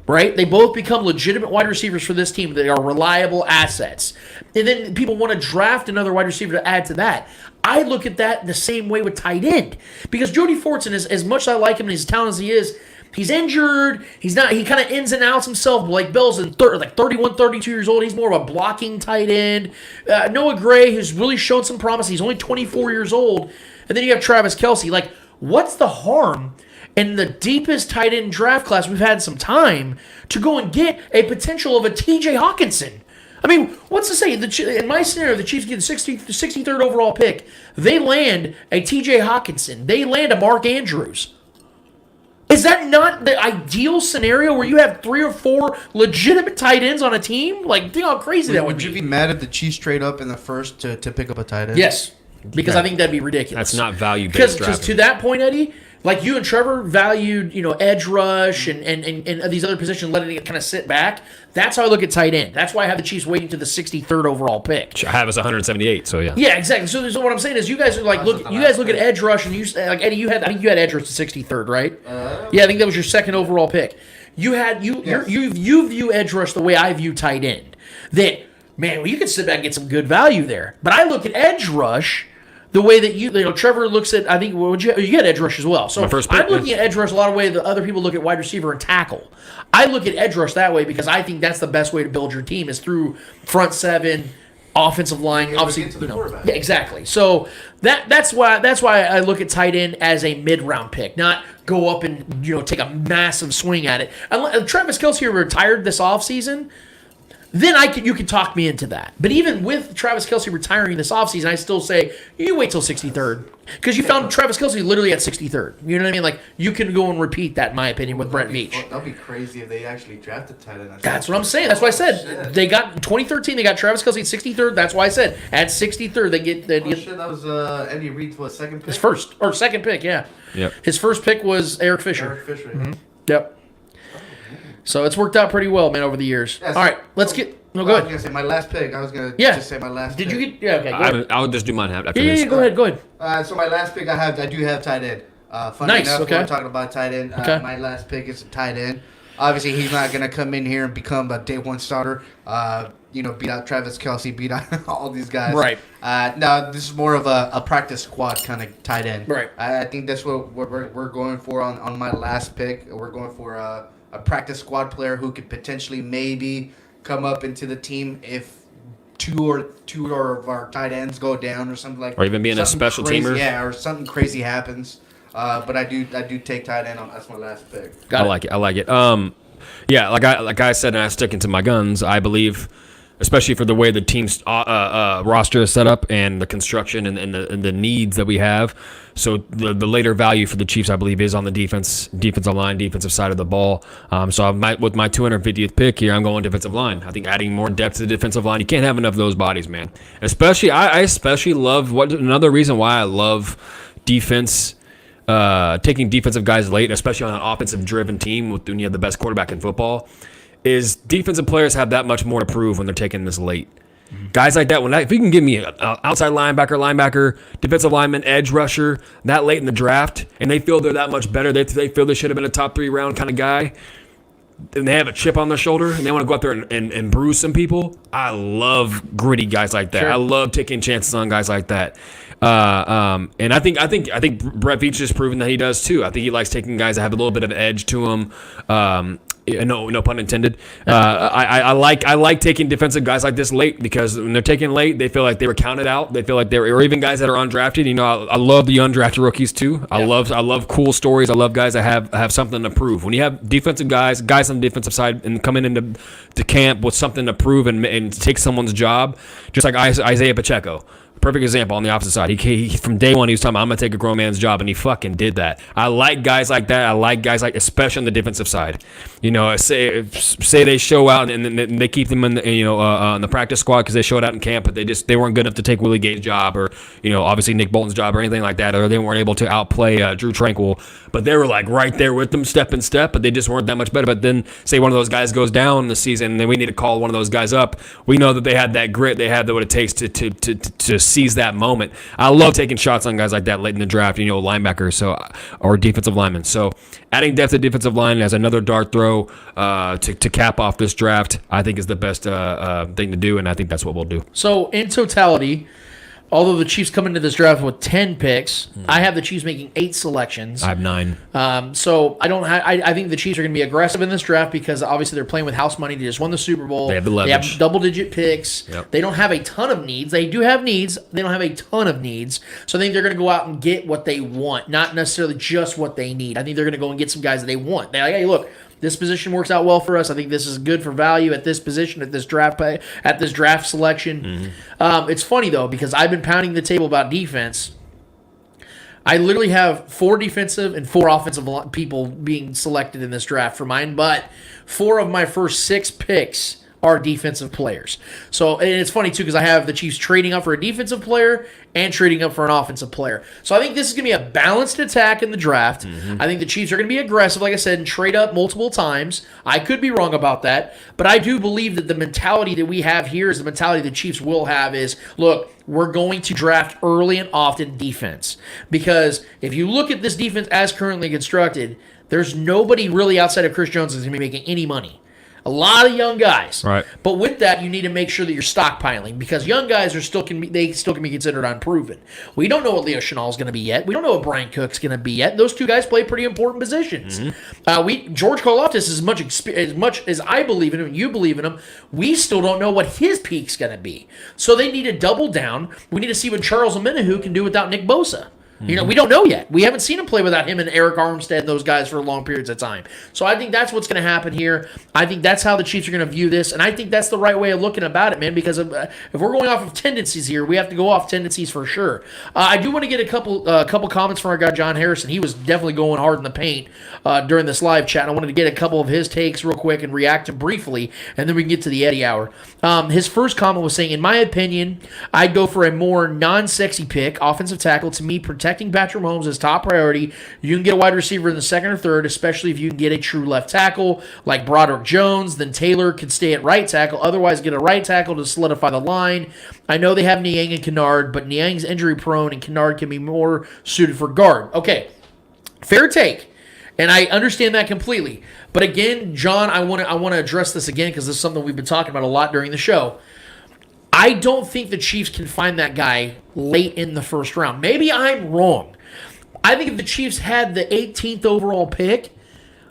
Right? They both become legitimate wide receivers for this team. They are reliable assets. And then people want to draft another wide receiver to add to that. I look at that the same way with tight end. Because Jody Fortson, as much as I like him and as talented as he is, he's injured. He's not. He kind of ins and outs himself. Blake Bell's 31, 32 years old. He's more of a blocking tight end. Noah Gray, who's really shown some promise. He's only 24 years old. And then you have Travis Kelce. Like, what's the harm in the deepest tight end draft class we've had in some time to go and get a potential of a TJ Hawkinson? I mean, what's to say? In my scenario, the Chiefs get the 63rd overall pick. They land a TJ Hawkinson. They land a Mark Andrews. Is that not the ideal scenario where you have 3 or 4 legitimate tight ends on a team? Like, think how crazy that would Would you be. be mad if the Chiefs trade up in the first to pick up a tight end? Yes, because I think that'd be ridiculous. That's not value-based Because to drafting. that point, Eddie, like you and Trevor valued, edge rush and these other positions, letting it kind of sit back. That's how I look at tight end. That's why I have the Chiefs waiting to the 63rd overall pick. I have us 178, so yeah. Yeah, exactly. So what I'm saying is, you guys are like look at edge rush, and like Eddie, I think you had edge rush to 63rd, right? Yeah, I think that was your second overall pick. You view edge rush the way I view tight end. That, man, well, you could sit back and get some good value there. But I look at edge rush the way that Trevor looks at, I think, you had edge rush as well. So My first pick, I'm looking at edge rush a lot of way that other people look at wide receiver and tackle. I look at edge rush that way because I think that's the best way to build your team is through front seven, offensive line. Obviously, yeah, exactly. So that's why I look at tight end as a mid-round pick, not go up and take a massive swing at it. If Travis Kelce retired this offseason, then you can talk me into that. But even with Travis Kelce retiring this offseason, I still say, you wait till 63rd. Because you found Travis Kelce literally at 63rd. You know what I mean? Like, you can go and repeat that, in my opinion, with Brent Veach. That'd be crazy if they actually drafted tight end. That's what I'm saying. That's why I said they got 2013. They got Travis Kelce at 63rd. That's why I said at 63rd they get. That was Eddie Reed's second pick. His second pick. Yeah. Yep. His first pick was Eric Fisher. Yeah. Yep. So it's worked out pretty well, man, over the years. Yeah, All right, let's get No, I go was ahead. gonna say my last pick. I was gonna Yeah. just say my last. Did pick. you get? Yeah. Okay. Go ahead. I'll just do mine after Yeah, this. yeah, go ahead. Go ahead. So my last pick I do have tight end. Funny Nice, enough, okay. we're talking about tight end. Okay. My last pick is a tight end. Obviously, he's not gonna come in here and become a day one starter. Beat out Travis Kelce, beat out all these guys. Right. No, this is more of a practice squad kind of tight end. Right. I think that's what we're going for on my last pick. We're going for a practice squad player who could potentially maybe come up into the team if two of our tight ends go down or something like that. Or even being a Something special crazy, teamer. Yeah, or something crazy happens. But I do take tight end on. That's my last pick. I like it. Yeah, like I said, and I stick into my guns. I believe, especially for the way the team's roster is set up and the construction and the needs that we have. So the later value for the Chiefs, I believe, is on the defensive line, defensive side of the ball. So with my 250th pick here, I'm going defensive line. I think adding more depth to the defensive line, you can't have enough of those bodies, man. Especially, I especially love another reason why I love defense. Taking defensive guys late, especially on an offensive-driven team when you have the best quarterback in football, is defensive players have that much more to prove when they're taking this late. Guys like that, if you can give me an outside linebacker, defensive lineman, edge rusher, that late in the draft, and they feel they're that much better, they feel they should have been a top 3 round kind of guy, and they have a chip on their shoulder, and they want to go out there and bruise some people, I love gritty guys like that. Sure. I love taking chances on guys like that. And I think Brett Veach has proven that he does too. I think he likes taking guys that have a little bit of edge to them. No pun intended. I like taking defensive guys like this late because when they're taken late, they feel like they were counted out. They feel like they were, or even guys that are undrafted. I love the undrafted rookies too. I love cool stories. I love guys that have something to prove. When you have defensive guys on the defensive side and coming into camp with something to prove and take someone's job, just like Isaiah Pacheco. Perfect example on the opposite side. He from day one, he was talking about, I'm going to take a grown man's job, and he fucking did that. I like guys like that. I like guys especially on the defensive side. Say they show out and they keep them in the practice squad because they showed out in camp, but they weren't good enough to take Willie Gay's job or, obviously Nick Bolton's job or anything like that, or they weren't able to outplay Drew Tranquill, but they were like right there with them, step in step, but they just weren't that much better. But then say one of those guys goes down in the season, and then we need to call one of those guys up. We know that they had that grit, they had what it takes to seize that moment. I love taking shots on guys like that late in the draft, linebackers or defensive linemen. So adding depth to defensive line as another dart throw to cap off this draft, I think is the best thing to do, and I think that's what we'll do. So in totality, although the Chiefs come into this draft with 10 picks, I have the Chiefs making 8 selections. I have 9. So I think the Chiefs are going to be aggressive in this draft because obviously they're playing with house money. They just won the Super Bowl. They have the leverage. They have double-digit picks. Yep. They don't have a ton of needs. They do have needs. They don't have a ton of needs. So I think they're going to go out and get what they want, not necessarily just what they need. I think they're going to go and get some guys that they want. They're like, hey, look, this position works out well for us. I think this is good for value at this position, at this draft selection. Mm-hmm. It's funny, though, because I've been pounding the table about defense. I literally have 4 defensive and 4 offensive people being selected in this draft for mine, but 4 of my first 6 picks are defensive players. So, and it's funny, too, because I have the Chiefs trading up for a defensive player and trading up for an offensive player. So I think this is going to be a balanced attack in the draft. Mm-hmm. I think the Chiefs are going to be aggressive, like I said, and trade up multiple times. I could be wrong about that, but I do believe that the mentality that we have here is the mentality the Chiefs will have is, look, we're going to draft early and often defense. Because if you look at this defense as currently constructed, there's nobody really outside of Chris Jones that's going to be making any money. A lot of young guys. Right. But with that, you need to make sure that you're stockpiling because young guys still can be considered unproven. We don't know what Leo Chenal is going to be yet. We don't know what Brian Cook's going to be yet. Those 2 guys play pretty important positions. Mm-hmm. George Karlaftis, as much as I believe in him and you believe in him, we still don't know what his peak's going to be. So they need to double down. We need to see what Charles Omenihu can do without Nick Bosa. We don't know yet. We haven't seen him play without him and Eric Armstead and those guys for long periods of time. So I think that's what's going to happen here. I think that's how the Chiefs are going to view this, and I think that's the right way of looking about it, man, because if we're going off of tendencies here, we have to go off tendencies for sure. I do want to get a couple comments from our guy John Harrison. He was definitely going hard in the paint during this live chat. I wanted to get a couple of his takes real quick and react to briefly, and then we can get to the Eddie Hour. His first comment was saying, in my opinion, I'd go for a more non-sexy pick, offensive tackle, to me, protect protecting Patrick Mahomes is top priority. You can get a wide receiver in the second or third, especially if you can get a true left tackle like Broderick Jones. Then Taylor can stay at right tackle. Otherwise, get a right tackle to solidify the line. I know they have Niang and Kennard, but Niang's injury prone and Kennard can be more suited for guard. Okay, fair take. And I understand that completely. But again, John, I want to address this again because this is something we've been talking about a lot during the show. I don't think the Chiefs can find that guy late in the first round. Maybe I'm wrong. I think if the Chiefs had the 18th overall pick,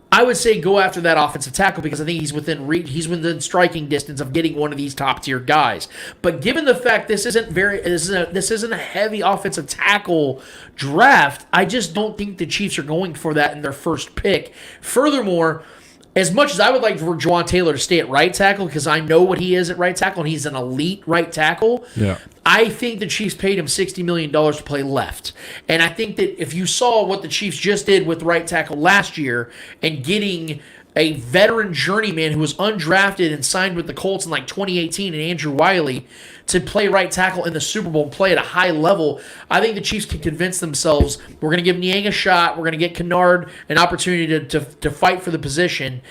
I would say go after that offensive tackle because I think he's within striking distance of getting one of these top tier guys. But given the fact this isn't a heavy offensive tackle draft, I just don't think the Chiefs are going for that in their first pick. Furthermore, as much as I would like for Jawaan Taylor to stay at right tackle because I know what he is at right tackle and he's an elite right tackle, I think the Chiefs paid him $60 million to play left. And I think that if you saw what the Chiefs just did with right tackle last year and getting a veteran journeyman who was undrafted and signed with the Colts in like 2018 and Andrew Wiley to play right tackle in the Super Bowl and play at a high level, I think the Chiefs can convince themselves we're going to give Niang a shot, we're going to get Kennard an opportunity to fight for the position,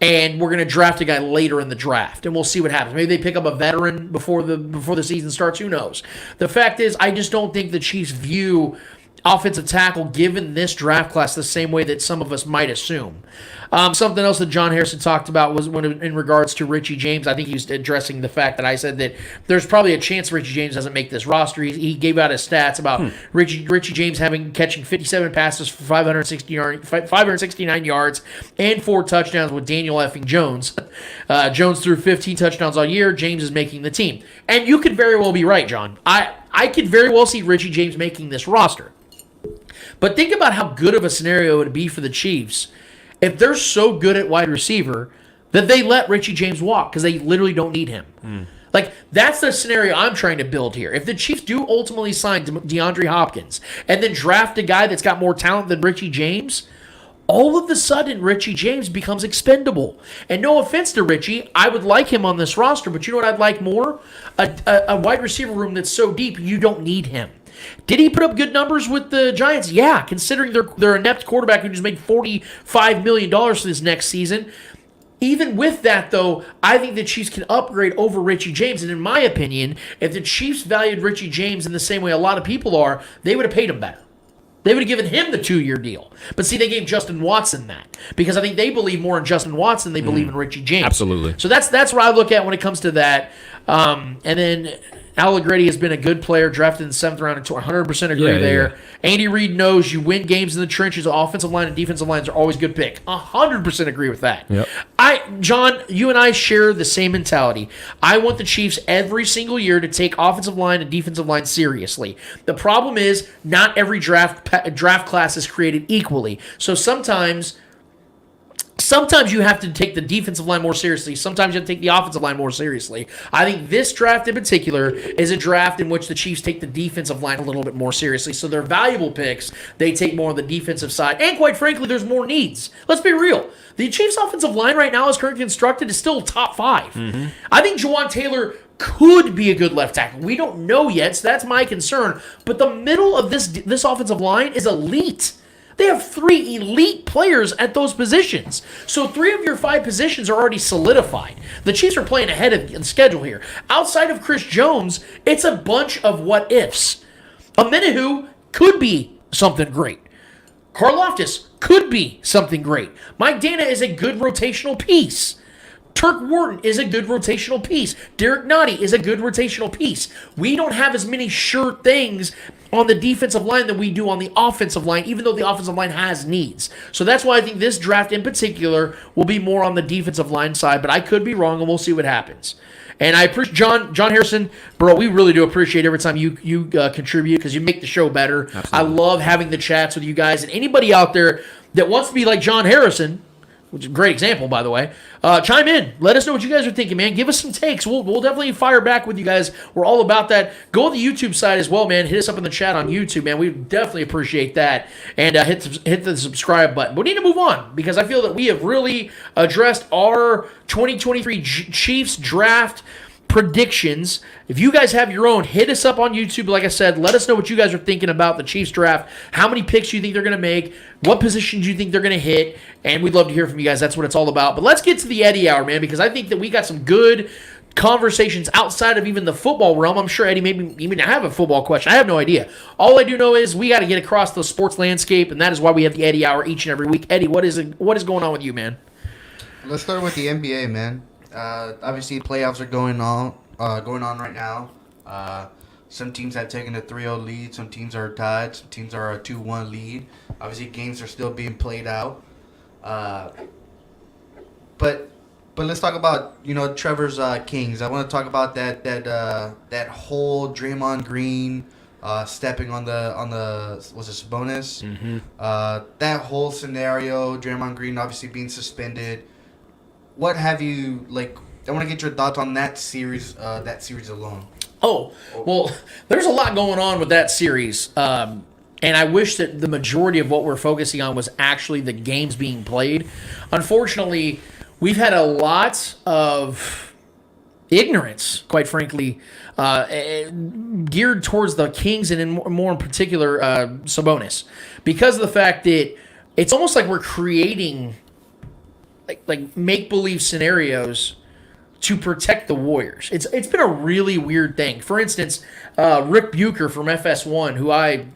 and we're going to draft a guy later in the draft, and we'll see what happens. Maybe they pick up a veteran before the season starts. Who knows? The fact is, I just don't think the Chiefs view offensive tackle given this draft class the same way that some of us might assume. Something else that John Harrison talked about was in regards to Richie James. I think he was addressing the fact that I said that there's probably a chance Richie James doesn't make this roster. He gave out his stats about Richie James catching 57 passes for 569 yards and 4 touchdowns with Daniel effing Jones. Jones threw 15 touchdowns all year. James is making the team. And you could very well be right, John. I could very well see Richie James making this roster. But think about how good of a scenario it would be for the Chiefs if they're so good at wide receiver that they let Richie James walk because they literally don't need him. Like, that's the scenario I'm trying to build here. If the Chiefs do ultimately sign DeAndre Hopkins and then draft a guy that's got more talent than Richie James, all of a sudden Richie James becomes expendable. And no offense to Richie, I would like him on this roster, but you know what I'd like more? A wide receiver room that's so deep you don't need him. Did he put up good numbers with the Giants? Yeah, considering their inept quarterback who just made $45 million for this next season. Even with that, though, I think the Chiefs can upgrade over Richie James. And in my opinion, if the Chiefs valued Richie James in the same way a lot of people are, they would have paid him better. They would have given him the 2-year deal. But see, they gave Justin Watson that because I think they believe more in Justin Watson than they believe in Richie James. Absolutely. So that's what I look at when it comes to that. And then Allegretti has been a good player, drafted in the 7th round. 100% agree there. Yeah. Andy Reid knows you win games in the trenches. Offensive line and defensive lines are always good pick. 100% agree with that. Yep. John, you and I share the same mentality. I want the Chiefs every single year to take offensive line and defensive line seriously. The problem is not every draft class is created equally. So sometimes you have to take the defensive line more seriously. Sometimes you have to take the offensive line more seriously. I think this draft in particular is a draft in which the Chiefs take the defensive line a little bit more seriously. So they're valuable picks. They take more on the defensive side. And quite frankly, there's more needs. Let's be real. The Chiefs' offensive line right now, as currently constructed, is still top 5. Mm-hmm. I think Jawaan Taylor could be a good left tackle. We don't know yet, so that's my concern. But the middle of this offensive line is elite. They have 3 elite players at those positions. So 3 of your 5 positions are already solidified. The Chiefs are playing ahead of the schedule here. Outside of Chris Jones, it's a bunch of what-ifs. Omenihu could be something great. Karlaftis could be something great. Mike Dana is a good rotational piece. Turk Wharton is a good rotational piece. Derek Nottie is a good rotational piece. We don't have as many sure things on the defensive line than we do on the offensive line, even though the offensive line has needs. So that's why I think this draft in particular will be more on the defensive line side, but I could be wrong, and we'll see what happens. And I appreciate John Harrison, bro. We really do appreciate every time you contribute because you make the show better. Absolutely. I love having the chats with you guys, and anybody out there that wants to be like John Harrison, which is a great example, by the way. Chime in. Let us know what you guys are thinking, man. Give us some takes. We'll definitely fire back with you guys. We're all about that. Go on the YouTube side as well, man. Hit us up in the chat on YouTube, man. We definitely appreciate that. And hit the subscribe button. But we need to move on because I feel that we have really addressed our 2023 Chiefs draft predictions. If you guys have your own, hit us up on YouTube. Like I said, let us know what you guys are thinking about the Chiefs draft. How many picks you think they're going to make? What positions you think they're going to hit? And we'd love to hear from you guys. That's what it's all about. But let's get to the Eddie Hour, man, because I think that we got some good conversations outside of even the football realm. I'm sure Eddie maybe even have a football question. I have no idea. All I do know is we got to get across the sports landscape, and that is why we have the Eddie Hour each and every week. Eddie, what is going on with you, man? Let's start with the NBA, man. Obviously, playoffs are going on right now. Some teams have taken a 3-0 lead. Some teams are tied. Some teams are a 2-1 lead. Obviously, games are still being played out. But let's talk about Trevor's Kings. I want to talk about that whole Draymond Green stepping on the was it Sabonis? Mm-hmm. That whole scenario. Draymond Green obviously being suspended. What have you like? I want to get your thoughts on that series alone. Oh, well, there's a lot going on with that series. And I wish that the majority of what we're focusing on was actually the games being played. Unfortunately, we've had a lot of ignorance, quite frankly, geared towards the Kings and more in particular Sabonis, because of the fact that it's almost like we're creating like make-believe scenarios to protect the Warriors. It's been a really weird thing. For instance, Rick Bucher from FS1, who I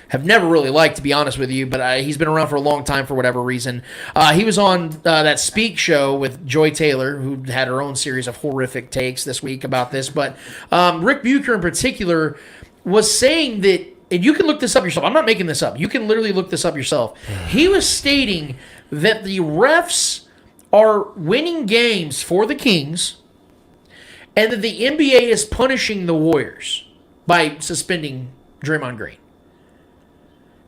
have never really liked, to be honest with you, but he's been around for a long time for whatever reason. He was on that Speak show with Joy Taylor, who had her own series of horrific takes this week about this. But Rick Bucher in particular was saying that, and you can look this up yourself. I'm not making this up. You can literally look this up yourself. He was stating that the refs are winning games for the Kings, and that the NBA is punishing the Warriors by suspending Draymond Green.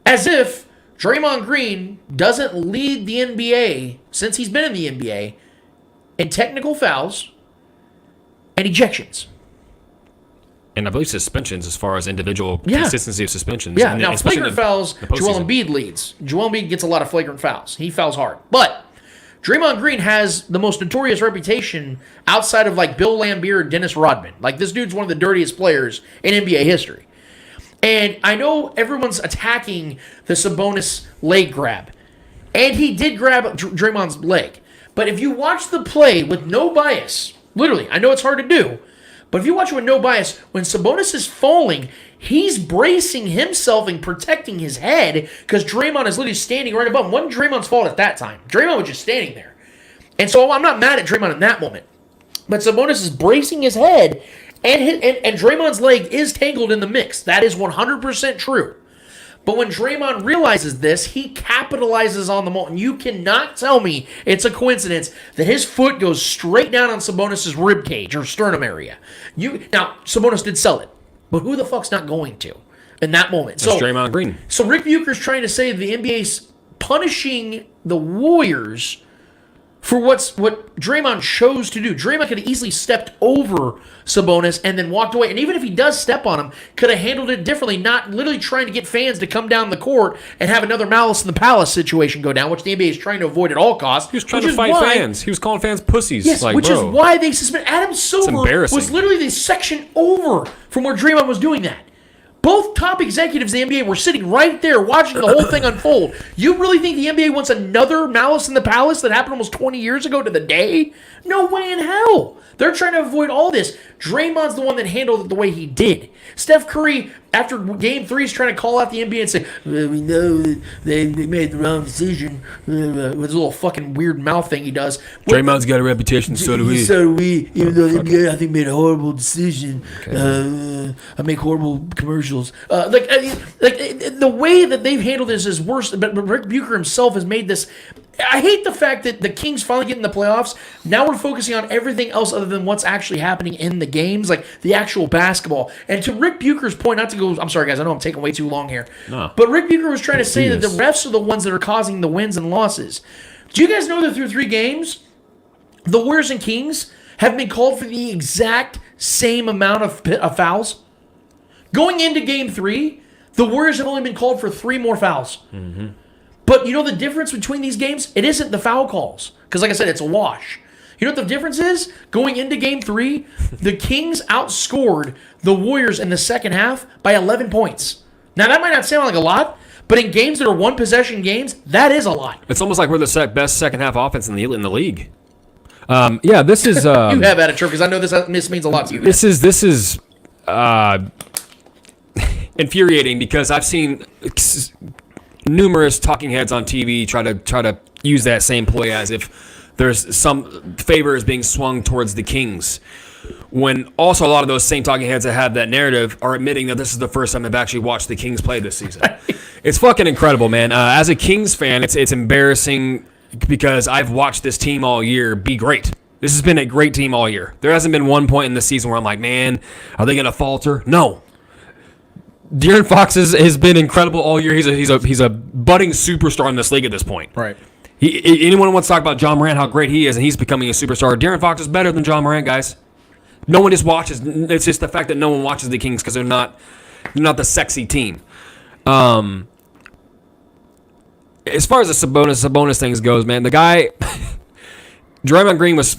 As if Draymond Green doesn't lead the NBA, since he's been in the NBA, in technical fouls and ejections. And I believe suspensions as far as individual consistency of suspensions. Yeah, and now flagrant fouls, Joel postseason. Embiid leads. Joel Embiid gets a lot of flagrant fouls. He fouls hard. But Draymond Green has the most notorious reputation outside of like Bill Laimbeer and Dennis Rodman. Like, this dude's one of the dirtiest players in NBA history. And I know everyone's attacking the Sabonis leg grab. And he did grab Draymond's leg. But if you watch the play with no bias, literally, I know it's hard to do, but if you watch it with no bias, when Sabonis is falling, he's bracing himself and protecting his head because Draymond is literally standing right above him. Wasn't Draymond's fault at that time. Draymond was just standing there. And so I'm not mad at Draymond in that moment. But Sabonis is bracing his head, and Draymond's leg is tangled in the mix. That is 100% true. But when Draymond realizes this, he capitalizes on the moment. You cannot tell me it's a coincidence that his foot goes straight down on Sabonis' ribcage or sternum area. Now, Sabonis did sell it, but who the fuck's not going to in that moment? That's Draymond Green. So Rick Bucher's trying to say the NBA's punishing the Warriors for what Draymond chose to do. Draymond could have easily stepped over Sabonis and then walked away. And even if he does step on him, could have handled it differently, not literally trying to get fans to come down the court and have another Malice in the Palace situation go down, which the NBA is trying to avoid at all costs. He was trying to fight fans. He was calling fans pussies. Yes, which is why they suspended. Adam Silver was literally the section over from where Draymond was doing that. Both top executives in the NBA were sitting right there watching the whole thing unfold. You really think the NBA wants another Malice in the Palace that happened almost 20 years ago to the day? No way in hell. They're trying to avoid all this. Draymond's the one that handled it the way he did. Steph Curry, after Game 3, is trying to call out the NBA and say, we know they made the wrong decision. With his little fucking weird mouth thing he does. Draymond's got a reputation, so do we. So do we. Even though the NBA, I think, made a horrible decision. Okay. I make horrible commercials. The way that they've handled this is worse. But Rick Bucher himself has made this. I hate the fact that the Kings finally get in the playoffs. Now we're focusing on everything else other than what's actually happening in the games, like the actual basketball. And to Rick Bucher's point, not to go, I'm sorry guys, I know I'm taking way too long here. No. But Rick Bucher was trying to say that the refs are the ones that are causing the wins and losses. Do you guys know that through 3 games, the Warriors and Kings have been called for the exact same amount of fouls? Going into Game 3, the Warriors have only been called for 3 more fouls. Mm-hmm. But you know the difference between these games? It isn't the foul calls. Because like I said, it's a wash. You know what the difference is? Going into Game 3, the Kings outscored the Warriors in the second half by 11 points. Now, that might not sound like a lot, but in games that are one-possession games, that is a lot. It's almost like we're the best second-half offense in the league. This is... You have had it, Trevor, because I know this means a lot to you. This is infuriating because I've seen numerous talking heads on TV try to use that same play as if there's some favor is being swung towards the Kings. When also a lot of those same talking heads that have that narrative are admitting that this is the first time they've actually watched the Kings play this season. It's fucking incredible, man. As a Kings fan, it's embarrassing because I've watched this team all year be great. This has been a great team all year. There hasn't been one point in the season where I'm like, man, are they going to falter? No. De'Aaron Fox has been incredible all year. He's a budding superstar in this league at this point. Right. Anyone wants to talk about John Morant, how great he is, and he's becoming a superstar. De'Aaron Fox is better than John Morant, guys. No one just watches. It's just the fact that no one watches the Kings because they're not the sexy team. As far as the Sabonis things goes, man, the guy, Draymond Green was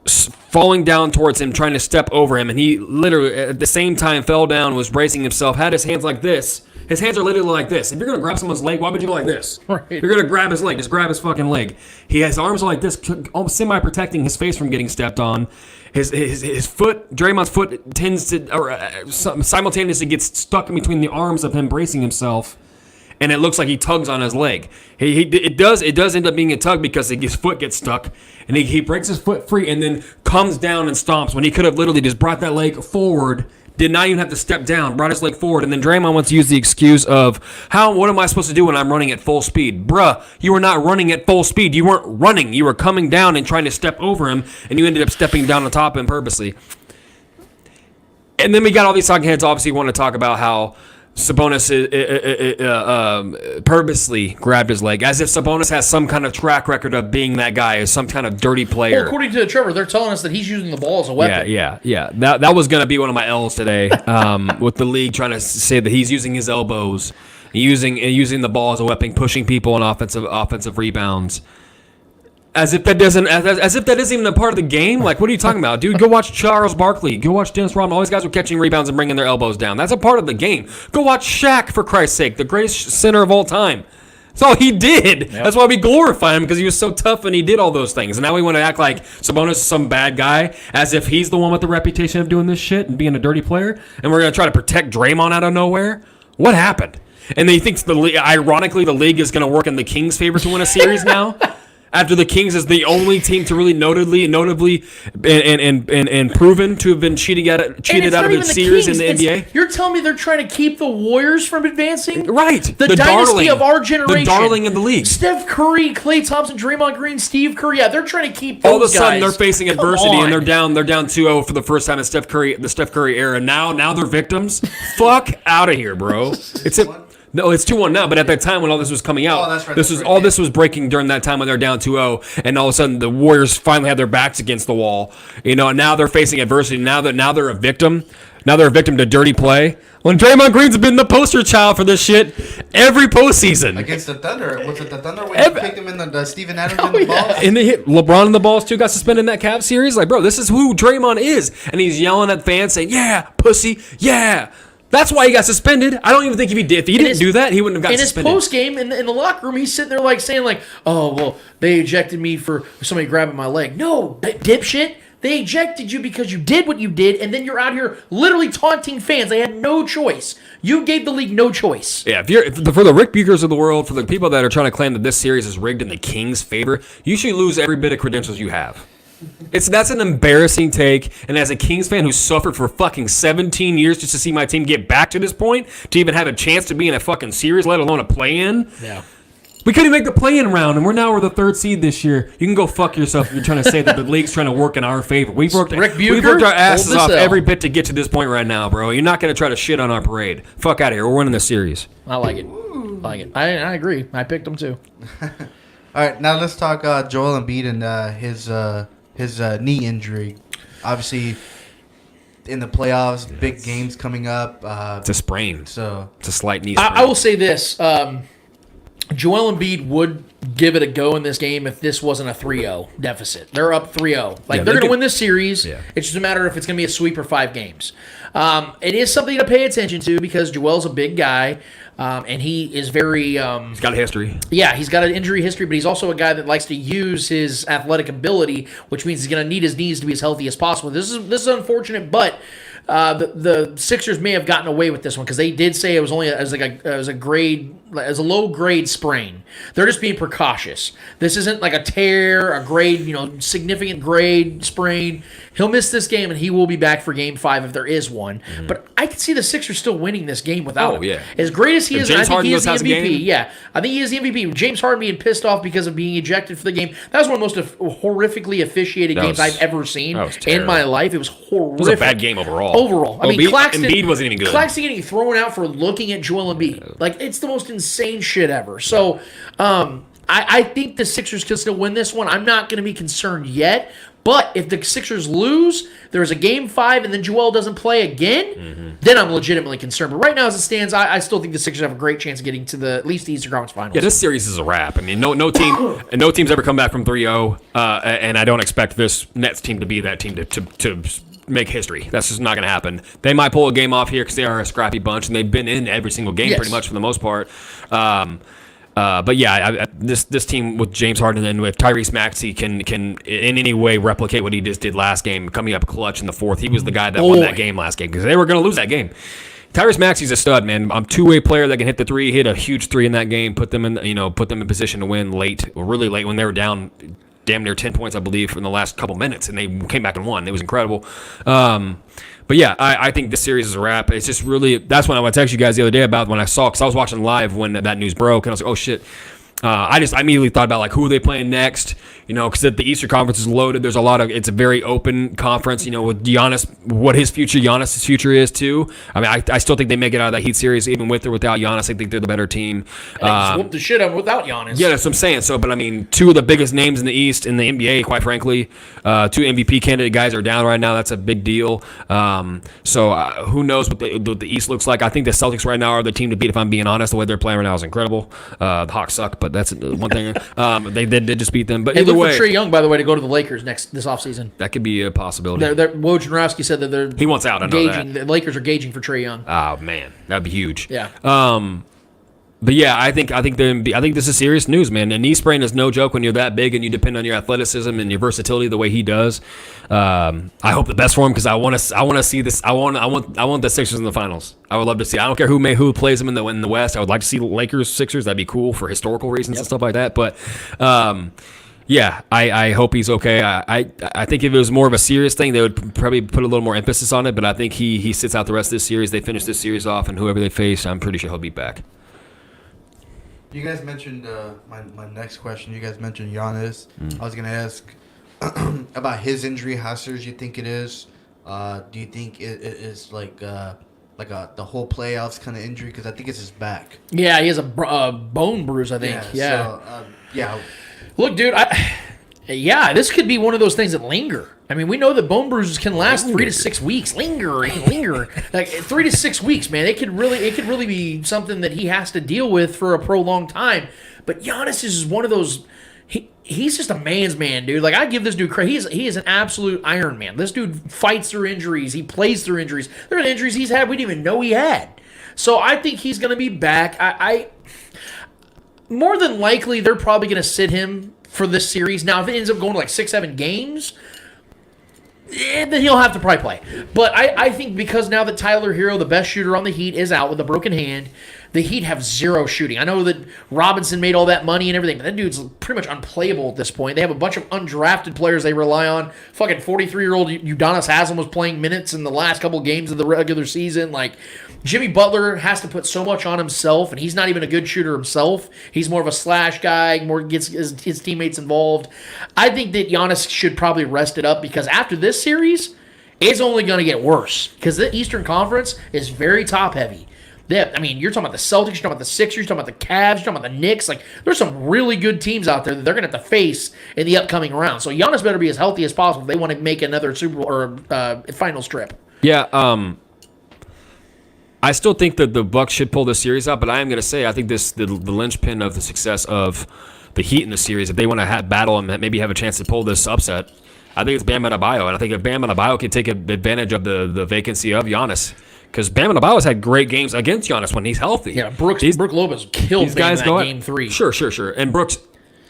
falling down towards him, trying to step over him, and he literally, at the same time, fell down, was bracing himself, had his hands like this. His hands are literally like this. If you're going to grab someone's leg, why would you go like this? Right. If you're going to grab his leg, just grab his fucking leg. His arms are like this, almost semi-protecting his face from getting stepped on. His foot, Draymond's foot tends to, simultaneously gets stuck in between the arms of him bracing himself, and it looks like he tugs on his leg. It does end up being a tug because his foot gets stuck, and he breaks his foot free and then comes down and stomps when he could have literally just brought that leg forward, did not even have to step down, brought his leg forward, and then Draymond wants to use the excuse of, what am I supposed to do when I'm running at full speed? Bruh, you were not running at full speed. You weren't running. You were coming down and trying to step over him, and you ended up stepping down on top of him purposely. And then we got all these talking heads obviously want to talk about how Sabonis purposely grabbed his leg, as if Sabonis has some kind of track record of being that guy, as some kind of dirty player. Well, according to Trevor, they're telling us that he's using the ball as a weapon. Yeah. That was going to be one of my L's today, with the league trying to say that he's using his elbows, using the ball as a weapon, pushing people on offensive rebounds. As if that isn't even a part of the game. Like, what are you talking about, dude? Go watch Charles Barkley. Go watch Dennis Rodman. All these guys were catching rebounds and bringing their elbows down. That's a part of the game. Go watch Shaq, for Christ's sake, the greatest center of all time. That's all he did. Yep. That's why we glorify him, because he was so tough and he did all those things. And now we want to act like Sabonis is some bad guy, as if he's the one with the reputation of doing this shit and being a dirty player. And we're going to try to protect Draymond out of nowhere. What happened? And then he thinks, ironically, the league is going to work in the Kings' favor to win a series now. After the Kings is the only team to really notably and proven to have been cheated out of the series in the NBA. You're telling me they're trying to keep the Warriors from advancing? Right. The dynasty of our generation. The darling of the league. Steph Curry, Klay Thompson, Draymond Green, Steve Kerr. Yeah, they're trying to keep those guys. All of a sudden they're facing adversity and they're down 2-0 for the first time in the Steph Curry era. Now they're victims. Fuck out of here, bro. No, it's 2-1 now, but at that time when all this was coming out, this was breaking during that time when they're down 2-0, and all of a sudden the Warriors finally had their backs against the wall. And now they're facing adversity. Now they're a victim. Now they're a victim to dirty play. When Draymond Green's been the poster child for this shit every postseason. Against the Thunder. Was it the Thunder when he kicked him in the Steven Adams in the balls? And they hit LeBron in the balls too, got suspended in that Cavs series. Like, bro, this is who Draymond is. And he's yelling at fans saying, yeah, pussy, yeah. That's why he got suspended. I don't even think if he didn't do that, he wouldn't have got suspended. In his post-game, in the locker room, he's sitting there saying, oh, well, they ejected me for somebody grabbing my leg. No, dipshit. They ejected you because you did what you did, and then you're out here literally taunting fans. They had no choice. You gave the league no choice. Yeah, for the Rick Buchers of the world, for the people that are trying to claim that this series is rigged in the Kings' favor, you should lose every bit of credentials you have. That's an embarrassing take, and as a Kings fan who suffered for fucking 17 years just to see my team get back to this point, to even have a chance to be in a fucking series, let alone a play-in. Yeah. We couldn't even make the play-in round, and we're the third seed this year. You can go fuck yourself if you're trying to say that the league's trying to work in our favor. We've worked our asses off every bit to get to this point right now, bro. You're not going to try to shit on our parade. Fuck out of here. We're winning this series. I like it. I agree. I picked them too. All right, now let's talk Joel Embiid and his knee injury. Obviously, in the playoffs, big games coming up. It's a sprain. So it's a slight knee sprain. I will say this. Joel Embiid would give it a go in this game if this wasn't a 3-0 deficit. They're up 3-0. Like, they're going to win this series. Yeah. It's just a matter if it's going to be a sweep or 5 games. It is something to pay attention to because Joel's a big guy. And he is very... he's got a history. Yeah, he's got an injury history, but he's also a guy that likes to use his athletic ability, which means he's going to need his knees to be as healthy as possible. This is unfortunate, but the Sixers may have gotten away with this one because they did say it was only as a low grade sprain. They're just being precautious. This isn't like a tear, a grade, significant grade sprain. He'll miss this game and he will be back for Game 5 if there is one. Mm-hmm. But I can see the Sixers still winning this game without him. Yeah. As great as he is, I think he is the MVP. Yeah, I think he is the MVP. James Harden being pissed off because of being ejected for the game. That was one of the most horrifically officiated games I've ever seen in my life. It was horrific. It was a bad game overall. I mean, Embiid wasn't even good. Claxton getting thrown out for looking at Joel Embiid. Like, it's the most insane shit ever. So, I think the Sixers can still win this one. I'm not going to be concerned yet. But if the Sixers lose, there's a Game 5, and then Joel doesn't play again, then I'm legitimately concerned. But right now, as it stands, I still think the Sixers have a great chance of getting to at least the Eastern Conference Finals. Yeah, this series is a wrap. I mean, no team's ever come back from 3-0, and I don't expect this Nets team to be that team to make history. That's just not going to happen. They might pull a game off here because they are a scrappy bunch, and they've been in every single game pretty much for the most part. But yeah, this team with James Harden and with Tyrese Maxey can in any way replicate what he just did last game, coming up clutch in the fourth. He was the guy that won that game last game because they were going to lose that game. Tyrese Maxey's a stud, man. I'm two-way player that can hit the three. Hit a huge three in that game. Put them in position to win really late when they were down damn near 10 points, I believe, in the last couple minutes, and they came back and won. It was incredible. But yeah, I think this series is a wrap. It's just really, that's when I texted you guys the other day about when I saw, because I was watching live when that news broke, and I was like, oh shit. I immediately thought about like who are they playing next, because the Eastern Conference is loaded. There's it's a very open conference, with Giannis, what Giannis' future is too. I mean, I still think they make it out of that Heat series even with or without Giannis. I think they're the better team. Just whoop the shit out without Giannis. Yeah, that's what I'm saying. So, but I mean, two of the biggest names in the East in the NBA, quite frankly, two MVP candidate guys are down right now. That's a big deal. So who knows what the East looks like? I think the Celtics right now are the team to beat. If I'm being honest, the way they're playing right now is incredible. The Hawks suck, but that's one thing. They did just beat them. But either way, Trae Young, by the way, to go to the Lakers this offseason. That could be a possibility. Wojnarowski said that he wants out. I know that. The Lakers are gauging for Trae Young. Oh man, that'd be huge. Yeah. But yeah, I think this is serious news, man. A knee sprain is no joke when you're that big and you depend on your athleticism and your versatility the way he does. I hope the best for him because I want to see this. I want the Sixers in the finals. I would love to see. I don't care who plays them in the West. I would like to see Lakers Sixers. That'd be cool for historical reasons and stuff like that. But yeah, I hope he's okay. I think if it was more of a serious thing, they would probably put a little more emphasis on it. But I think he sits out the rest of this series. They finish this series off, and whoever they face, I'm pretty sure he'll be back. You guys mentioned my next question. You guys mentioned Giannis. I was gonna ask about his injury. How serious you think it is? Do you think it is like the whole playoffs kind of injury? Because I think it's his back. Yeah, he has a bone bruise. I think. Yeah. So, yeah. Look, dude. This could be one of those things that linger. I mean, we know that bone bruises can last 3 to 6 weeks. Linger. Like 3 to 6 weeks, man. It could really be something that he has to deal with for a prolonged time. But Giannis is one of those. He's just a man's man, dude. Like, I give this dude credit. He is an absolute Iron Man. This dude fights through injuries. He plays through injuries. There are injuries he's had we didn't even know he had. So I think he's going to be back. I more than likely they're probably going to sit him for this series. Now, if it ends up going to like 6-7 games, then he'll have to probably play. But I think because now that Tyler Hero, the best shooter on the Heat, is out with a broken hand, the Heat have zero shooting. I know that Robinson made all that money and everything, but that dude's pretty much unplayable at this point. They have a bunch of undrafted players they rely on. Fucking 43-year-old Udonis Haslem was playing minutes in the last couple games of the regular season. Like, Jimmy Butler has to put so much on himself, and he's not even a good shooter himself. He's more of a slash guy, more gets his teammates involved. I think that Giannis should probably rest it up because after this series, it's only going to get worse because the Eastern Conference is very top-heavy. I mean, you're talking about the Celtics, you're talking about the Sixers, you're talking about the Cavs, you're talking about the Knicks. Like, there's some really good teams out there that they're going to have to face in the upcoming round. So Giannis better be as healthy as possible if they want to make another Super Bowl or finals trip. Yeah, I still think that the Bucks should pull this series out, but I am going to say I think the linchpin of the success of the Heat in the series, if they want to battle and maybe have a chance to pull this upset, I think it's Bam Adebayo. And I think if Bam Adebayo can take advantage of the vacancy of Giannis, because Bam Adebayo's had great games against Giannis when he's healthy. Yeah, Brook Lopez killed Bam in that game 3. Sure.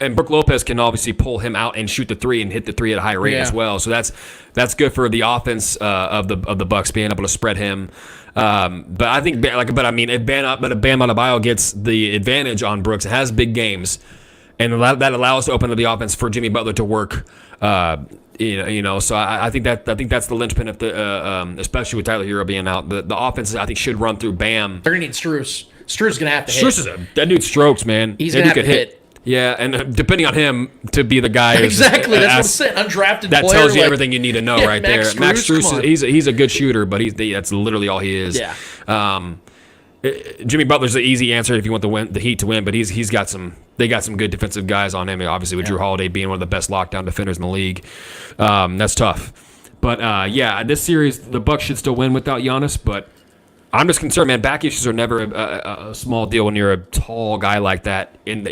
And Brook Lopez can obviously pull him out and shoot the 3 and hit the 3 at a high rate as well. So that's good for the offense of the Bucks being able to spread him. But I think, if Bam Adebayo gets the advantage on Brooks, it has big games, and that allows to open up the offense for Jimmy Butler to work. So I think that's the linchpin of the, especially with Tyler Hero being out. The offense I think should run through Bam. They're gonna need Strus. Strus gonna have to hit. Strus that dude strokes, man. He's gonna have to hit. Yeah, and depending on him to be the guy, exactly. That's what I'm saying. Undrafted that player, tells you everything you need to know right Max there. Max Strus, he's a good shooter, but that's literally all he is. Yeah. Jimmy Butler's the easy answer if you want the Heat to win, but he's got some. They got some good defensive guys on him. Obviously, with Drew Holiday being one of the best lockdown defenders in the league, that's tough. But this series the Bucks should still win without Giannis. But I'm just concerned, man. Back issues are never a small deal when you're a tall guy like that. And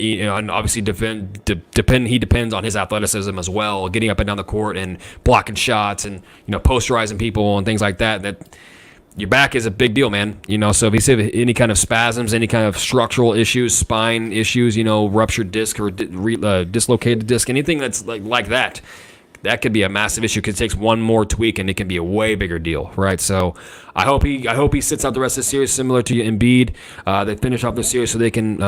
obviously he depends on his athleticism as well, getting up and down the court and blocking shots and posterizing people and things like that. That your back is a big deal, man. So if he's any kind of spasms, any kind of structural issues, spine issues, ruptured disc or dislocated disc, anything that's like that. That could be a massive issue because it takes one more tweak and it can be a way bigger deal, right? So I hope he sits out the rest of the series, similar to Embiid. They finish off the series so they can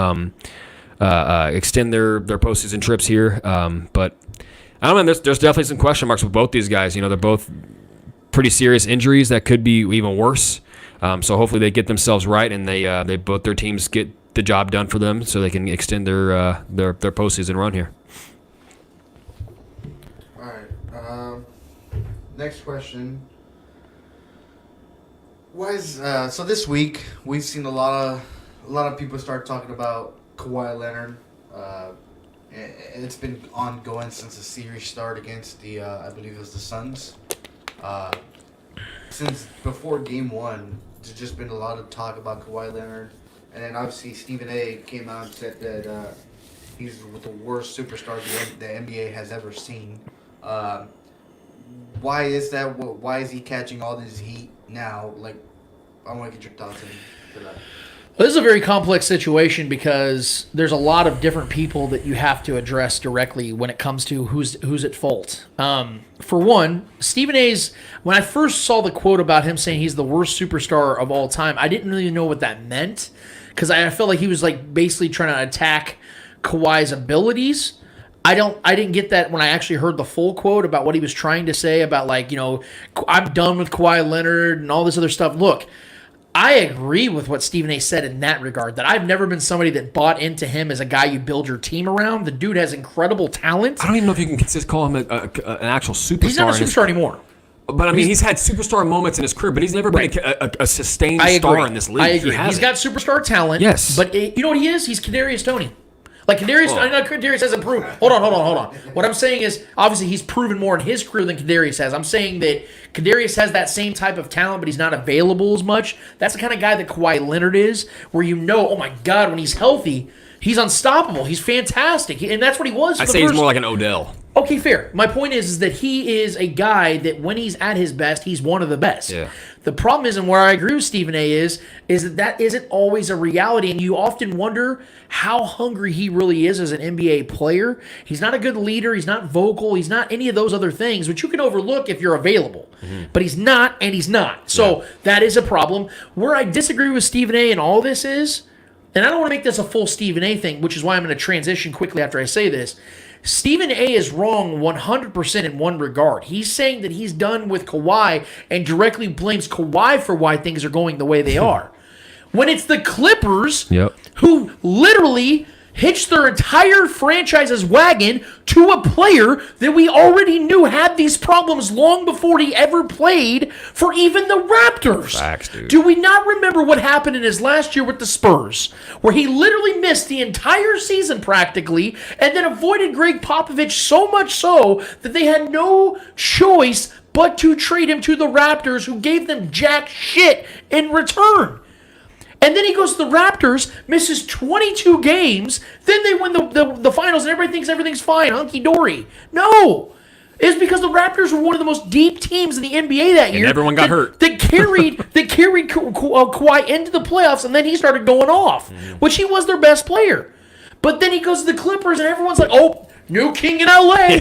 extend their postseason trips here. But I don't know. There's definitely some question marks with both these guys. They're both pretty serious injuries that could be even worse. So hopefully they get themselves right and they both their teams get the job done for them so they can extend their postseason run here. Next question. So this week we've seen a lot of people start talking about Kawhi Leonard. It's been ongoing since the series started against the I believe it was the Suns. Since before Game 1, there's just been a lot of talk about Kawhi Leonard, and then obviously Stephen A. came out and said that he's the worst superstar the NBA has ever seen. Why is that? Why is he catching all this heat now? I want to get your thoughts on that. This is a very complex situation because there's a lot of different people that you have to address directly when it comes to who's at fault. For one, Stephen A's, when I first saw the quote about him saying he's the worst superstar of all time, I didn't really know what that meant because I felt like he was basically trying to attack Kawhi's abilities. I didn't get that when I actually heard the full quote about what he was trying to say about I'm done with Kawhi Leonard and all this other stuff. Look, I agree with what Stephen A. said in that regard, that I've never been somebody that bought into him as a guy you build your team around. The dude has incredible talent. I don't even know if you can call him an actual superstar. He's not a superstar anymore. But he's had superstar moments in his career, but he's never been a sustained star in this league. I agree. He's got superstar talent. Yes. But you know what he is? He's Kadarius Toney. Kadarius hasn't proven. Hold on. What I'm saying is, obviously, he's proven more in his career than Kadarius has. I'm saying that Kadarius has that same type of talent, but he's not available as much. That's the kind of guy that Kawhi Leonard is, where oh my God, when he's healthy, he's unstoppable. He's fantastic. And that's what he was. I'd say he's more like an Odell. Okay, fair. My point is that he is a guy that when he's at his best, he's one of the best. Yeah. The problem is, and where I agree with Stephen A. is that isn't always a reality, and you often wonder how hungry he really is as an NBA player. He's not a good leader. He's not vocal. He's not any of those other things, which you can overlook if you're available. Mm-hmm. But he's not, and he's not. So that is a problem. Where I disagree with Stephen A. in all this is, and I don't want to make this a full Stephen A. thing, which is why I'm going to transition quickly after I say this. Stephen A. is wrong 100% in one regard. He's saying that he's done with Kawhi and directly blames Kawhi for why things are going the way they are. When it's the Clippers who literally hitched their entire franchise's wagon to a player that we already knew had these problems long before he ever played for even the Raptors. Facts, dude. Do we not remember what happened in his last year with the Spurs, where he literally missed the entire season practically and then avoided Greg Popovich so much so that they had no choice but to trade him to the Raptors, who gave them jack shit in return? And then he goes to the Raptors, misses 22 games. Then they win the finals, and everybody thinks everything's fine, hunky dory. No. It's because the Raptors were one of the most deep teams in the NBA that year. And everyone got hurt. That carried Kawhi into the playoffs, and then he started going off, which he was their best player. But then he goes to the Clippers, and everyone's like, oh, new king in LA.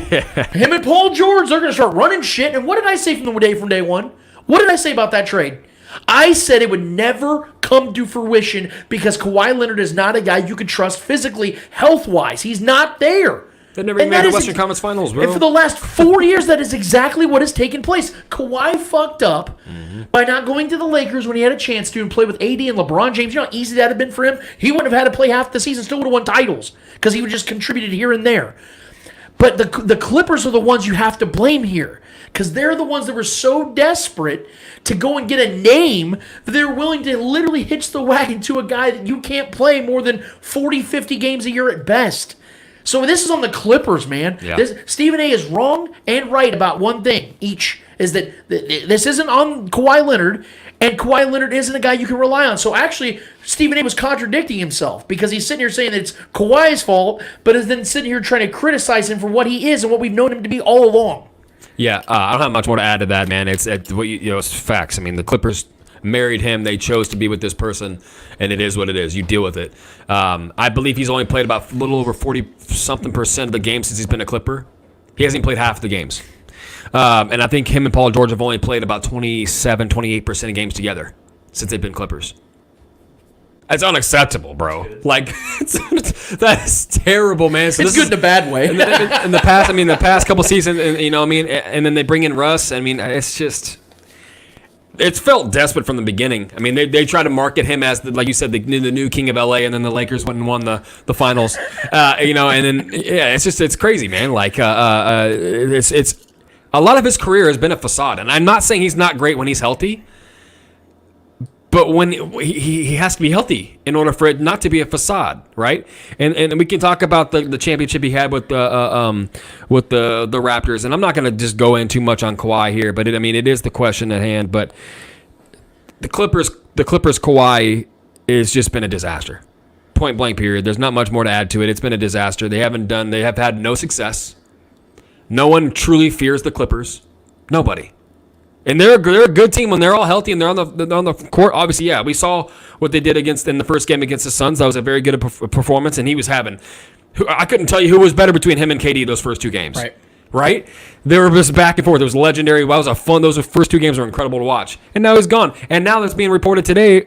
Him and Paul George, they're going to start running shit. And what did I say from day one? What did I say about that trade? I said it would never come to fruition because Kawhi Leonard is not a guy you could trust physically, health-wise. He's not there. They never even made the Western Conference Finals, bro. And for the last 4 years, that is exactly what has taken place. Kawhi fucked up by not going to the Lakers when he had a chance to and play with AD and LeBron James. You know how easy that would have been for him? He wouldn't have had to play half the season, still would have won titles because he would just contributed here and there. But the Clippers are the ones you have to blame here because they're the ones that were so desperate to go and get a name that they're willing to literally hitch the wagon to a guy that you can't play more than 40, 50 games a year at best. So this is on the Clippers, man. Yeah. Stephen A. is wrong and right about one thing each, is that this isn't on Kawhi Leonard, and Kawhi Leonard isn't a guy you can rely on. So actually, Stephen A. was contradicting himself because he's sitting here saying that it's Kawhi's fault, but is then sitting here trying to criticize him for what he is and what we've known him to be all along. Yeah, I don't have much more to add to that, man. It's facts. I mean, the Clippers married him. They chose to be with this person, and it is what it is. You deal with it. I believe he's only played about a little over 40-something% of the games since he's been a Clipper. He hasn't even played half the games. And I think him and Paul George have only played about 27, 28% of games together since they've been Clippers. That's unacceptable, bro. Like, that is terrible, man. So it's good in a bad way. in the past couple seasons, and then they bring in Russ. I mean, it's felt desperate from the beginning. I mean, they try to market him as, like you said, the new king of LA, and then the Lakers went and won the finals. And then it's crazy, man. Like it's a lot of his career has been a facade, and I'm not saying he's not great when he's healthy, but when he has to be healthy in order for it not to be a facade, right? And we can talk about the championship he had with the Raptors, and I'm not going to just go in too much on Kawhi here, but it is the question at hand. But the Clippers Kawhi has just been a disaster, point blank period. There's not much more to add to it. It's been a disaster. They have had no success. No one truly fears the Clippers. Nobody. And they're a good team when they're all healthy and they're on the court. Obviously, yeah, we saw what they did in the first game against the Suns. That was a very good performance, and he was having. I couldn't tell you who was better between him and KD those first two games. Right? They were just back and forth. It was legendary. That was a fun. Those first two games were incredible to watch. And now he's gone. And now that's being reported today,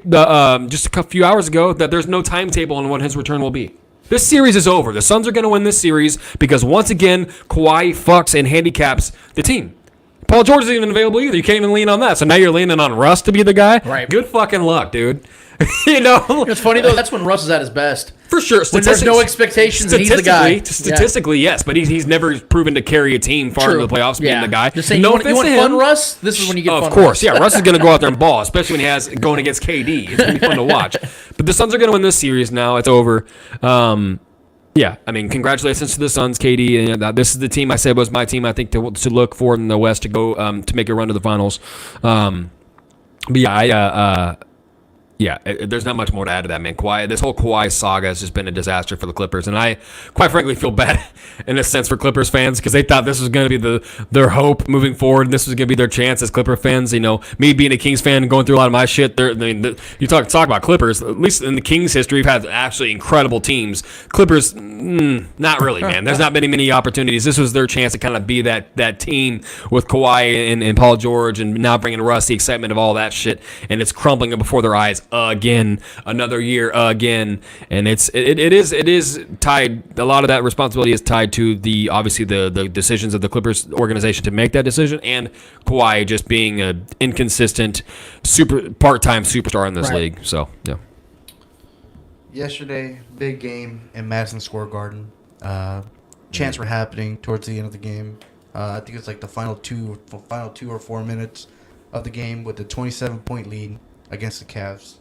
just a few hours ago, that there's no timetable on when his return will be. This series is over. The Suns are going to win this series because once again, Kawhi fucks and handicaps the team. Paul George isn't even available either. You can't even lean on that. So now you're leaning on Russ to be the guy? Right. Good fucking luck, dude. It's funny, though. That's when Russ is at his best. For sure. When there's no expectations and he's the guy. Statistically, yes. But he's never proven to carry a team far into the playoffs being the guy. Just saying, you want fun, Russ? This is when you get fun, Of course, yeah. Russ is going to go out there and ball, especially when he has going against KD. It's going to be fun to watch. But the Suns are going to win this series now. It's over. Yeah, congratulations to the Suns, KD. And this is the team I said was my team. I think to look for in the West to go to make a run to the finals. There's not much more to add to that, man. This whole Kawhi saga has just been a disaster for the Clippers, and I, quite frankly, feel bad in a sense for Clippers fans because they thought this was going to be their hope moving forward, and this was going to be their chance as Clipper fans. Me being a Kings fan and going through a lot of my shit. You talk about Clippers. At least in the Kings' history, we've had actually incredible teams. Clippers, not really, man. There's not many opportunities. This was their chance to kind of be that team with Kawhi and Paul George, and now bringing Russ, the excitement of all that shit, and it's crumbling before their eyes. Again, another year again, and it is tied. A lot of that responsibility is tied to the decisions of the Clippers organization to make that decision, and Kawhi just being an inconsistent part-time superstar in this league. So yeah. Yesterday, big game in Madison Square Garden. Chants were happening towards the end of the game. I think it's like the final 2 or 4 minutes of the game with the 27-point lead against the Cavs.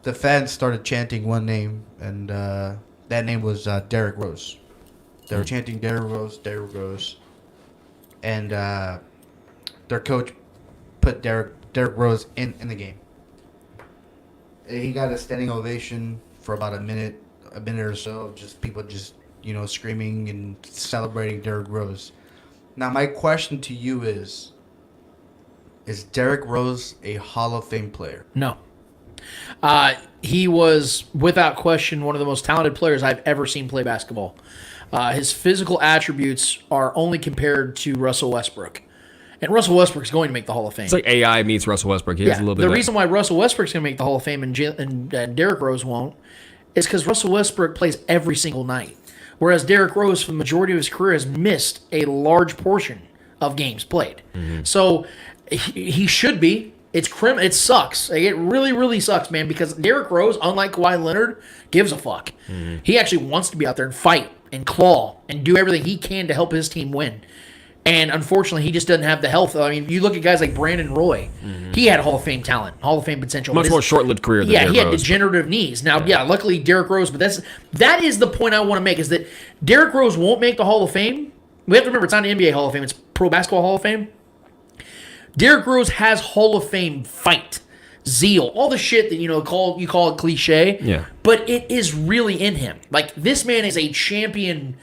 The fans started chanting one name, and that name was Derrick Rose. They were chanting Derrick Rose, and their coach put Derrick Rose in the game. He got a standing ovation for about a minute or so of just people just screaming and celebrating Derrick Rose. Now my question to you is Derrick Rose a Hall of Fame player? No. He was, without question, one of the most talented players I've ever seen play basketball. His physical attributes are only compared to Russell Westbrook. And Russell Westbrook's going to make the Hall of Fame. It's like AI meets Russell Westbrook. He has a little bit the of reason why Russell Westbrook's going to make the Hall of Fame and Derrick Rose won't is because Russell Westbrook plays every single night. Whereas Derrick Rose, for the majority of his career, has missed a large portion of games played. So he should be. It sucks. Like, it really, really sucks, man, because Derrick Rose, unlike Kawhi Leonard, gives a fuck. He actually wants to be out there and fight and claw and do everything he can to help his team win. And unfortunately, he just doesn't have the health. I mean, you look at guys like Brandon Roy. He had Hall of Fame talent, Hall of Fame potential. much more short-lived career than Derrick he had Rose, degenerative knees. Now, luckily Derrick Rose, but that is the point I want to make, is that Derrick Rose won't make the Hall of Fame. We have to remember, it's not an NBA Hall of Fame, it's Pro Basketball Hall of Fame. Derrick Rose has Hall of Fame fight, zeal, all the shit that you call it cliche. Yeah. But it is really in him. Like, this man is a champion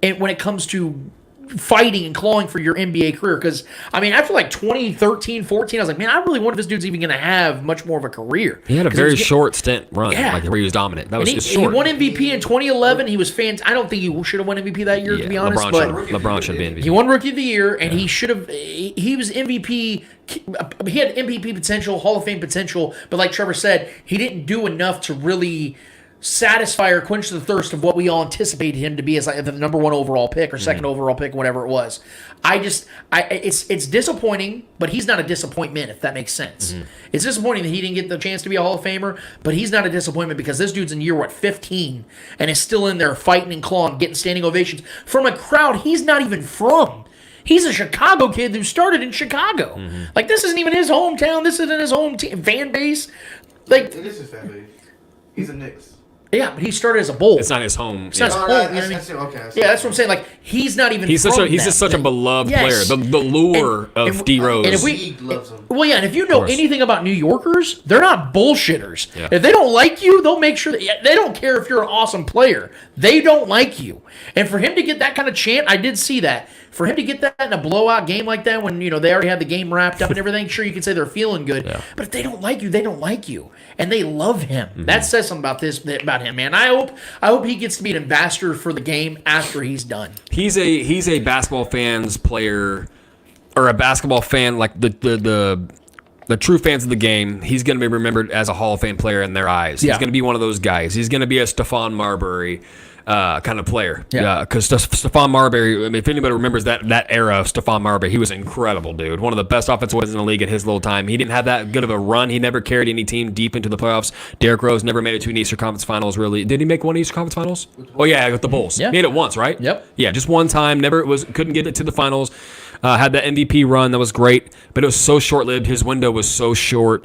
when it comes to fighting and clawing for your NBA career. Because, I mean, after like 2013, 14, I was like, man, I really wonder if this dude's even going to have much more of a career. He had a very short stint run, Yeah. where he was dominant. That was just short. He won MVP in 2011. He was fantastic. I don't think he should have won MVP that year, to be honest. LeBron should be MVP. He won Rookie of the Year, and he should have. He was MVP. He had MVP potential, Hall of Fame potential, but like Trevor said, he didn't do enough to really satisfy or quench the thirst of what we all anticipated him to be as like the number one overall pick or second overall pick, whatever it was. It's disappointing, but he's not a disappointment, if that makes sense. It's disappointing that he didn't get the chance to be a Hall of Famer, but he's not a disappointment because this dude's in year 15 and is still in there fighting and clawing, getting standing ovations from a crowd he's not even from. He's a Chicago kid who started in Chicago. Like, this isn't even his hometown. This isn't his home fan base. Like, It is his fan base. He's a Knicks. yeah, but he started as a Bull. It's not his home. It's not his home. You know what I mean? Okay. Yeah, that's what I'm saying. Like, he's not even. He's from just such a beloved Yes. player. The lure of D Rose. And if He loves him. well, yeah, and if you know course. anything about New Yorkers, they're not bullshitters. Yeah. If they don't like you, they'll make sure that they don't care if you're an awesome player. They don't like you. And for him to get that kind of chant, I did see that. For him to get that in a blowout game like that, when they already had the game wrapped up and everything, sure, you can say they're feeling good. Yeah. But if they don't like you, they don't like you, and they love him. That says something about him, man. I hope he gets to be an ambassador for the game after he's done. He's a basketball fans player, or a basketball fan like the true fans of the game. He's going to be remembered as a Hall of Fame player in their eyes. Yeah. He's going to be one of those guys. He's going to be a Stephon Marbury kind of player. Yeah. Because Stephon Marbury, I mean, if anybody remembers that era of Stephon Marbury, he was an incredible dude. One of the best offensive players in the league at his little time. He didn't have that good of a run. He never carried any team deep into the playoffs. Derrick Rose never made it to an Eastern Conference Finals, really. Did he make one Eastern Conference Finals? Oh, yeah, with the Bulls. Yeah. He made it once, right? Yep. Yeah, just one time. Couldn't get it to the finals. Had that MVP run. That was great. But it was so short-lived. His window was so short.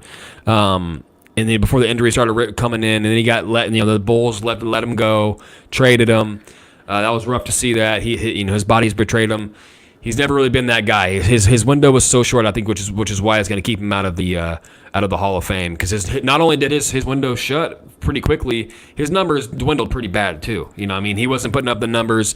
And then before the injury started coming in, and then he got the Bulls let him go, traded him. That was rough to see that. His body's betrayed him. He's never really been that guy. His window was so short, I think, which is why it's going to keep him out of the Hall of Fame, because not only did his window shut pretty quickly, his numbers dwindled pretty bad too. He wasn't putting up the numbers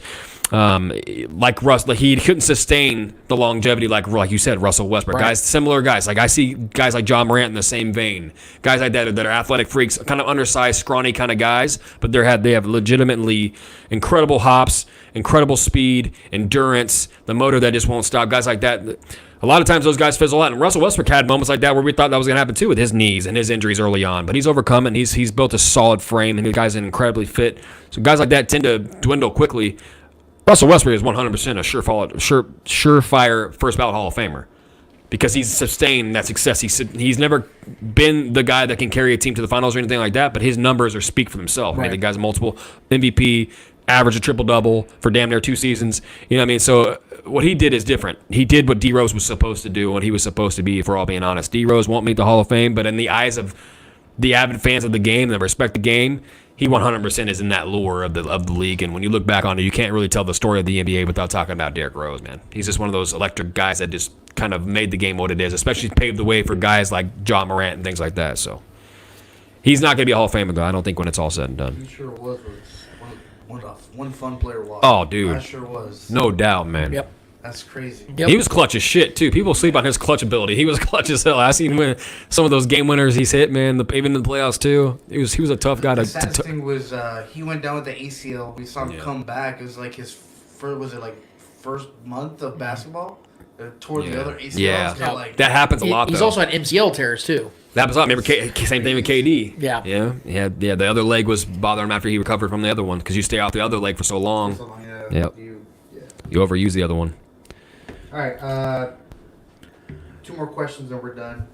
like Russ. Like, he couldn't sustain the longevity like you said, Russell Westbrook. Right. Similar guys. Like, I see guys like John Morant in the same vein. Guys like that are athletic freaks, kind of undersized, scrawny kind of guys, but they have legitimately incredible hops, incredible speed, endurance, the motor that just won't stop. Guys like that. A lot of times those guys fizzle out, and Russell Westbrook had moments like that where we thought that was going to happen too with his knees and his injuries early on. But he's overcome it, and he's built a solid frame, and the guy's incredibly fit. So guys like that tend to dwindle quickly. Russell Westbrook is 100% a surefire first ballot Hall of Famer, because he's sustained that success. He's never been the guy that can carry a team to the finals or anything like that, but his numbers speak for themselves. Right? The guy's multiple MVP, averaged a triple-double for damn near 2 seasons. You know what I mean? So what he did is different. He did what D Rose was supposed to do, what he was supposed to be, if we're all being honest. D Rose won't make the Hall of Fame, but in the eyes of the avid fans of the game that respect the game, he 100% is in that lure of the league. And when you look back on it, you can't really tell the story of the NBA without talking about Derrick Rose, man. He's just one of those electric guys that just kind of made the game what it is, especially paved the way for guys like John Morant and things like that. So He's not going to be a Hall of Famer, though, I don't think, when it's all said and done. He sure was one fun player to watch. Oh, dude. I sure was. No doubt, man. Yep. That's crazy. Yep. He was clutch as shit, too. People sleep on his clutch ability. He was clutch as hell. I seen him some of those game winners he's hit, man, even in the playoffs, too. He was a tough guy. The saddest thing was he went down with the ACL. We saw him come back. It was like his first month of basketball? Toward the other ACL. Yeah. So, like, that happens a lot, He's though. also had MCL tears, too. That happens a lot. Remember, same thing with KD. Yeah. Yeah. The other leg was bothering him after he recovered from the other one because you stay off the other leg for so long. Yep. You overuse the other one. All right. 2 more questions and we're done.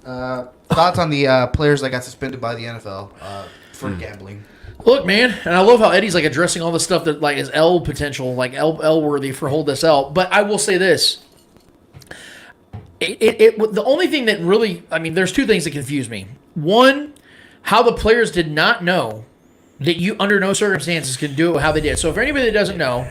Thoughts on the players that got suspended by the NFL for gambling? Look, man, and I love how Eddie's like addressing all the stuff that like is L potential, like L worthy for hold this L. But I will say this. The only thing that really, I mean, there's 2 things that confuse me. One, how the players did not know that you, under no circumstances, can do it how they did. So, for anybody that doesn't know,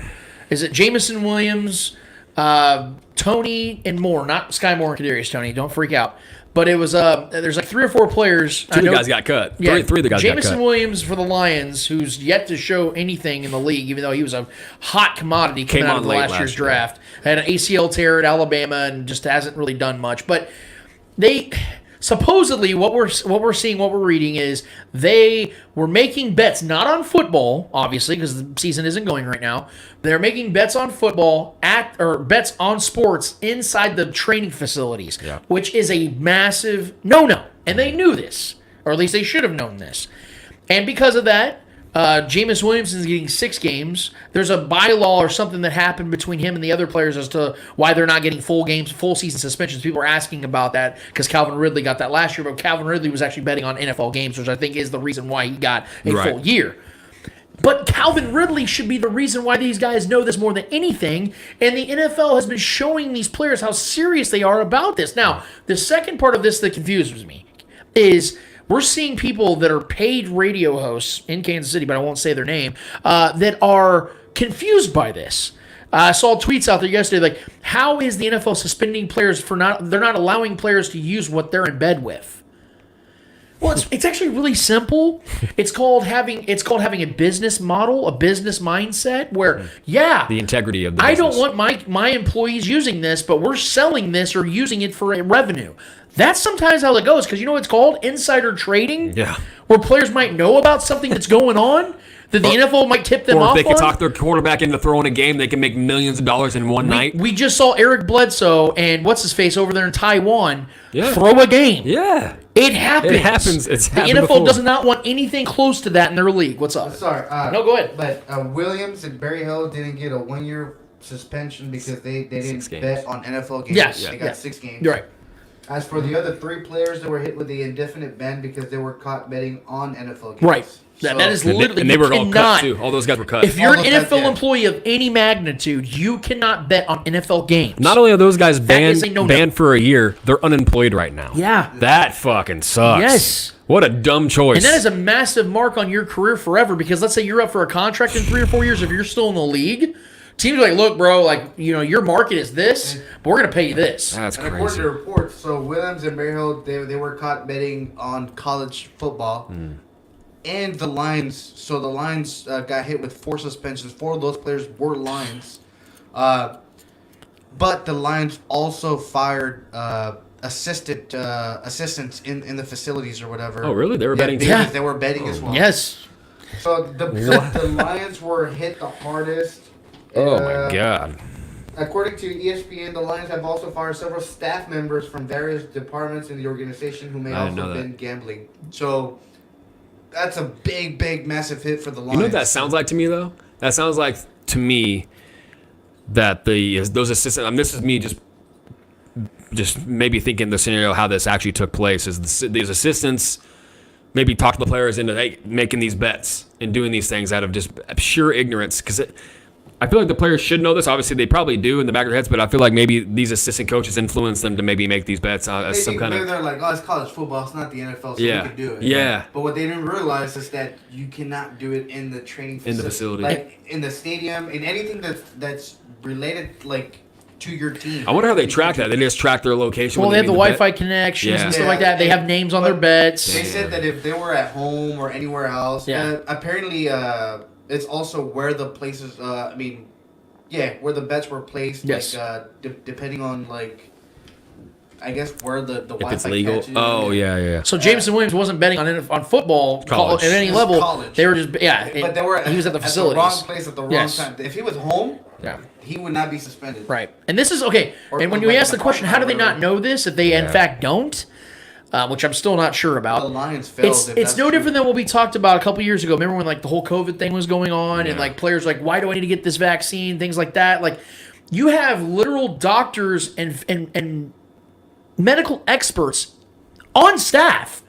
is it Jamison Williams, Tony, and Moore, not Sky Moore and Kadarius Toney, don't freak out. But it was there's like 3 or 4 players. 2 of the guys got cut. Yeah, 3 of the guys got cut. Jamison Williams for the Lions, who's yet to show anything in the league, even though he was a hot commodity coming out of the last year's draft. Had an ACL tear at Alabama and just hasn't really done much. But they supposedly what we're seeing, what we're reading is they were making bets not on football, obviously, because the season isn't going right now. They're making bets on football or bets on sports inside the training facilities, which is a massive no-no. And they knew this, or at least they should have known this. And because of that, Jameis Williams is getting 6 games. There's a bylaw or something that happened between him and the other players as to why they're not getting full season suspensions. People are asking about that because Calvin Ridley got that last year, but Calvin Ridley was actually betting on NFL games, which I think is the reason why he got a full year. But Calvin Ridley should be the reason why these guys know this more than anything, and the NFL has been showing these players how serious they are about this. Now, the second part of this that confuses me is we're seeing people that are paid radio hosts in Kansas City, but I won't say their name, that are confused by this. I saw tweets out there yesterday like, how is the NFL suspending players they're not allowing players to use what they're in bed with? Well, it's actually really simple. It's called having a business model, a business mindset where, the integrity of the business. I don't want my employees using this, but we're selling this or using it for revenue. That's sometimes how it goes because you know what it's called? Insider trading. Yeah. Where players might know about something that's going on that the NFL might tip them off on. Or if they can talk their quarterback into throwing a game, they can make millions of dollars in one night. We just saw Eric Bledsoe and what's-his-face over there in Taiwan throw a game. Yeah. It happens. It happens. It's happened The NFL before. does not want anything close to that in their league. What's up? Sorry. No, go ahead. But Williams and Barry Hill didn't get a 1-year suspension because they didn't bet on NFL games. Yes. They got 6 games. You're right. As for the other 3 players that were hit with the indefinite ban because they were caught betting on NFL games. Right. That is literally and they were all cut cannot. too. All those guys were cut. If you're an All those NFL guys, employee of any magnitude, you cannot bet on NFL games. Not only are those guys is a no-no. banned for a year, they're unemployed right now. Yeah. That fucking sucks. Yes. What a dumb choice. And that is a massive mark on your career forever because let's say you're up for a contract in 3 or 4 years if you're still in the league. Teams are like, look, bro, like, you know, your market is this, but we're going to pay you this. That's And according crazy. to reports, so Williams and Barry Hill, they were caught betting on college football. And the Lions, so the Lions got hit with 4 suspensions. 4 of those players were Lions. But the Lions also fired assistants in the facilities or whatever. Oh, really? They were betting too? because they were betting as well. Yes. So the Lions were hit the hardest. Oh, my God. According to ESPN, the Lions have also fired several staff members from various departments in the organization who may I didn't also know have been gambling. So that's a big, massive hit for the Lions. You know what that sounds like to me, though? That sounds like, to me, that those assistants, I mean, this is me just maybe thinking the scenario how this actually took place, is these assistants maybe talk to the players into making these bets and doing these things out of just pure ignorance, because I feel like the players should know this. Obviously, they probably do in the back of their heads, but I feel like maybe these assistant coaches influence them to maybe make these bets as some kind of. They're like, oh, it's college football. It's not the NFL, so we can do it. Yeah. But what they didn't realize is that you cannot do it in the training facility. In the facility. Like in the stadium, in anything that's related, like to your team. I wonder how they track that. They just track their location. Well, when they have the meet bet? Wi-Fi connections Yeah. and stuff like that. They have names on their bets. They said that if they were at home or anywhere else, apparently it's also where the places. Where the bets were placed. Yes. Like depending on like. I guess where the Wi-Fi If it's legal. catches. Oh, yeah. So Jameson Williams wasn't betting on football College. at any It was level. college. They were just But they were he was at the facilities. wrong place at the wrong Yes. time. If he was home, Yeah. he would not be suspended. Right. And this is okay. Or And when like we ask the the question, how do they whatever. not know this if they in fact don't? Which I'm still not sure about. The Lions failed. It's if it's that's no true. different than what we talked about a couple years ago. Remember when like the whole COVID thing was going on and like players were like, why do I need to get this vaccine? Things like that. Like you have literal doctors and medical experts on staff.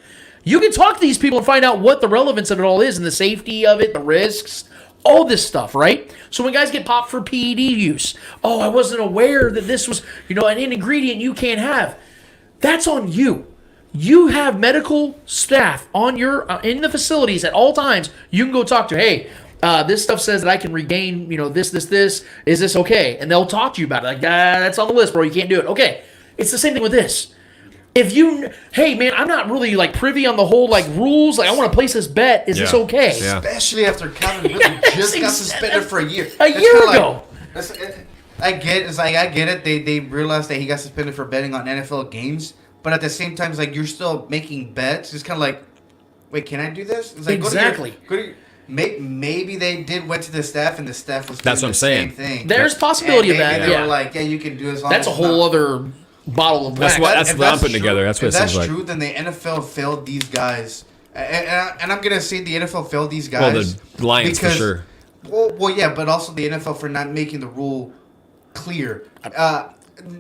You can talk to these people and find out what the relevance of it all is and the safety of it, the risks, all this stuff, right? So when guys get popped for PED use, oh, I wasn't aware that this was, an ingredient you can't have. That's on you. You have medical staff on your in the facilities at all times. You can go talk to, hey, this stuff says that I can regain, this. Is this okay? And they'll talk to you about it. Like, that's on the list, bro. You can't do it. Okay. It's the same thing with this. If hey man, I'm not really like privy on the whole like rules. Like I want to place this bet. Is this okay? Yeah. Especially after Calvin Ridley just got suspended for a year. A year ago. I get it. They realized that he got suspended for betting on NFL games, but at the same time, it's like you're still making bets. It's kind of like, wait, can I do this? It's like, Exactly. Maybe they went to the staff and the staff was That's doing what the I'm same saying. thing. There's possibility of And that. maybe they Yeah. were like, yeah, you can do as long That's a as whole not- other bottle of That's wax. what- that's If what I'm that's putting together. That's what if it that's seems like. true, then the NFL failed these guys, and I'm gonna say the NFL failed these guys. Well, the Lions for sure. Well, yeah, but also the NFL for not making the rule clear.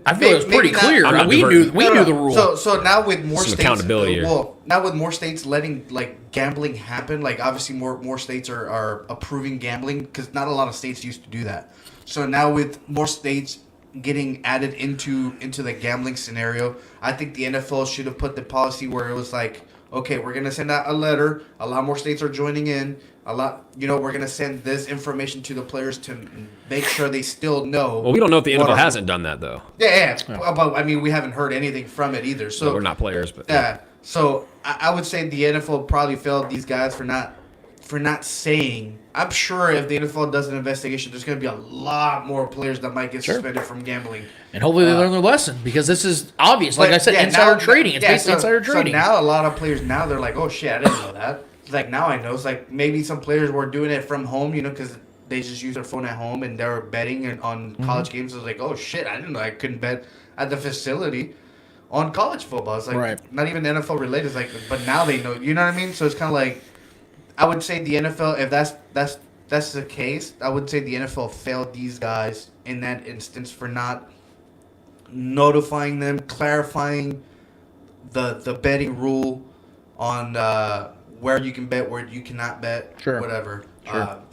I feel it was pretty clear. I'm not We diverting. knew the rule. So now with more Some states, accountability here. now with more states letting like gambling happen, like obviously more states are approving gambling because not a lot of states used to do that. So now with more states getting added into the gambling scenario, I think the NFL should have put the policy where it was like, okay, we're gonna send out a letter. A lot more states are joining in. We're gonna send this information to the players to make sure they still know. Well, we don't know if the what NFL our- hasn't done that though. Yeah. But I mean, we haven't heard anything from it either. So We're not players, but yeah. So I would say the NFL probably failed these guys for not saying. I'm sure if the NFL does an investigation, there's going to be a lot more players that might get suspended from gambling. And hopefully they learn their lesson because this is obvious. Like I said, insider trading. It's basically insider trading. So now a lot of players they're like, oh shit, I didn't know that. It's like now I know. It's like maybe some players were doing it from home, because they just use their phone at home and they were betting on college games. It's like, oh shit, I didn't know I couldn't bet at the facility on college football. It's like not even NFL related. It's like, but now they know. You know what I mean? So it's kind of like, I would say the NFL, if that's the case, I would say the NFL failed these guys in that instance for not notifying them, clarifying the betting rule on where you can bet, where you cannot bet, whatever.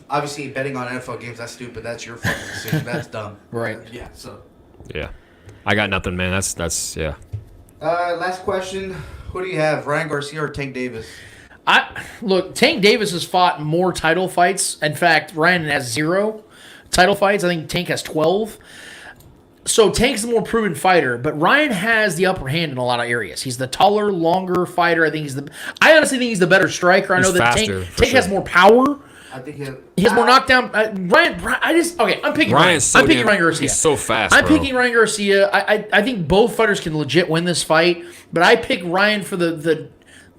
Obviously, betting on NFL games, that's stupid. That's your fucking decision. That's dumb. Right. Yeah. So. yeah. I got nothing, man. That's yeah. Last question. Who do you have, Ryan Garcia or Tank Davis? Look, Tank Davis has fought more title fights. In fact, Ryan has 0 title fights. I think Tank has 12. So Tank's the more proven fighter, but Ryan has the upper hand in a lot of areas. He's the taller, longer fighter. I honestly think he's the better striker. I know that faster, Tank has more power. I think He has more knockdown. Ryan, I'm picking Ryan. So I'm picking Ryan Garcia. He's so fast. I'm bro. picking Ryan Garcia. I think both fighters can legit win this fight, but I pick Ryan for the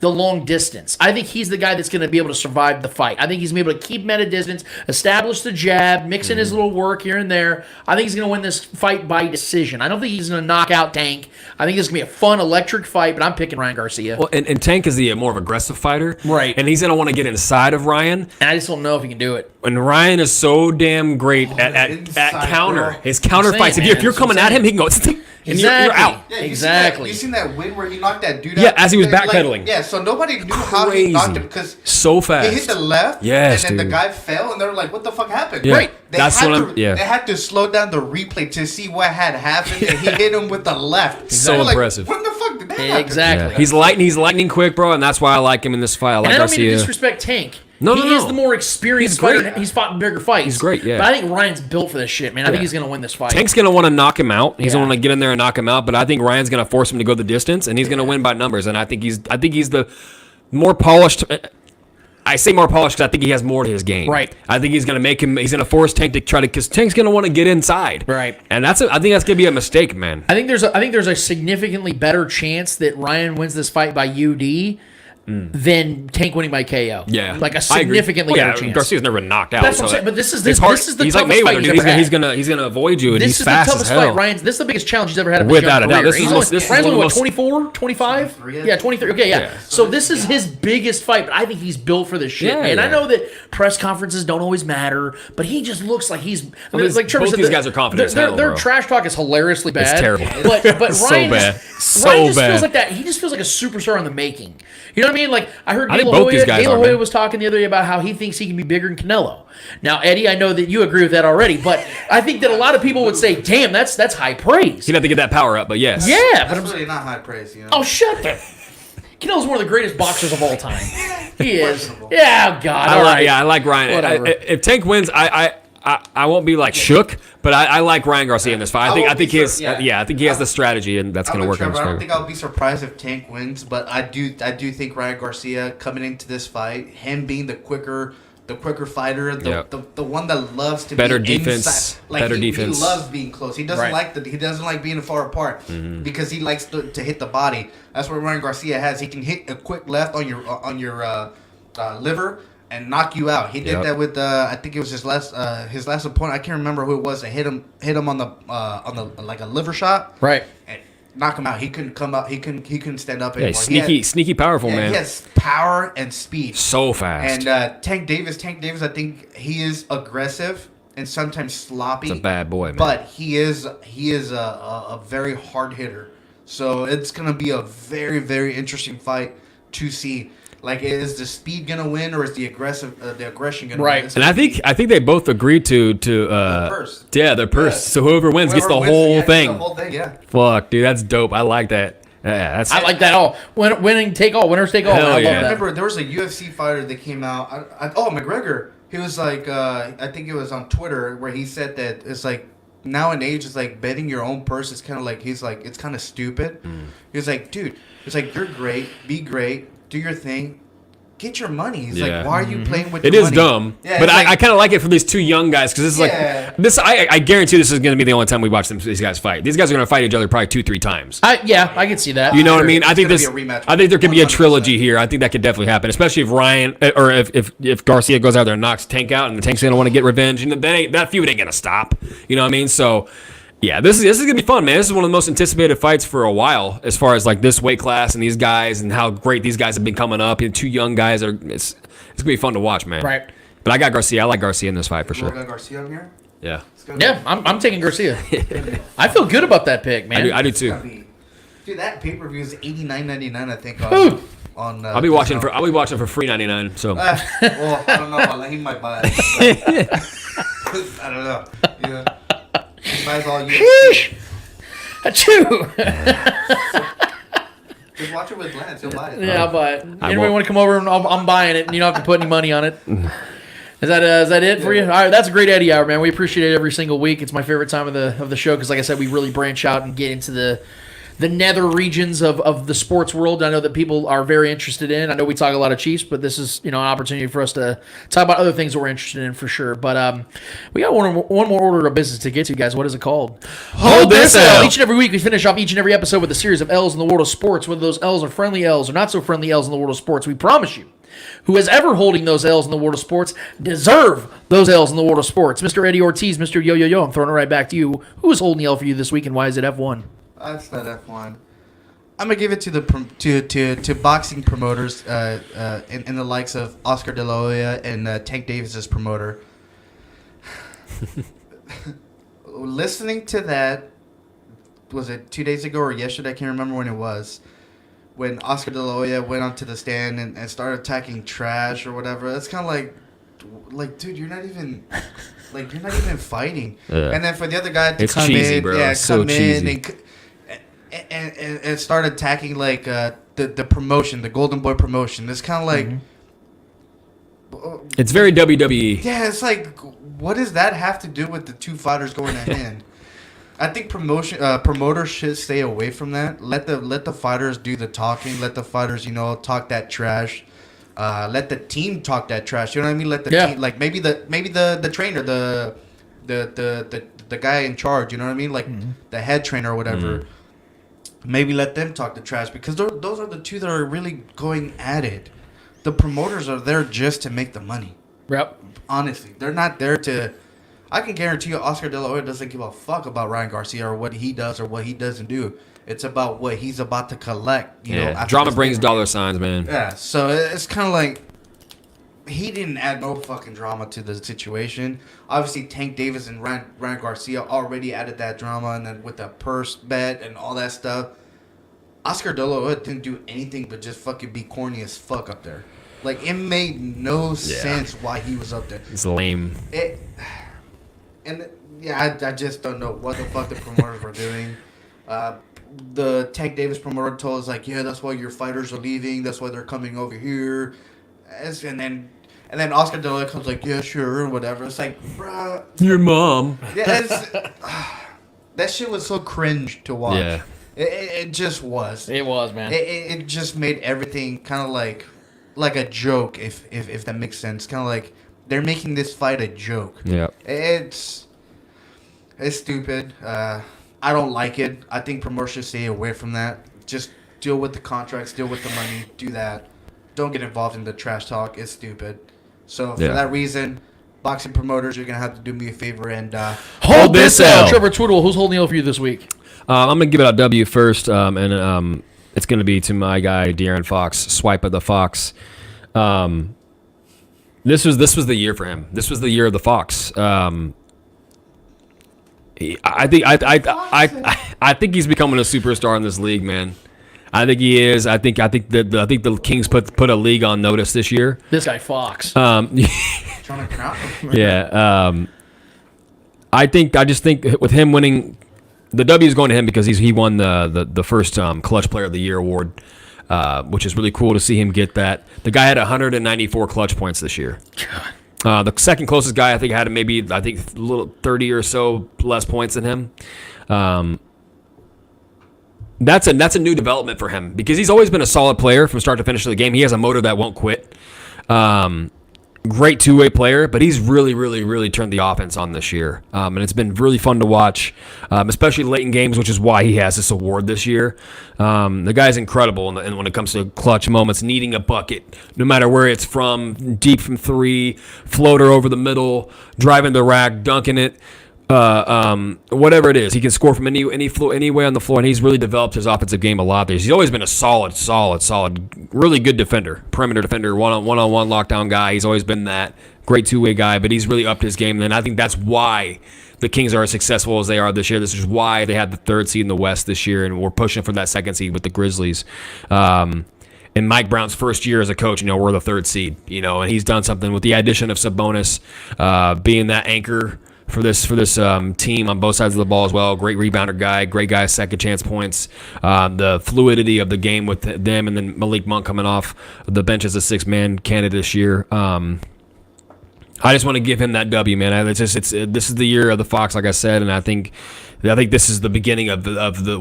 long distance. I think he's the guy that's going to be able to survive the fight. I think he's going to be able to keep him at a distance, establish the jab, mix in his little work here and there. I think he's going to win this fight by decision. I don't think he's going to knock out Tank. I think this is going to be a fun, electric fight, but I'm picking Ryan Garcia. Well, and Tank is the more of aggressive fighter, Right. And he's gonna want to get inside of Ryan. And I just don't know if he can do it. And Ryan is so damn great at inside, counter. bro. His counter I'm fights. saying, If you're man, coming that's at what him, he can go. And you're out. Yeah, Exactly. You seen that win where he knocked that dude out? Yeah, as he was Like, backpedaling. yeah, so nobody knew how he knocked him because So fast. he hit the left. Yes, and then dude. the guy fell, and they were like, "What the fuck happened?" Yeah. Right. That's what I'm- yeah. They had to slow down the replay to see what had happened, and he hit him with the left. So They were like, impressive. When the fuck did that happen? Exactly. Yeah. He's lightning quick, bro, and that's why I like him in this fight. I like And I don't mean to Garcia. disrespect Tank. No, he no, is no. the more experienced He's great. fighter. He's fought in bigger fights. He's great, yeah. But I think Ryan's built for this shit, man. I think Yeah. he's going to win this fight. Tank's going to want to knock him out. He's Yeah. going to want to get in there and knock him out. But I think Ryan's going to force him to go the distance, and he's going to win by numbers. And I think he's the more polished. I say more polished because I think he has more to his game. Right. I think he's going to make him. He's going to force Tank to try to, because Tank's going to want to get inside. Right. And I think that's going to be a mistake, man. I think there's a significantly better chance that Ryan wins this fight by UD than Tank winning by KO. Yeah, like a I agree. significantly Well, better chance. Garcia's never been knocked out. That's what I'm so saying. But this is it's hard. this is the he's like toughest fight Mayweather, he's dude. ever had. He's gonna avoid you, and This he's is fast the as toughest hell. fight. This is the biggest challenge he's ever had in his Without young a doubt. career. This is Ryan's one only, of the what, most- 24, 25? Yeah, 23. Okay, yeah. So this is his biggest fight, but I think he's built for this shit, Yeah, man. yeah. I know that press conferences don't always matter, but he just looks like he's. I mean, mean, it's like Trevor both said, these guys are confident as hell, Their bro. trash talk is hilariously bad. It's terrible. But So Ryan bad. just, So Ryan just bad. feels like that. He just feels like a superstar in the making. You know what I mean? Like I heard I De think La both these Hoya, guys De La are, Hoya man. was talking the other day about how he thinks he can be bigger than Canelo. Now, Eddie, I know that you agree with that already, but I think that a lot of people would say, "Damn, that's high praise." He'd have to get that power up, but yes. Yeah, but That's I'm really not high praise, you know. oh shut the. Canelo's one of the greatest boxers of all time. He is. Questionable. Yeah, oh God. All right. I like Ryan. Whatever. If Tank wins, I won't be like shook, but I like Ryan Garcia in this fight. I think he has the strategy, and that's I'm going to with work in his Trevor. I don't favor. think I'll be surprised if Tank wins, but I do think Ryan Garcia coming into this fight, him being the quicker fighter, the one that loves to Better be defense, inside. Like better he defense. loves being close. He doesn't like being far apart because he likes to hit the body. That's what Ryan Garcia has. He can hit a quick left on your liver and knock you out. He did Yep. that with I think it was his last opponent. I can't remember who it was that hit him on the like a liver shot. Right. And knock him out. He couldn't come up. He couldn't stand up Yeah, anymore. sneaky, powerful, man. He has power and speed. So fast. And Tank Davis, I think he is aggressive and sometimes sloppy. He's a bad boy, man. But he is a very hard hitter. So it's gonna be a very, very interesting fight to see. Like, is the speed gonna win, or is the aggression gonna Right. win? It's And I gonna think they both agreed to purse. yeah, their purse. Yeah. So whoever wins gets the whoever wins, whole yeah, thing. The whole thing, yeah. Fuck, dude, that's dope. I like that. Yeah, that's I like that all. Winning take all. Winners take all. Hell I love yeah. I that. remember there was a UFC fighter that came out. McGregor. He was like, I think it was on Twitter where he said that it's like nowadays it's like betting your own purse is kind of like it's kind of stupid. He's like, dude, it's like you're great, be great, do your thing. Get your money. He's Yeah. like, why are you playing with It your is money? dumb, Yeah, but it's like- I kind of like it for these two young guys because it's Yeah. like this. I guarantee this is going to be the only time we watch these guys fight. These guys are going to fight each other probably 2-3 times. I can see that. You know what I mean? I think gonna this. be a rematch. I think there could be a 100%. trilogy here. I think that could definitely happen, especially if Ryan or if Garcia goes out there and knocks Tank out, and the Tank's going to want to get revenge, and that feud ain't going to stop. You know what I mean? So. Yeah, this is gonna be fun, man. This is one of the most anticipated fights for a while, as far as like this weight class and these guys and how great these guys have been coming up. And two young guys are. It's gonna be fun to watch, man. Right. But I got Garcia. I like Garcia in this fight for We're sure. gonna Garcia on here. Yeah, It's gonna Yeah, I'm taking Garcia. I feel good about that pick, man. I do too. be, dude, that pay per view is $89.99. I think Ooh. on. I'll be watching for free $99. So Well, I don't know. He might buy it. I don't know. Yeah. He buys all UFC. Achoo. Just watch it with Lance. He'll buy it. Yeah, I'll buy it. Anybody won't. want to come over and I'm buying it, and you don't have to put any money on it. Is that it for you? All right, that's a great Eddie Hour, man. We appreciate it every single week. It's my favorite time of the show because, like I said, we really branch out and get into the nether regions of the sports world. I know that people are very interested in. I know we talk a lot of Chiefs, but this is an opportunity for us to talk about other things that we're interested in for sure. But we got one more order of business to get to, guys. What is it called? Hold this L. Each and every week, we finish off each and every episode with a series of L's in the world of sports. Whether those L's are friendly L's or not so friendly L's in the world of sports, we promise you, who is ever holding those L's in the world of sports deserve those L's in the world of sports. Mr. Eddie Ortiz, Mr. Yo, I'm throwing it right back to you. Who is holding the L for you this week, and why is it F1? That's not F1. I'm gonna give it to the to boxing promoters, in the likes of Oscar De La Hoya and Tank Davis's promoter. Listening to that, was it 2 days ago or yesterday? I can't remember when it was. When Oscar De La Hoya went onto the stand and started attacking trash or whatever. That's kind of like, dude, you're not even fighting. Yeah. And then for the other guy to It's come cheesy, in, bro. yeah, It's so come in cheesy. and start attacking like the promotion, the Golden Boy promotion. It's kind of like, It's very WWE. Yeah, it's like, what does that have to do with the two fighters going hand? I think promoters should stay away from that. Let the fighters do the talking. Let the fighters, talk that trash. Let the team talk that trash. You know what I mean? Let the team, like maybe the trainer, the guy in charge. You know what I mean? Like the head trainer or whatever. Maybe let them talk the trash because those are the two that are really going at it. The promoters are there just to make the money. Yep. Honestly, they're not there to. I can guarantee you, Oscar De La Hoya doesn't give a fuck about Ryan Garcia or what he does or what he doesn't do. It's about what he's about to collect. You know, drama brings dollar signs, man. Yeah, so it's kind of like he didn't add no fucking drama to the situation. Obviously, Tank Davis and Ryan Garcia already added that drama, and then with the purse bet and all that stuff, Oscar De La Hoya didn't do anything but just fucking be corny as fuck up there. Like, it made no sense why he was up there. It's lame. I just don't know what the fuck the promoters were doing. The Tank Davis promoter told us, like, yeah, that's why your fighters are leaving. That's why they're coming over here. And then Oscar De La Hoya comes like, yeah, sure, whatever. It's like, bruh. Your mom. Yeah, that shit was so cringe to watch. Yeah. It just was. It was, man. It just made everything kind of like a joke, if that makes sense. Kind of like they're making this fight a joke. Yeah. It's stupid. I don't like it. I think promoters should stay away from that. Just deal with the contracts, deal with the money, do that. Don't get involved in the trash talk. It's stupid. So for that reason, boxing promoters, you're gonna have to do me a favor and hold this L. Trevor Twiddle, who's holding the L for you this week? I'm gonna give it a W first, and it's gonna be to my guy De'Aaron Fox. Swipe of the Fox. This was the year for him. This was the year of the Fox. I think he's becoming a superstar in this league, man. I think he is. I think the Kings put a league on notice this year. This guy Fox. trying to crowd him. Yeah. I just think with him winning, the W is going to him because he won the first Clutch Player of the Year award, which is really cool to see him get that. The guy had 194 clutch points this year. God. The second closest guy I think had maybe a little 30 or so less points than him. That's a new development for him because he's always been a solid player from start to finish of the game. He has a motor that won't quit. Great two-way player, but he's really, really, really turned the offense on this year. And it's been really fun to watch, especially late in games, which is why he has this award this year. The guy's incredible and when it comes to clutch moments, needing a bucket, no matter where it's from, deep from three, floater over the middle, driving the rack, dunking it. Whatever it is, he can score from anywhere on the floor, and he's really developed his offensive game a lot. He's always been a solid, really good defender, perimeter defender, one-on-one lockdown guy. He's always been that great two-way guy, but he's really upped his game, and I think that's why the Kings are as successful as they are this year. This is why they had the third seed in the West this year, and we're pushing for that second seed with the Grizzlies. In Mike Brown's first year as a coach, we're the third seed, and he's done something with the addition of Sabonis, being that anchor for this team on both sides of the ball as well. Great rebounder guy, great guy, second chance points. The fluidity of the game with them, and then Malik Monk coming off the bench as a six-man candidate this year. I just want to give him that W, man. This is the year of the Fox, like I said, and I think this is the beginning of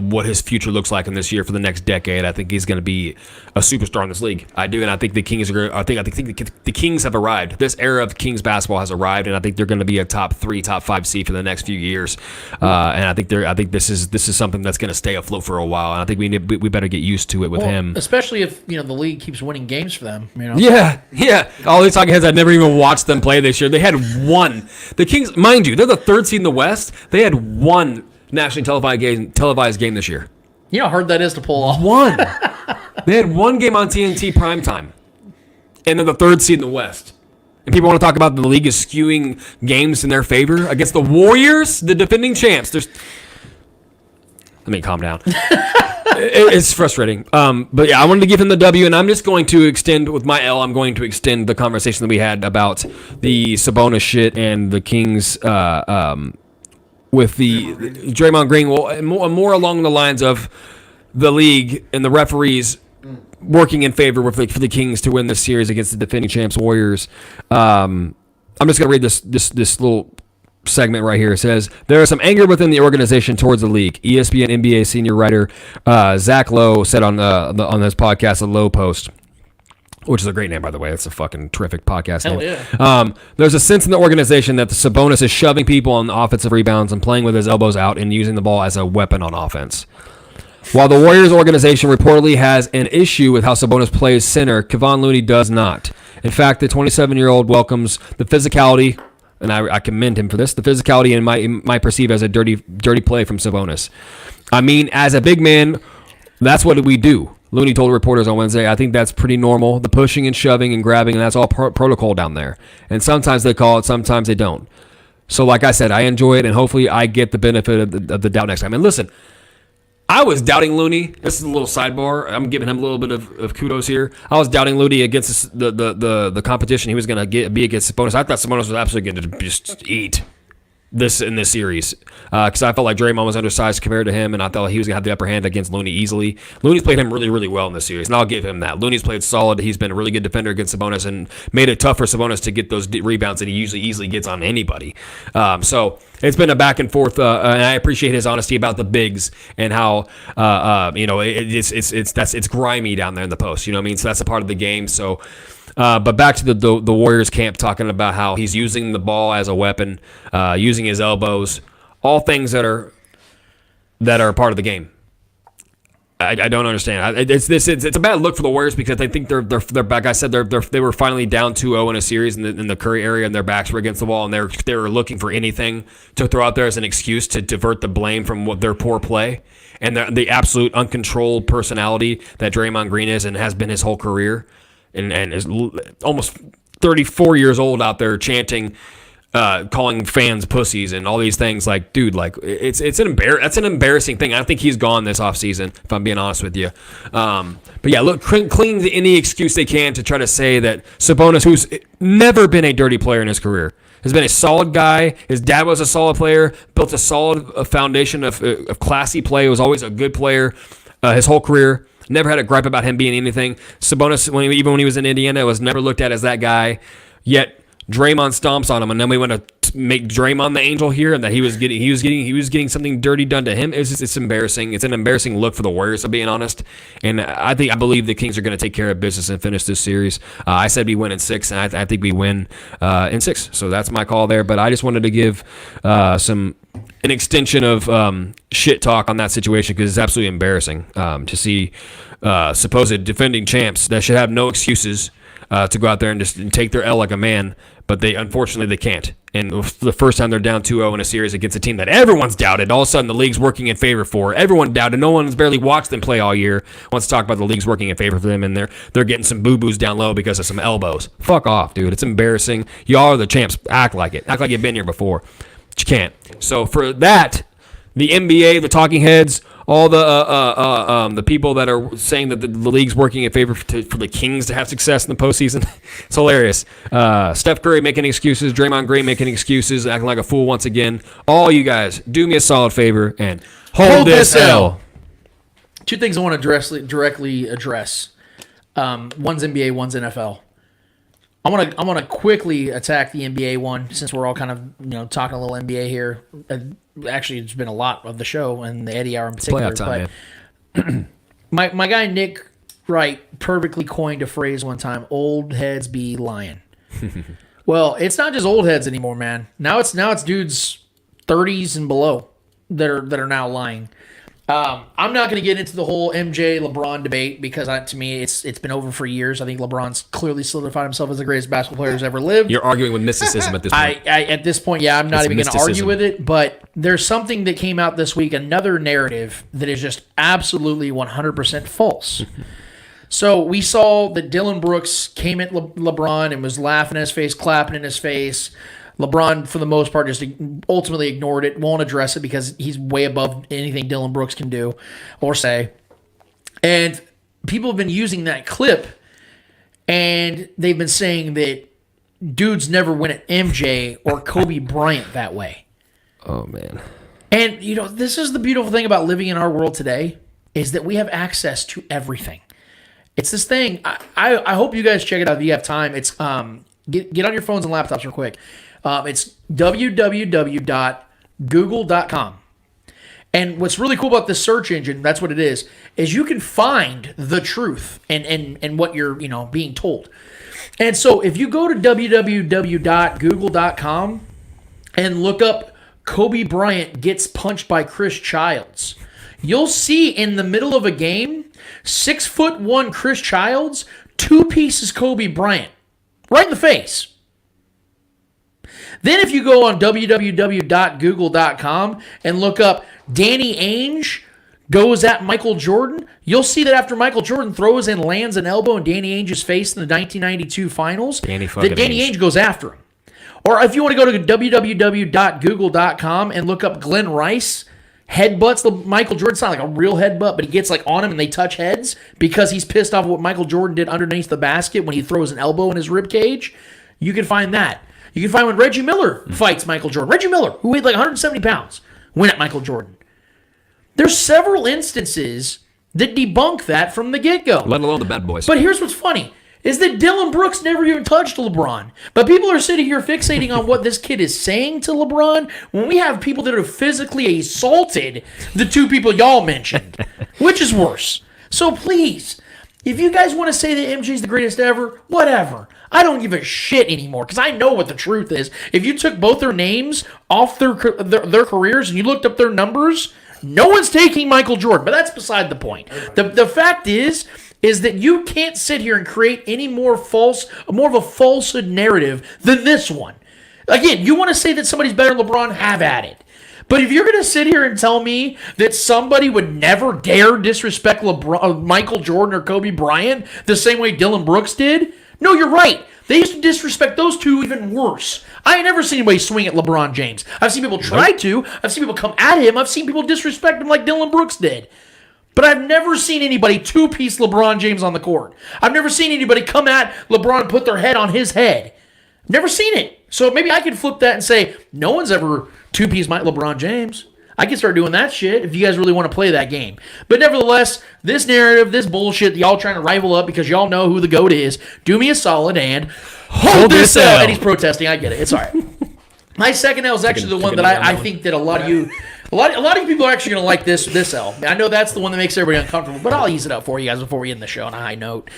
what his future looks like in this year for the next decade. I think he's going to be a superstar in this league. I do, and I think the Kings are. I think the Kings have arrived. This era of Kings basketball has arrived, and I think they're going to be a top 3, top 5 seed for the next few years. And I think this is something that's going to stay afloat for a while. And I think we better get used to it with him, especially if the league keeps winning games for them. Yeah. All these talking heads, I'd never even watched them play this year. They had one. The Kings, mind you, they're the third seed in the West. They had one nationally televised game this year. You know how hard that is to pull off? One. They had one game on TNT primetime. And they're the third seed in the West. And people want to talk about the league is skewing games in their favor against the Warriors, the defending champs. Let me calm down. It's frustrating. But yeah, I wanted to give him the W, and I'm just going to extend with my L. I'm going to extend the conversation that we had about the Sabonis shit and the Kings with the Draymond Green. Well, more along the lines of the league and the referees working in favor for the Kings to win this series against the defending champs Warriors. I'm just going to read this little segment right here. It says, there is some anger within the organization towards the league. ESPN NBA senior writer Zach Lowe said on his podcast, The Lowe Post, which is a great name, by the way. It's a fucking terrific podcast Hell name. yeah. There's a sense in the organization that the Sabonis is shoving people on the offensive rebounds and playing with his elbows out and using the ball as a weapon on offense. While the Warriors organization reportedly has an issue with how Sabonis plays center, Kevon Looney does not. In fact, the 27-year-old welcomes the physicality, and I commend him for this, the physicality and might perceive as a dirty play from Sabonis. I mean, as a big man, that's what we do. Looney told reporters on Wednesday, I think that's pretty normal, the pushing and shoving and grabbing, and that's all protocol down there. And sometimes they call it, sometimes they don't. So like I said, I enjoy it, and hopefully I get the benefit of the doubt next time. And listen, I was doubting Looney. This is a little sidebar. I'm giving him a little bit of kudos here. I was doubting Looney against the competition he was going to be against Sabonis. I thought Sabonis was absolutely going to just eat this in this series because I felt like Draymond was undersized compared to him, and I thought he was going to have the upper hand against Looney easily. Looney's played him really, really well in this series, and I'll give him that. Looney's played solid. He's been a really good defender against Sabonis and made it tough for Sabonis to get those rebounds that he usually easily gets on anybody. So it's been a back and forth, and I appreciate his honesty about the bigs and how it's grimy down there in the post. You know what I mean? So that's a part of the game. So. But back to the Warriors camp talking about how he's using the ball as a weapon, using his elbows, all things that are part of the game. I don't understand. It's a bad look for the Warriors because I think they're back. I said they were finally down 2-0 in a series in the Curry area and their backs were against the wall and they were looking for anything to throw out there as an excuse to divert the blame from their poor play and the absolute uncontrolled personality that Draymond Green is and has been his whole career. And is almost 34 years old out there chanting, calling fans pussies and all these things. Like, dude, like that's an embarrassing thing. I think he's gone this offseason, if I'm being honest with you. But yeah, look, cling to any excuse they can to try to say that Sabonis, who's never been a dirty player in his career, has been a solid guy. His dad was a solid player, built a solid foundation of classy play, was always a good player his whole career. Never had a gripe about him being anything. Sabonis, even when he was in Indiana, was never looked at as that guy. Yet Draymond stomps on him, and then we want to make Draymond the angel here, and that he was getting something dirty done to him. It's embarrassing. It's an embarrassing look for the Warriors, to being honest. And I believe the Kings are going to take care of business and finish this series. I said we win in 6, and I think we win in 6. So that's my call there. But I just wanted to give an extension of shit talk on that situation because it's absolutely embarrassing to see supposed defending champs that should have no excuses to go out there and just take their L like a man, but unfortunately they can't. And the first time they're down 2-0 in a series against a team that everyone's doubted, all of a sudden the league's working in favor for. Everyone doubted. No one's barely watched them play all year. Wants to talk about the league's working in favor for them, and they're getting some boo-boos down low because of some elbows. Fuck off, dude. It's embarrassing. Y'all are the champs. Act like it. Act like you've been here before. But you can't. So for that, the NBA, the talking heads, all the people that are saying that the league's working in favor for the Kings to have success in the postseason, it's hilarious. Steph Curry making excuses, Draymond Green making excuses, acting like a fool once again. All you guys, do me a solid favor and hold this L. Two things I want to directly address. One's NBA, one's NFL. I want to quickly attack the NBA one since we're all kind of talking a little NBA here. Actually, it's been a lot of the show and the Eddie Hour in particular. Playoff time, but my guy Nick Wright perfectly coined a phrase one time: "Old heads be lying." Well, it's not just old heads anymore, man. Now it's dudes 30s and below that are now lying. I'm not going to get into the whole MJ LeBron debate because to me it's been over for years. I think LeBron's clearly solidified himself as the greatest basketball player who's ever lived. You're arguing with mysticism at this point. At this point, yeah, I'm not even going to argue with it. But there's something that came out this week, another narrative that is just absolutely 100% false. So we saw that Dylan Brooks came at LeBron and was laughing in his face, clapping in his face. LeBron, for the most part, just ultimately ignored it, won't address it because he's way above anything Dylan Brooks can do or say. And people have been using that clip, and they've been saying that dudes never win at MJ or Kobe Bryant that way. Oh, man. And, this is the beautiful thing about living in our world today is that we have access to everything. It's this thing. I hope you guys check it out if you have time. It's get on your phones and laptops real quick. It's www.google.com. And what's really cool about this search engine, that's what it is you can find the truth and what you're, being told. And so if you go to www.google.com and look up Kobe Bryant gets punched by Chris Childs, you'll see in the middle of a game, 6'1" Chris Childs, 2 pieces Kobe Bryant, right in the face. Then if you go on www.google.com and look up Danny Ainge goes at Michael Jordan, you'll see that after Michael Jordan throws and lands an elbow in Danny Ainge's face in the 1992 finals, Danny Ainge goes after him. Or if you want to go to www.google.com and look up Glenn Rice headbutts Michael Jordan. It's not like a real headbutt, but he gets like on him and they touch heads because he's pissed off what Michael Jordan did underneath the basket when he throws an elbow in his rib cage. You can find that. You can find when Reggie Miller fights Michael Jordan. Reggie Miller, who weighed like 170 pounds, went at Michael Jordan. There's several instances that debunk that from the get-go. Let alone the bad boys. But here's what's funny, is that Dylan Brooks never even touched LeBron. But people are sitting here fixating on what this kid is saying to LeBron when we have people that have physically assaulted the 2 people y'all mentioned. Which is worse? So please, if you guys want to say that MJ's the greatest ever, whatever. I don't give a shit anymore because I know what the truth is. If you took both their names off their careers and you looked up their numbers, no one's taking Michael Jordan. But that's beside the point. The fact is that you can't sit here and create any more of a falsehood narrative than this one. Again, you want to say that somebody's better than LeBron, have at it. But if you're going to sit here and tell me that somebody would never dare disrespect Michael Jordan or Kobe Bryant the same way Dylan Brooks did, no, you're right. They used to disrespect those 2 even worse. I ain't never seen anybody swing at LeBron James. I've seen people try to. I've seen people come at him. I've seen people disrespect him like Dylan Brooks did. But I've never seen anybody 2-piece LeBron James on the court. I've never seen anybody come at LeBron and put their head on his head. Never seen it. So maybe I could flip that and say, no one's ever 2-piece my LeBron James. I can start doing that shit if you guys really want to play that game. But nevertheless, this narrative, this bullshit, y'all trying to rival up because y'all know who the GOAT is, do me a solid and hold this L. And he's protesting. I get it. It's all right. My second L is actually the one that I think that a lot of you people are actually going to like this L. I know that's the one that makes everybody uncomfortable, but I'll ease it up for you guys before we end the show on a high note.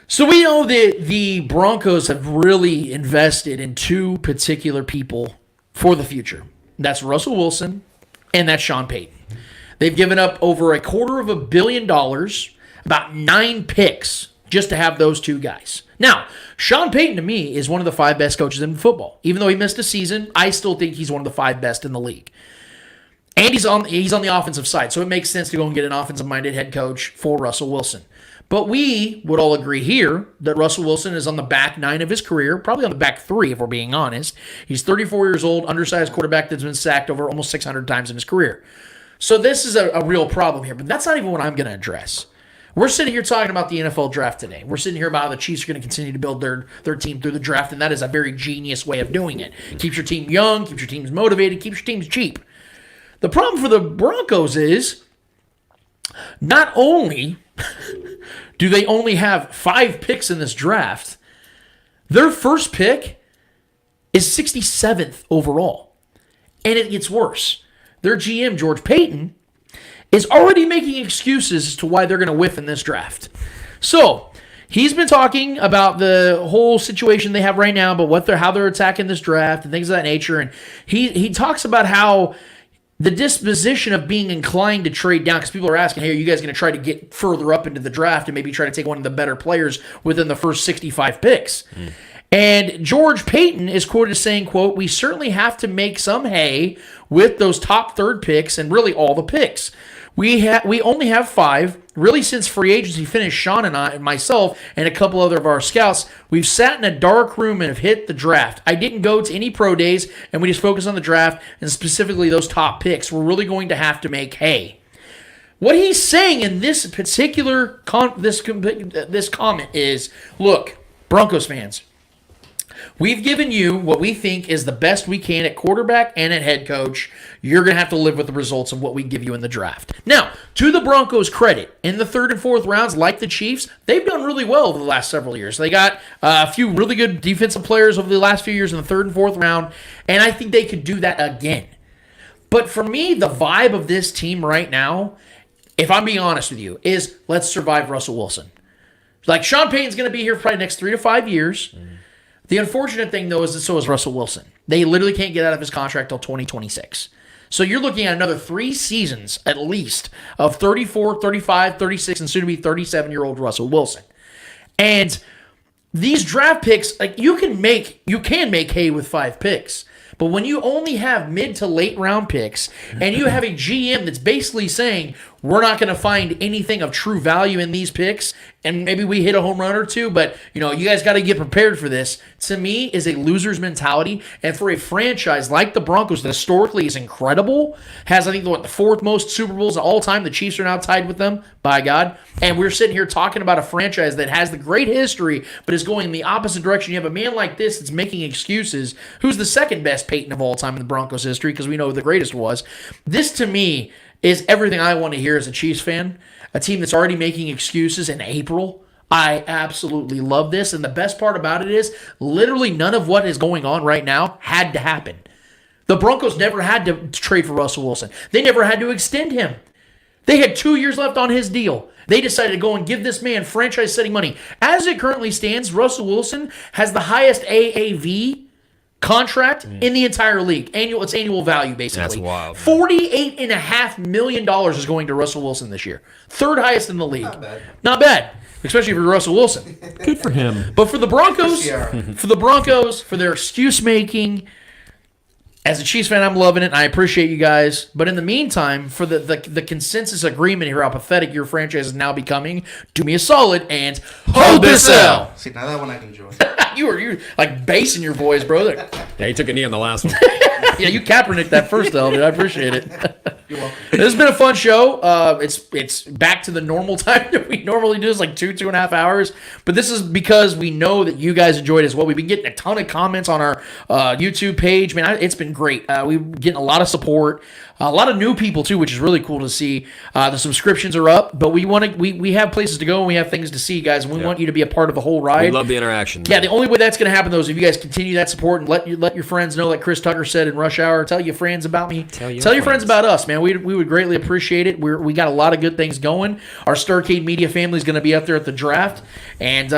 So we know that the Broncos have really invested in 2 particular people for the future. That's Russell Wilson and that's Sean Payton. They've given up over $250 million, about 9 picks, just to have those 2 guys. Now, Sean Payton, to me, is one of the 5 best coaches in football. Even though he missed a season, I still think he's one of the 5 best in the league. And he's on the offensive side, so it makes sense to go and get an offensive-minded head coach for Russell Wilson. But we would all agree here that Russell Wilson is on the back 9 of his career, probably on the back 3 if we're being honest. He's 34 years old, undersized quarterback that's been sacked over almost 600 times in his career. So this is a real problem here, but that's not even what I'm going to address. We're sitting here talking about the NFL draft today. We're sitting here about how the Chiefs are going to continue to build their team through the draft, and that is a very genius way of doing it. Keeps your team young, keeps your teams motivated, keeps your teams cheap. The problem for the Broncos is not only do they only have 5 picks in this draft, their first pick is 67th overall. And it gets worse. Their GM, George Payton, is already making excuses as to why they're going to whiff in this draft. So, he's been talking about the whole situation they have right now, but how they're attacking this draft and things of that nature. And he talks about how the disposition of being inclined to trade down, because people are asking, hey, are you guys going to try to get further up into the draft and maybe try to take one of the better players within the first 65 picks? And George Payton is quoted as saying, quote, we certainly have to make some hay with those top 3rd picks and really all the picks. We only have 5. Really, since free agency finished, Sean and I and myself and a couple other of our scouts, we've sat in a dark room and have hit the draft. I didn't go to any pro days, and we just focused on the draft and specifically those top picks. We're really going to have to make hay. What he's saying in this particular this comment is, look, Broncos fans, We've given you what we think is the best we can at quarterback and at head coach. You're going to have to live with the results of what we give you in the draft. Now, to the Broncos' credit, in the 3rd and 4th rounds, like the Chiefs, they've done really well over the last several years. They got a few really good defensive players over the last few years in the 3rd and 4th round, and I think they could do that again. But for me, the vibe of this team right now, if I'm being honest with you, is let's survive Russell Wilson. Like, Sean Payton's going to be here for probably the next 3 to 5 years. The unfortunate thing, though, is that so is Russell Wilson. They literally can't get out of his contract till 2026. So you're looking at another 3 seasons, at least, of 34, 35, 36, and soon-to-be 37-year-old Russell Wilson. And these draft picks, like, you can make hay with 5 picks. But when you only have mid to late round picks and you have a GM that's basically saying, we're not going to find anything of true value in these picks, and maybe we hit a home run or two, but you guys got to get prepared for this, to me is a loser's mentality. And for a franchise like the Broncos that historically is incredible, has I think the 4th most Super Bowls of all time, the Chiefs are now tied with them, by God, and we're sitting here talking about a franchise that has the great history but is going in the opposite direction. You have a man like this that's making excuses, who's the 2nd best Peyton of all time in the Broncos history, because we know who the greatest was. This to me is everything I want to hear as a Chiefs fan. A team that's already making excuses in April. I absolutely love this. And the best part about it is literally none of what is going on right now had to happen. The Broncos never had to trade for Russell Wilson. They never had to extend him. They had 2 years left on his deal. They decided to go and give this man franchise-setting money. As it currently stands, Russell Wilson has the highest AAV contract in the entire league. It's annual value, basically. That's wild. $48.5 million is going to Russell Wilson this year. 3rd highest in the league. Not bad. Especially for Russell Wilson. Good for him. But for the Broncos, for their excuse making, as a Chiefs fan, I'm loving it, and I appreciate you guys. But in the meantime, for the consensus agreement here, how pathetic your franchise is now becoming, do me a solid and hold this L. See, now that one I can enjoy. You were like bass in your voice, brother. Yeah, he took a knee on the last one. Yeah, you Kaepernick that first L, dude. I appreciate it. You're welcome. This has been a fun show. It's back to the normal time that we normally do. It's like 2.5 hours. But this is because we know that you guys enjoyed it as well. We've been getting a ton of comments on our YouTube page. Man, it's been great. We've been getting a lot of support. A lot of new people too, which is really cool to see. The subscriptions are up, but we have places to go and we have things to see, guys, and we want you to be a part of the whole ride. We love the interaction. Yeah, the only way that's going to happen though is if you guys continue that support and let your friends know, like Chris Tucker said in Rush Hour. Tell your friends about me. Tell your friends about us, man. We would greatly appreciate it. We got a lot of good things going. Our Starcade Media family is going to be up there at the draft, and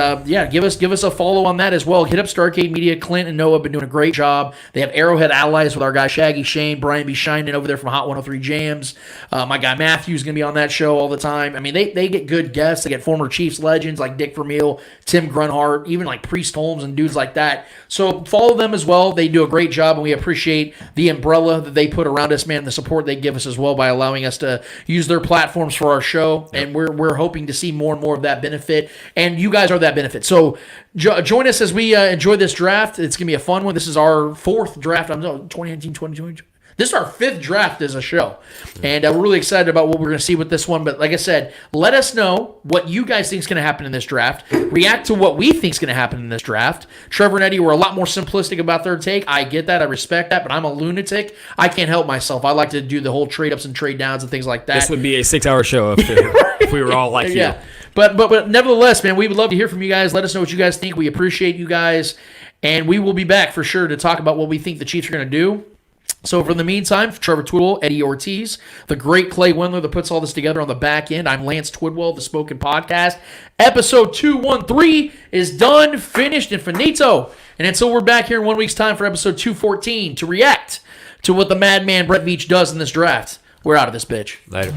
give us a follow on that as well. Hit up Starcade Media. Clint and Noah have been doing a great job. They have Arrowhead Allies with our guy Shaggy Shane, Brian B. Shinan over there from Hot 103 Jams. My guy Matthew's going to be on that show all the time. I mean, they get good guests. They get former Chiefs legends like Dick Vermeil, Tim Grunhart, even like Priest Holmes and dudes like that. So follow them as well. They do a great job, and we appreciate the umbrella that they put around us, man, the support they give us as well by allowing us to use their platforms for our show. Yep. And we're hoping to see more and more of that benefit. And you guys are that benefit. So join us as we enjoy this draft. It's going to be a fun one. This is our 4th draft. 2019, 2020. This is our 5th draft as a show, and we're really excited about what we're going to see with this one. But like I said, let us know what you guys think is going to happen in this draft. React to what we think is going to happen in this draft. Trevor and Eddie were a lot more simplistic about their take. I get that. I respect that, but I'm a lunatic. I can't help myself. I like to do the whole trade-ups and trade-downs and things like that. This would be a 6-hour show if we were all like you. Yeah. But nevertheless, man, we would love to hear from you guys. Let us know what you guys think. We appreciate you guys, and we will be back for sure to talk about what we think the Chiefs are going to do. So for the meantime, for Trevor Twidwell, Eddie Ortiz, the great Clay Wendler that puts all this together on the back end, I'm Lance Twidwell, the Spoken Podcast. Episode 213 is done, finished, and finito. And until we're back here in 1 week's time for episode 214 to react to what the madman Brett Veach does in this draft, we're out of this bitch. Later.